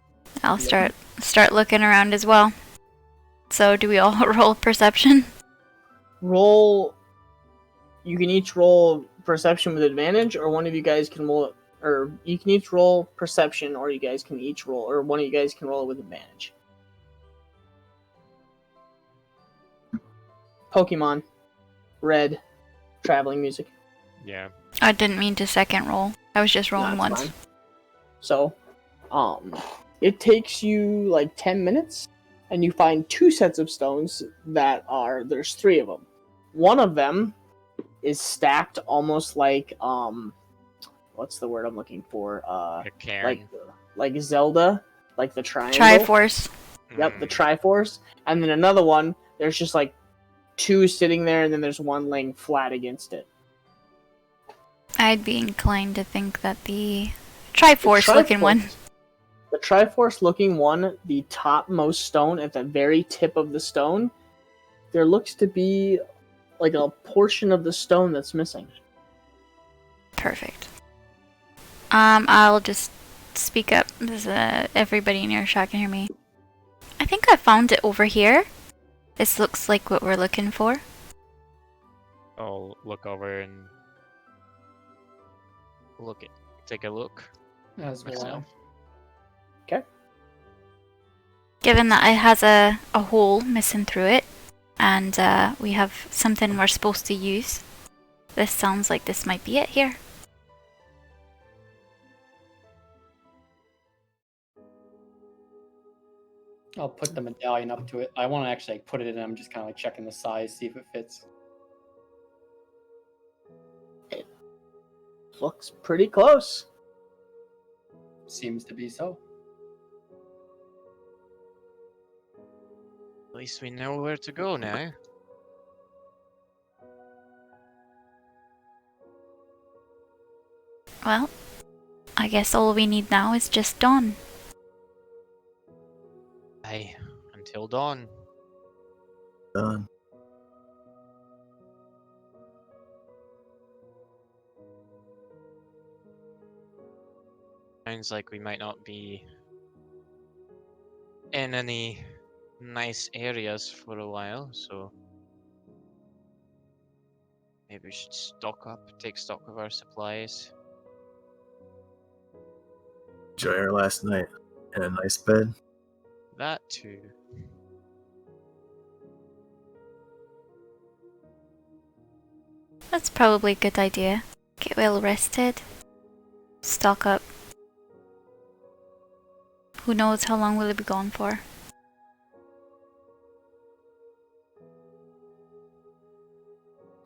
I'll start looking around as well. So, do we all roll perception? Roll. You can each roll perception with advantage, or one of you guys can roll, or you can each roll perception, or you guys can each roll, or one of you guys can roll it with advantage. Pokemon, Red, traveling music. Yeah. I didn't mean to second roll. I was just rolling That's once. fine. So, it takes you like 10 minutes, and you find 2 sets of stones that are, there's 3 of them. One of them is stacked almost like, what's the word I'm looking for? A cairn. Like Zelda, like the triangle. Triforce. Yep, the Triforce. And then another one, there's just like 2 sitting there, and then there's 1 laying flat against it. I'd be inclined to think that the Triforce looking one. The Triforce looking one, the topmost stone at the very tip of the stone, there looks to be like a portion of the stone that's missing. Perfect. I'll just speak up because everybody in earshot can hear me. I think I found it over here. This looks like what we're looking for. I'll look over and take a look As well. myself. Okay. Given that it has a hole missing through it, and we have something we're supposed to use, this sounds like this might be it here. I'll put the medallion up to it. I want to actually put it in. I'm just kind of like checking the size, see if it fits. Looks pretty close. Seems to be so. At least we know where to go now. Well, I guess all we need now is just dawn. Aye, until dawn. Done. Sounds like we might not be in any nice areas for a while, so maybe we should stock up, take stock of our supplies. Enjoy our last night in a nice bed. That too. That's probably a good idea. Get well rested. Stock up. Who knows how long will it be gone for?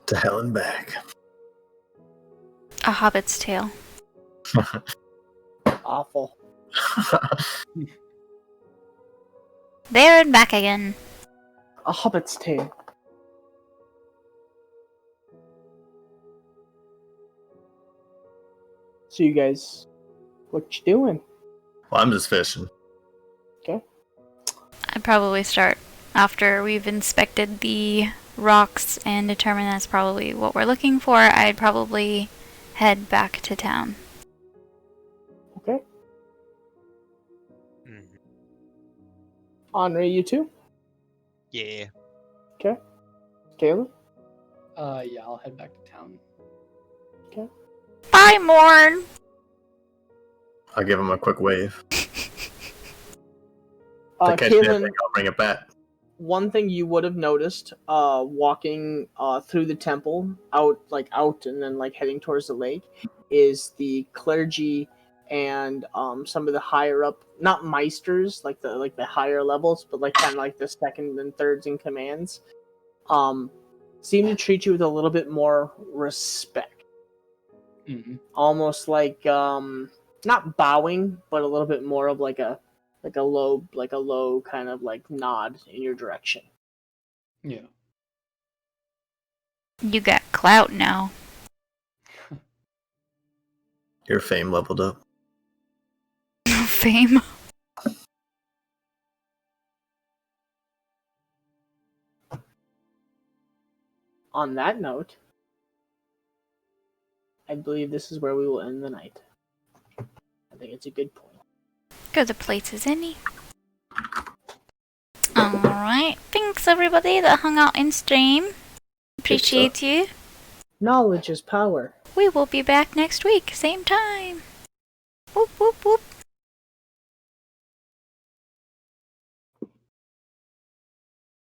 To hell and back. A hobbit's tale. Awful. There and back again. A hobbit's tale. So you guys, what you doing? Well, I'm just fishing. I'd probably start after we've inspected the rocks and determined that's probably what we're looking for. I'd probably head back to town. Okay. Mhm. Henri, you too? Yeah. Okay. Caleb? Yeah, I'll head back to town. Bye, Morn! I'll give him a quick wave. If I catch Kaylin, anything, I'll bring it back. one thing you would have noticed, walking through the temple, out and then like heading towards the lake, is the clergy and some of the higher up, not meisters, like the higher levels, but like kind of like the second and thirds in commands, seem to treat you with a little bit more respect. Mm-hmm. Almost like not bowing, but a little bit more of like a low kind of like nod in your direction. Yeah. You got clout now. Your fame leveled up. Fame. On that note, I believe this is where we will end the night. I think it's a good point. Good place as any. Alright, thanks everybody that hung out in stream. Appreciate you. Knowledge is power. We will be back next week, same time. Whoop whoop whoop.